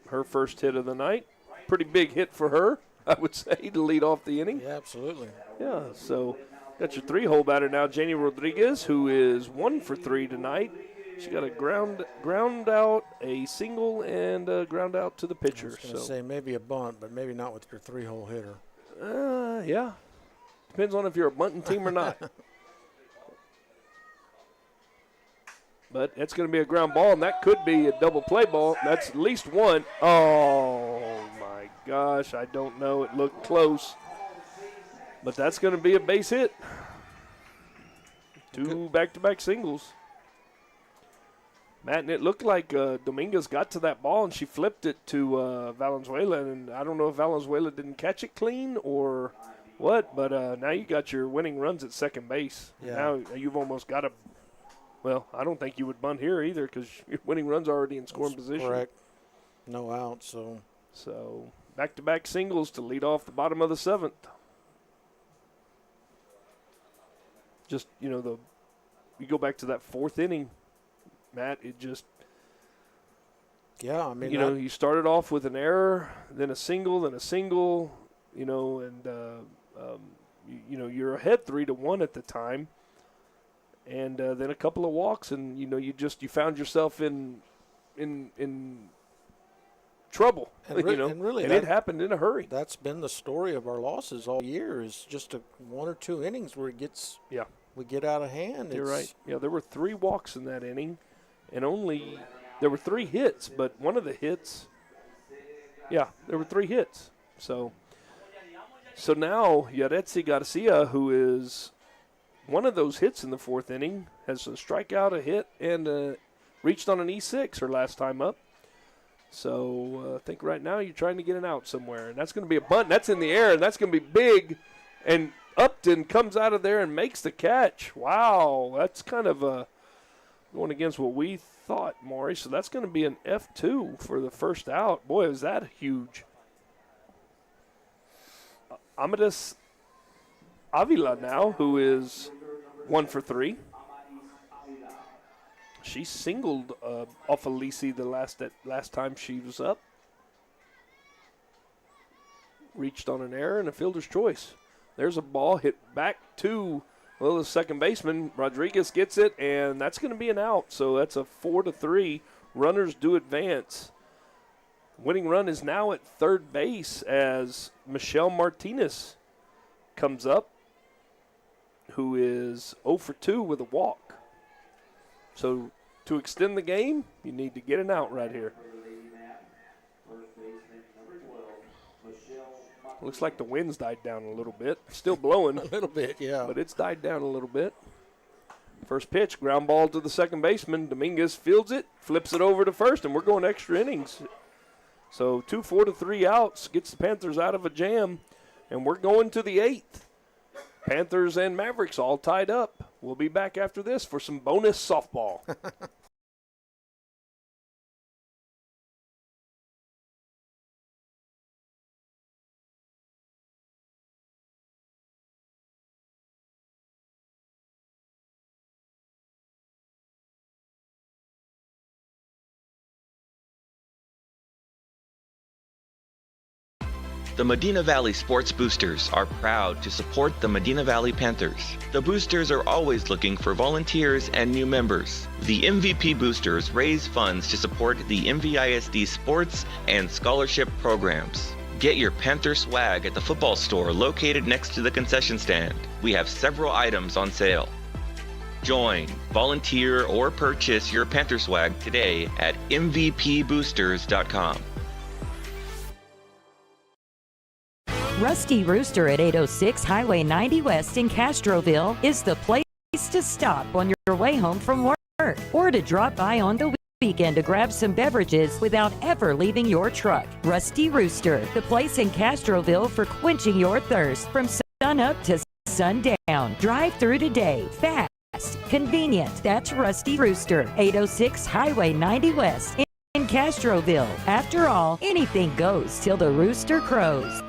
Her first hit of the night. Pretty big hit for her, I would say, to lead off the inning. Yeah, absolutely. Yeah, so got your 3-hole batter now, Janie Rodriguez, who is 1 for 3 tonight. She got a ground out, a single, and a ground out to the pitcher. I was going to say maybe a bunt, but maybe not with your 3-hole hitter. Yeah. Depends on if you're a bunting team or not. But it's going to be a ground ball, and that could be a double play ball. That's at least one. Oh, my gosh. I don't know. It looked close. But that's going to be a base hit. 2 back-to-back singles. Matt, and it looked like Dominguez got to that ball, and she flipped it to Valenzuela. And I don't know if Valenzuela didn't catch it clean or what, but now you got your winning runs at second base. Yeah. Now you've almost got to – well, I don't think you would bunt here either because your winning run's already in scoring position. Correct. No out, so back-to-back singles to lead off the bottom of the 7th. Just, you go back to that 4th inning, Matt, it just – yeah, I mean, you started off with an error, then a single, and you're ahead 3-1 at the time. And then a couple of walks, and you found yourself in trouble, and really, it happened in a hurry. That's been the story of our losses all year. Is just 1 or 2 innings where we get out of hand. You're right. Yeah, there were 3 walks in that inning, and there were 3 hits, but one of the hits, there were 3 hits. So now Yaretsi Garcia, who is one of those hits in the 4th inning, has a strikeout, a hit, and reached on an E6 her last time up. So I think right now you're trying to get an out somewhere. And that's going to be a bunt. That's in the air, and that's going to be big. And Upton comes out of there and makes the catch. Wow, that's kind of going against what we thought, Maury. So that's going to be an F2 for the first out. Boy, is that huge. Amadeus Avila now, who is 1 for 3. She singled off of Lisi the last time she was up. Reached on an error and a fielder's choice. There's a ball hit back to the second baseman. Rodriguez gets it, and that's going to be an out. So that's a 4-3. Runners do advance. Winning run is now at third base as Michelle Martinez comes up, who is 0 for 2 with a walk. So to extend the game, you need to get an out right here. Looks like the wind's died down a little bit. Still blowing. A little bit, yeah. But it's died down a little bit. First pitch, ground ball to the second baseman. Dominguez fields it, flips it over to first, and we're going extra innings. So 2 4-3 outs gets the Panthers out of a jam, and we're going to the 8th. Panthers and Mavericks all tied up. We'll be back after this for some bonus softball. The Medina Valley Sports Boosters are proud to support the Medina Valley Panthers. The Boosters are always looking for volunteers and new members. The MVP Boosters raise funds to support the MVISD sports and scholarship programs. Get your Panther swag at the football store located next to the concession stand. We have several items on sale. Join, volunteer, or purchase your Panther swag today at mvpboosters.com. Rusty Rooster at 806 Highway 90 West in Castroville is the place to stop on your way home from work or to drop by on the weekend to grab some beverages without ever leaving your truck. Rusty Rooster, the place in Castroville for quenching your thirst from sun up to sundown. Drive through today. Fast, convenient. That's Rusty Rooster, 806 Highway 90 West in Castroville. After all, anything goes till the rooster crows.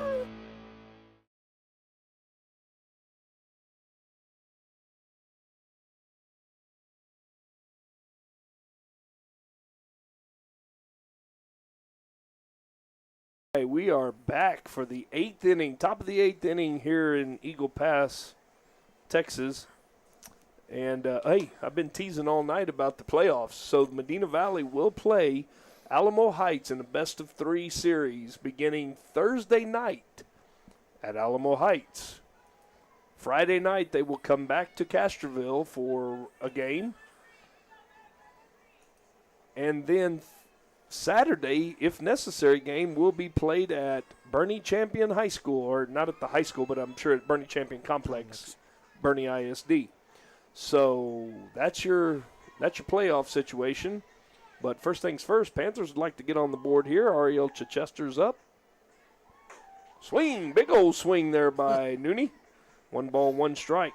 Hey, we are back for the 8th inning, top of the 8th inning here in Eagle Pass, Texas. And, hey, I've been teasing all night about the playoffs. So Medina Valley will play Alamo Heights in a best-of-3 series beginning Thursday night at Alamo Heights. Friday night they will come back to Castroville for a game. And then Saturday, if necessary, game will be played at Bernie Champion High School, or not at the high school, but I'm sure at Bernie Champion Complex, Bernie ISD. So that's your playoff situation. But first things first, Panthers would like to get on the board here. Ariel Chichester's up. Swing, big old swing there by Nooney. 1 ball, 1 strike.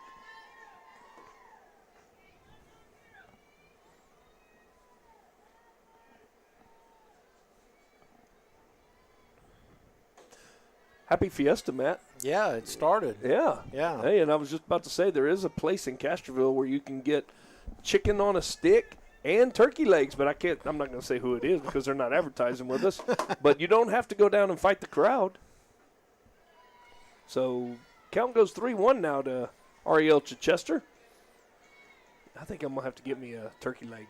Happy Fiesta, Matt. Yeah, it started. Yeah. Yeah. Hey, and I was just about to say there is a place in Castroville where you can get chicken on a stick and turkey legs, but I'm not going to say who it is because they're not advertising with us. But you don't have to go down and fight the crowd. So count goes 3-1 now to Ariel Chichester. I think I'm going to have to get me a turkey leg.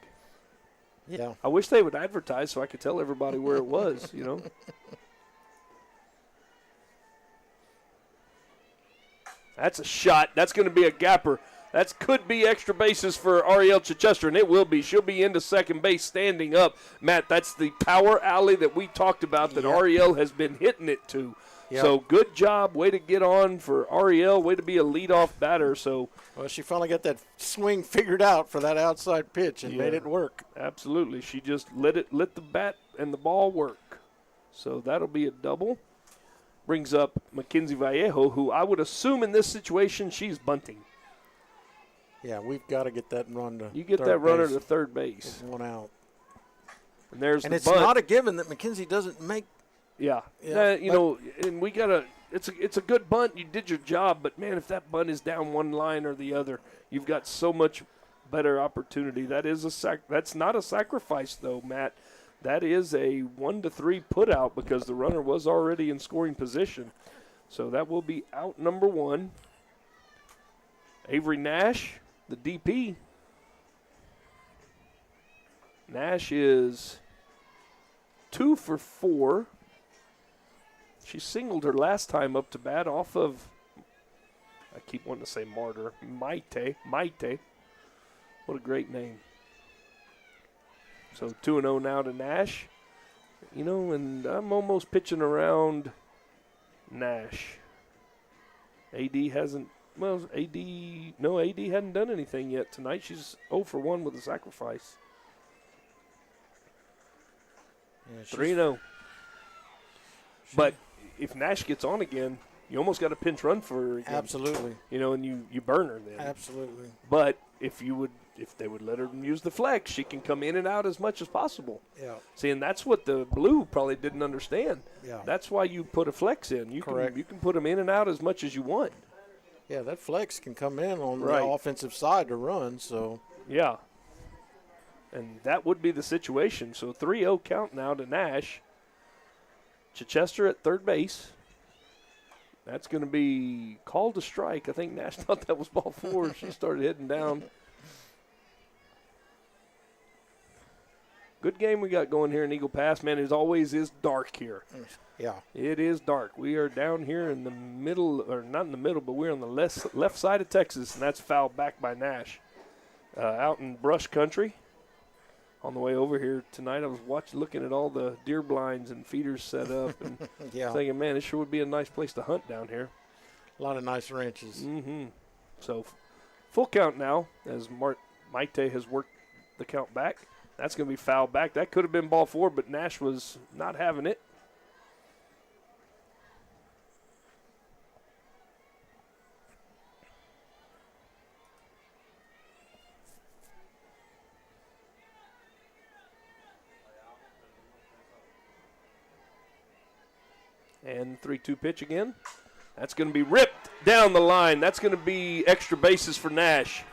Yeah. I wish they would advertise so I could tell everybody where it was, you know. That's a shot. That's going to be a gapper. That could be extra bases for Ariel Chichester, and it will be. She'll be into second base standing up. Matt, that's the power alley that we talked about that Ariel has been hitting it to. Yep. So good job. Way to get on for Ariel. Way to be a leadoff batter. So, well, she finally got that swing figured out for that outside pitch and made it work. Absolutely. She just let the bat and the ball work. So that'll be a double. Brings up Mackenzie Vallejo, who I would assume in this situation she's bunting. Yeah, we've got to get that run to You get that runner to third base. With 1 out. And there's it's bunt. not a given that Mackenzie doesn't make. Yeah. You know, and we got to – it's a good bunt. You did your job. But, man, if that bunt is down one line or the other, you've got so much better opportunity. That is that's not a sacrifice, though, Matt. That is a 1-3 put out because the runner was already in scoring position. So that will be out number 1. Avery Nash, the DP. Nash is 2 for 4. She singled her last time up to bat off of, I keep wanting to say Martyr, Maite. What a great name. So 2-0 now to Nash. You know, and I'm almost pitching around Nash. AD hadn't done anything yet tonight. She's 0 for 1 with a sacrifice. Yeah, 3-0. But if Nash gets on again, you almost got a pinch run for her again. Absolutely. You know, and you burn her then. Absolutely. But if they would let her use the flex, she can come in and out as much as possible. Yeah. See, and that's what the Blue probably didn't understand. Yeah. That's why you put a flex in. You can put them in and out as much as you want. Yeah, that flex can come in on the offensive side to run. So. Yeah. And that would be the situation. So 3-0 count now to Nash. Chichester at third base. That's going to be called a strike. I think Nash thought that was ball 4. She started heading down. Good game we got going here in Eagle Pass. Man, it always is dark here. Yeah. It is dark. We are down here in the middle, or not in the middle, but we're on the left side of Texas, and that's fouled back by Nash. out in brush country. On the way over here tonight, I was looking at all the deer blinds and feeders set up, and thinking, man, it sure would be a nice place to hunt down here. A lot of nice ranches. Mm-hmm. So full count now as Maite has worked the count back. That's going to be foul back. That could have been ball 4, but Nash was not having it. And 3-2 pitch again. That's going to be ripped down the line. That's going to be extra bases for Nash.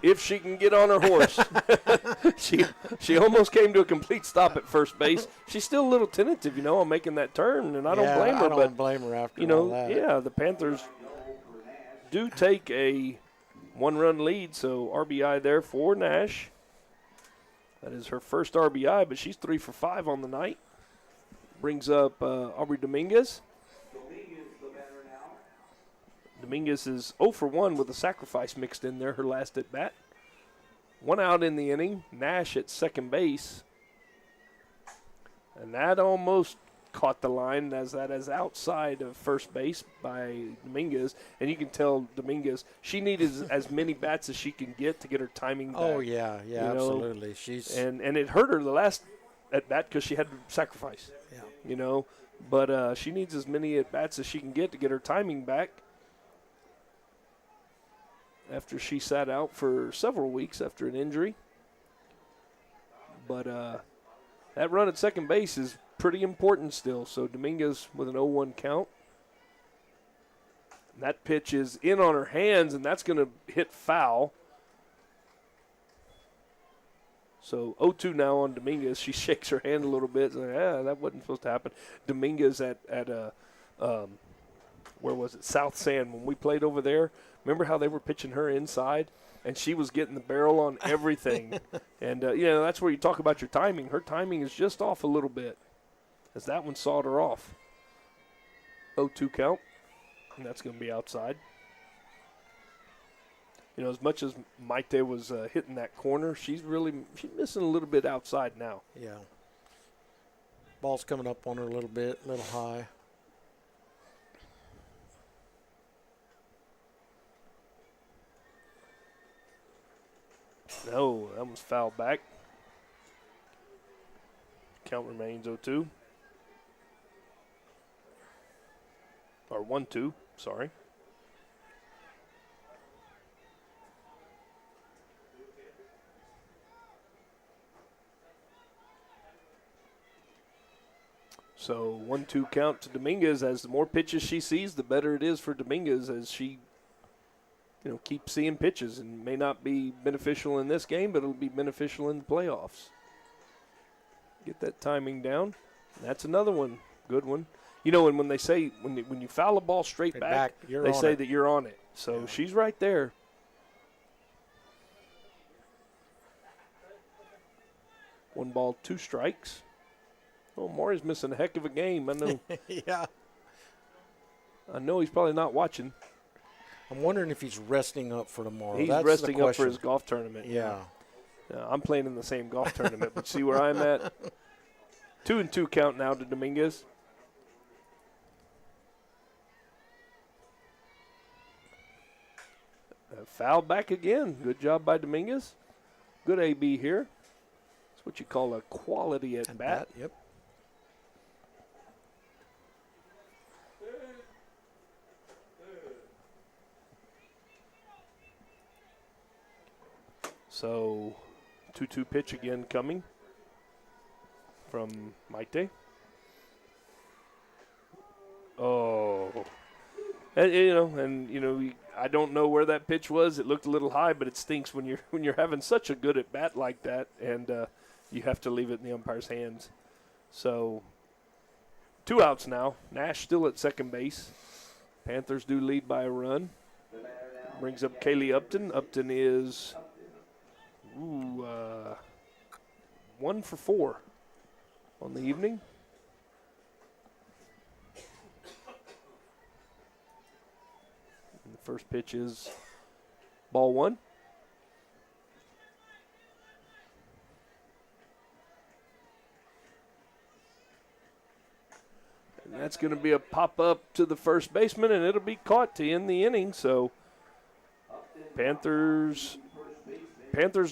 If she can get on her horse. she almost came to a complete stop at first base. She's still a little tentative, on making that turn, and I don't blame her. I don't blame her after all that. Yeah, the Panthers do take a 1-run lead, so RBI there for Nash. That is her first RBI, but she's 3 for 5 on the night. Brings up Aubrey Dominguez. Dominguez is 0 for 1 with a sacrifice mixed in there, her last at bat. 1 out in the inning. Nash at second base. And that almost caught the line as that is outside of first base by Dominguez. And you can tell Dominguez, she needed as many bats as she can get to get her timing back. Oh, yeah, absolutely. And it hurt her the last at bat because she had to sacrifice. Yeah. But she needs as many at bats as she can get to get her timing back. After she sat out for several weeks after an injury. But that run at second base is pretty important still. So Dominguez with an 0-1 count. And that pitch is in on her hands, and that's going to hit foul. So 0-2 now on Dominguez. She shakes her hand a little bit. Like, that wasn't supposed to happen. Dominguez at where was it? South Sand when we played over there. Remember how they were pitching her inside? And she was getting the barrel on everything. And, that's where you talk about your timing. Her timing is just off a little bit as that one sawed her off. 0-2 count, and that's going to be outside. As much as Maite was hitting that corner, she's missing a little bit outside now. Yeah. Ball's coming up on her a little bit, a little high. No, that was fouled back. Count remains 0-2. Or 1-2, sorry. So 1-2 count to Dominguez. As the more pitches she sees, the better it is for Dominguez as she keep seeing pitches, and may not be beneficial in this game, but it'll be beneficial in the playoffs. Get that timing down. That's another one, good one. And when they say when you foul a ball straight back they say that you're on it. So she's right there. One ball, 2 strikes. Oh, Maury's missing a heck of a game. I know. Yeah. I know he's probably not watching. I'm wondering if he's resting up for tomorrow. He's resting up for his golf tournament. Yeah. I'm playing in the same golf tournament, but see where I'm at? 2-2 count now to Dominguez. Foul back again. Good job by Dominguez. Good AB here. That's what you call a quality at bat. Yep. So 2-2 pitch again coming from Maite. Oh. And I don't know where that pitch was. It looked a little high, but it stinks when you're having such a good at bat like that, and you have to leave it in the umpire's hands. So 2 outs now. Nash still at second base. Panthers do lead by a run. Brings up Kaylee Upton. Upton is 1 for 4 on the evening. And the first pitch is ball 1. And that's going to be a pop-up to the first baseman, and it'll be caught to end the inning. So Panthers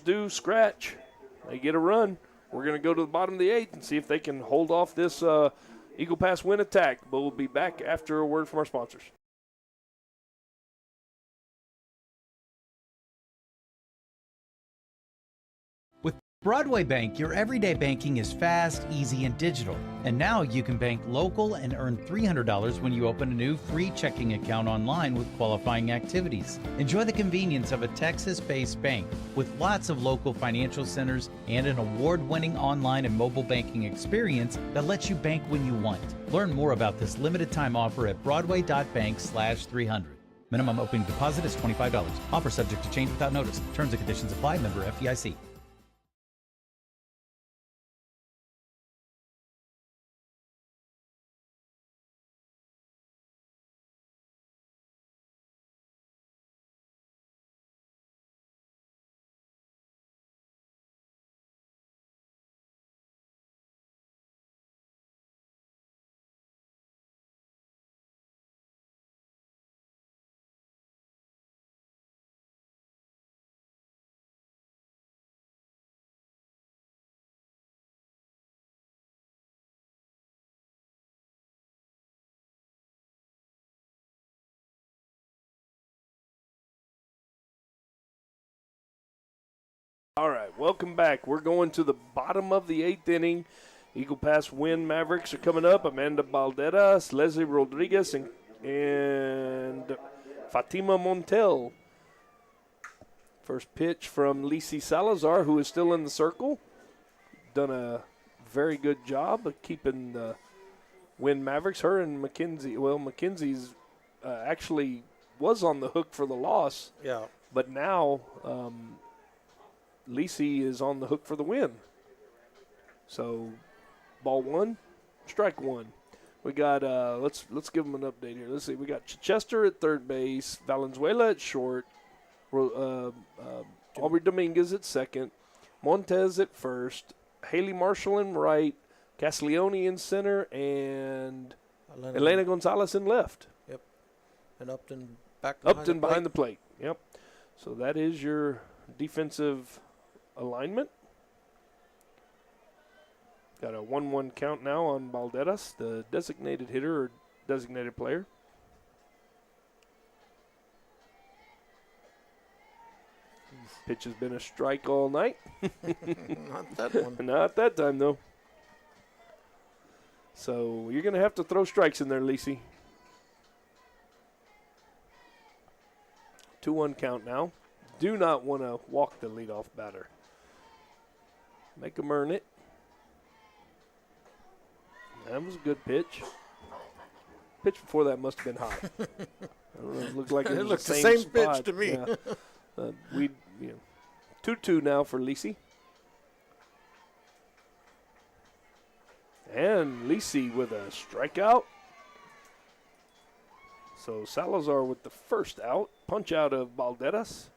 do scratch. They get a run. We're going to go to the bottom of the 8th and see if they can hold off this Eagle Pass Winn attack. But we'll be back after a word from our sponsors. Broadway Bank, your everyday banking is fast, easy, and digital. And now you can bank local and earn $300 when you open a new free checking account online with qualifying activities. Enjoy the convenience of a Texas-based bank with lots of local financial centers and an award-winning online and mobile banking experience that lets you bank when you want. Learn more about this limited time offer at broadway.bank/300. Minimum opening deposit is $25. Offer subject to change without notice. Terms and conditions apply. Member FDIC. All right, welcome back. We're going to the bottom of the 8th inning. Eagle Pass Winn Mavericks are coming up. Amanda Balderas, Leslie Rodriguez, and Fatima Montel. First pitch from Lisi Salazar, who is still in the circle. Done a very good job of keeping the Winn Mavericks. Her and Mackenzie. Well, Mackenzie's actually was on the hook for the loss. Yeah. But now Lisi is on the hook for the win. So, ball 1, strike 1. We got let's give them an update here. Let's see. We got Chichester at third base, Valenzuela at short, Aubrey Dominguez at second, Montez at first, Haley Marshall in right, Castiglione in center, and Elena Gonzalez in left. Yep. And Upton back behind the plate. Yep. So that is your defensive alignment. Got a 1-1 count now on Balderas, the designated hitter or designated player. Pitch has been a strike all night. Not that one. Not that time, though. So you're going to have to throw strikes in there, Lisi. 2-1 count now. Do not want to walk the leadoff batter. Make him earn it. That was a good pitch. Pitch before that must have been hot. I don't know, it looked like it was looks the the same spot. pitch to me. Yeah. 2-2 now for Lisi. And Lisi with a strikeout. So Salazar with the first out. Punch out of Balderas.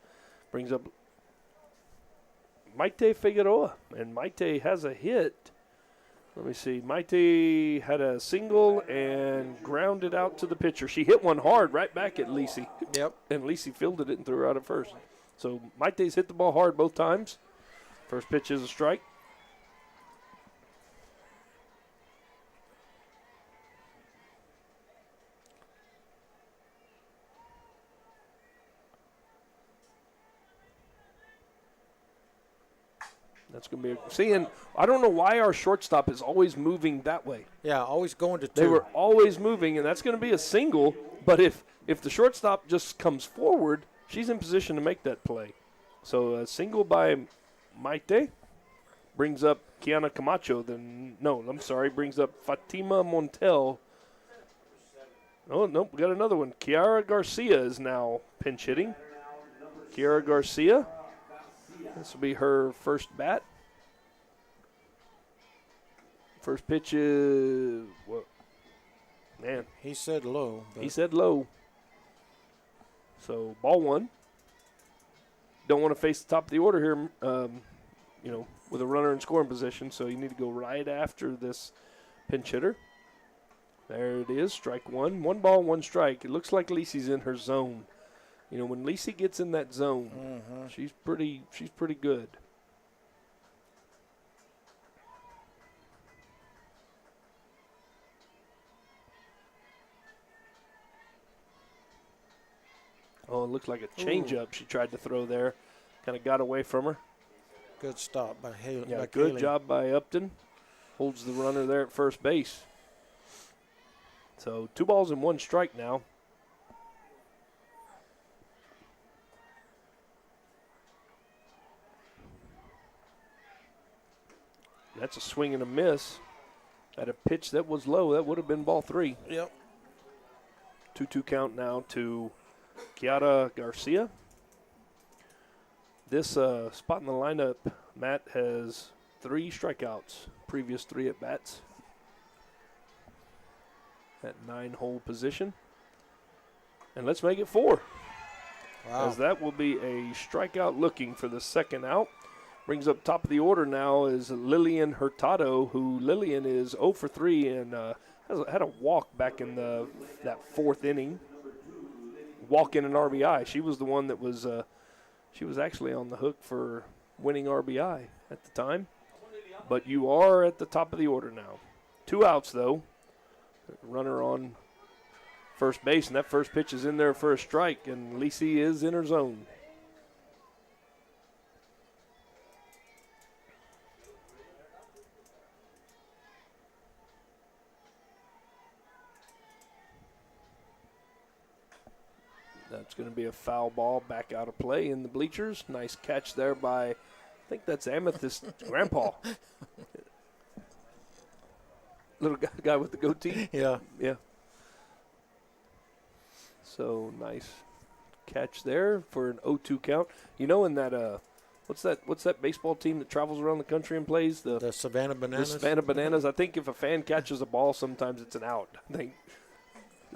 Brings up Maite Figueroa. And Maite has a hit. Let me see. Maite had a single and grounded out to the pitcher. She hit one hard right back at Lisi. Yep. And Lisi fielded it and threw her out at first. So Maite's hit the ball hard both times. First pitch is a strike. That's going to be and I don't know why our shortstop is always moving that way. Yeah, always going to two. They were always moving, and that's going to be a single. But if the shortstop just comes forward, she's in position to make that play. So a single by Maite brings up Kiana Camacho. Brings up Fatima Montel. Oh, nope, we got another one. Kiara Garcia is now pinch hitting. Kiara Garcia. This will be her first bat. First pitch is, man. He said low. He said low. So ball 1. Don't want to face the top of the order here, with a runner in scoring position. So you need to go right after this pinch hitter. There it is, strike one. 1 ball, 1 strike. It looks like Lisi's in her zone. You know, when Lisi gets in that zone, she's pretty good. Oh, it looked like a changeup she tried to throw there. Kind of got away from her. Good stop by Haley. Yeah, good job by Upton. Holds the runner there at first base. So 2 balls and 1 strike now. That's a swing and a miss. At a pitch that was low, that would have been ball 3. Yep. 2-2 count now to Kiara Garcia. This spot in the lineup, Matt, has 3 strikeouts, previous 3 at-bats. At 9-hole position. And let's make it 4. Wow. As that will be a strikeout looking for the second out. Brings up top of the order now is Lillian Hurtado, who Lillian is 0 for 3 and had a walk back in that 4th inning. Walk in an RBI. She was the one that was she was actually on the hook for winning RBI at the time. But you are at the top of the order now. 2 outs though. Runner on first base, and that first pitch is in there for a strike, and Lisi is in her zone. That's going to be a foul ball back out of play in the bleachers. Nice catch there by, I think that's Amethyst Grandpa. Little guy with the goatee. Yeah. Yeah. So nice catch there for an 0-2 count. You know, in that what's that baseball team that travels around the country and plays the Savannah Bananas? The Savannah Bananas. I think if a fan catches a ball, sometimes it's an out. I think.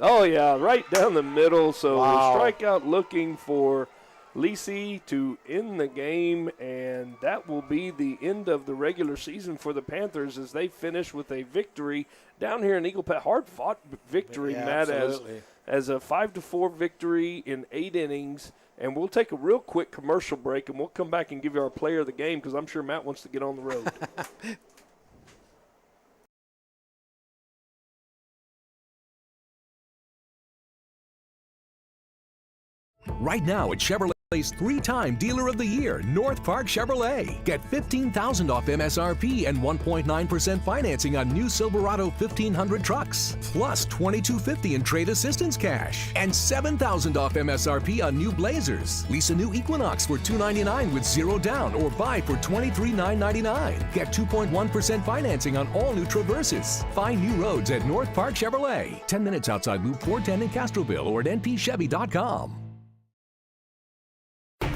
Oh yeah, right down the middle. So wow. A strikeout looking for Lisi to end the game, and that will be the end of the regular season for the Panthers as they finish with a victory down here in Eagle Pass. Hard-fought victory, yeah, Matt, absolutely. as a 5-4 victory in 8 innings. And we'll take a real quick commercial break, and we'll come back and give you our player of the game because I'm sure Matt wants to get on the road. Right now at Chevrolet's 3-time Dealer of the Year, North Park Chevrolet. Get $15,000 off MSRP and 1.9% financing on new Silverado 1500 trucks. Plus $2,250 in trade assistance cash. And $7,000 off MSRP on new Blazers. Lease a new Equinox for $299 with 0 down or buy for $23,999. Get 2.1% financing on all new Traverses. Find new roads at North Park Chevrolet. 10 minutes outside Loop 410 in Castroville or at npchevy.com.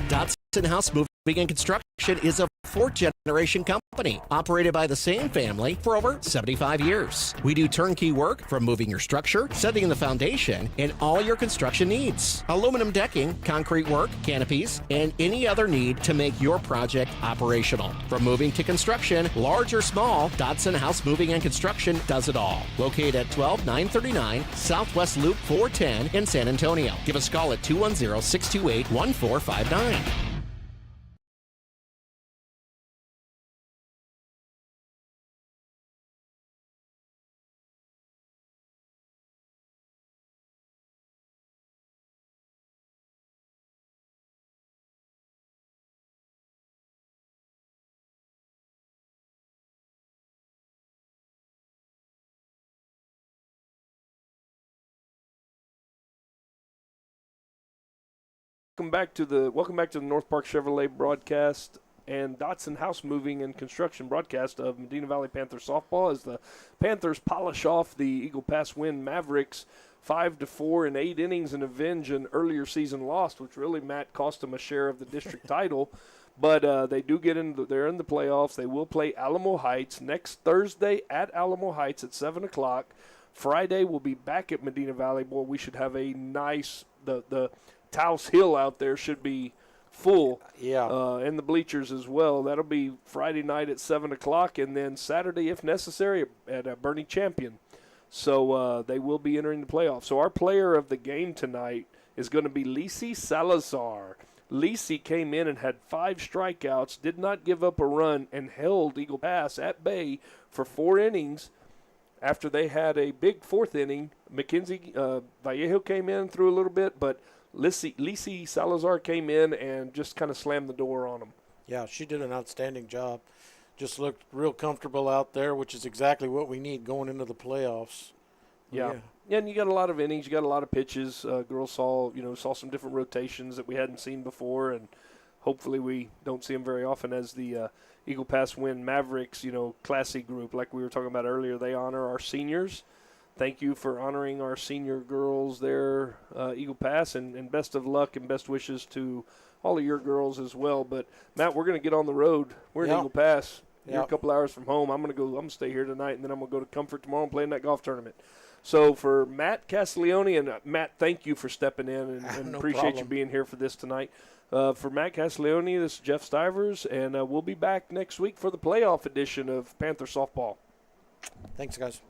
Dodson House Moving and Construction is a 4th-generation company operated by the same family for over 75 years. We do turnkey work from moving your structure, setting the foundation, and all your construction needs. Aluminum decking, concrete work, canopies, and any other need to make your project operational. From moving to construction, large or small, Dodson House Moving and Construction does it all. Located at 12939 Southwest Loop 410 in San Antonio. Give us a call at 210-628-1459. Welcome back to the North Park Chevrolet broadcast and Dodson House Moving and Construction broadcast of Medina Valley Panthers softball as the Panthers polish off the Eagle Pass Winn Mavericks 5-4 in 8 innings and avenge an earlier season loss, which really, Matt, cost them a share of the district title. But they do get in. They're in the playoffs. They will play Alamo Heights next Thursday at Alamo Heights at 7 o'clock. Friday we'll be back at Medina Valley. Boy, we should have a nice the Taos Hill out there should be full. Yeah. And the bleachers as well. That'll be Friday night at 7 o'clock, and then Saturday, if necessary, at Bernie Champion. So they will be entering the playoffs. So our player of the game tonight is going to be Lisi Salazar. Lisi came in and had 5 strikeouts, did not give up a run, and held Eagle Pass at bay for 4 innings. After they had a big 4th inning, Mackenzie Vallejo came in, threw a little bit, but Lisi Salazar came in and just kind of slammed the door on them. Yeah, she did an outstanding job. Just looked real comfortable out there, which is exactly what we need going into the playoffs. Yeah, and you got a lot of innings, you got a lot of pitches. Girls saw some different rotations that we hadn't seen before, and hopefully we don't see them very often as the Eagle Pass Winn Mavericks, Classy group, like we were talking about earlier. They honor our seniors. Thank you for honoring our senior girls there, Eagle Pass, and best of luck and best wishes to all of your girls as well. But, Matt, we're going to get on the road. We're in Eagle Pass. You're a couple hours from home. I'm going to stay here tonight, and then I'm going to go to Comfort tomorrow and play in that golf tournament. So for Matt Castiglione, and Matt, thank you for stepping in, and No appreciate problem. you being here for this tonight. For Matt Castiglione, this is Jeff Stivers, and we'll be back next week for the playoff edition of Panther Softball. Thanks, guys.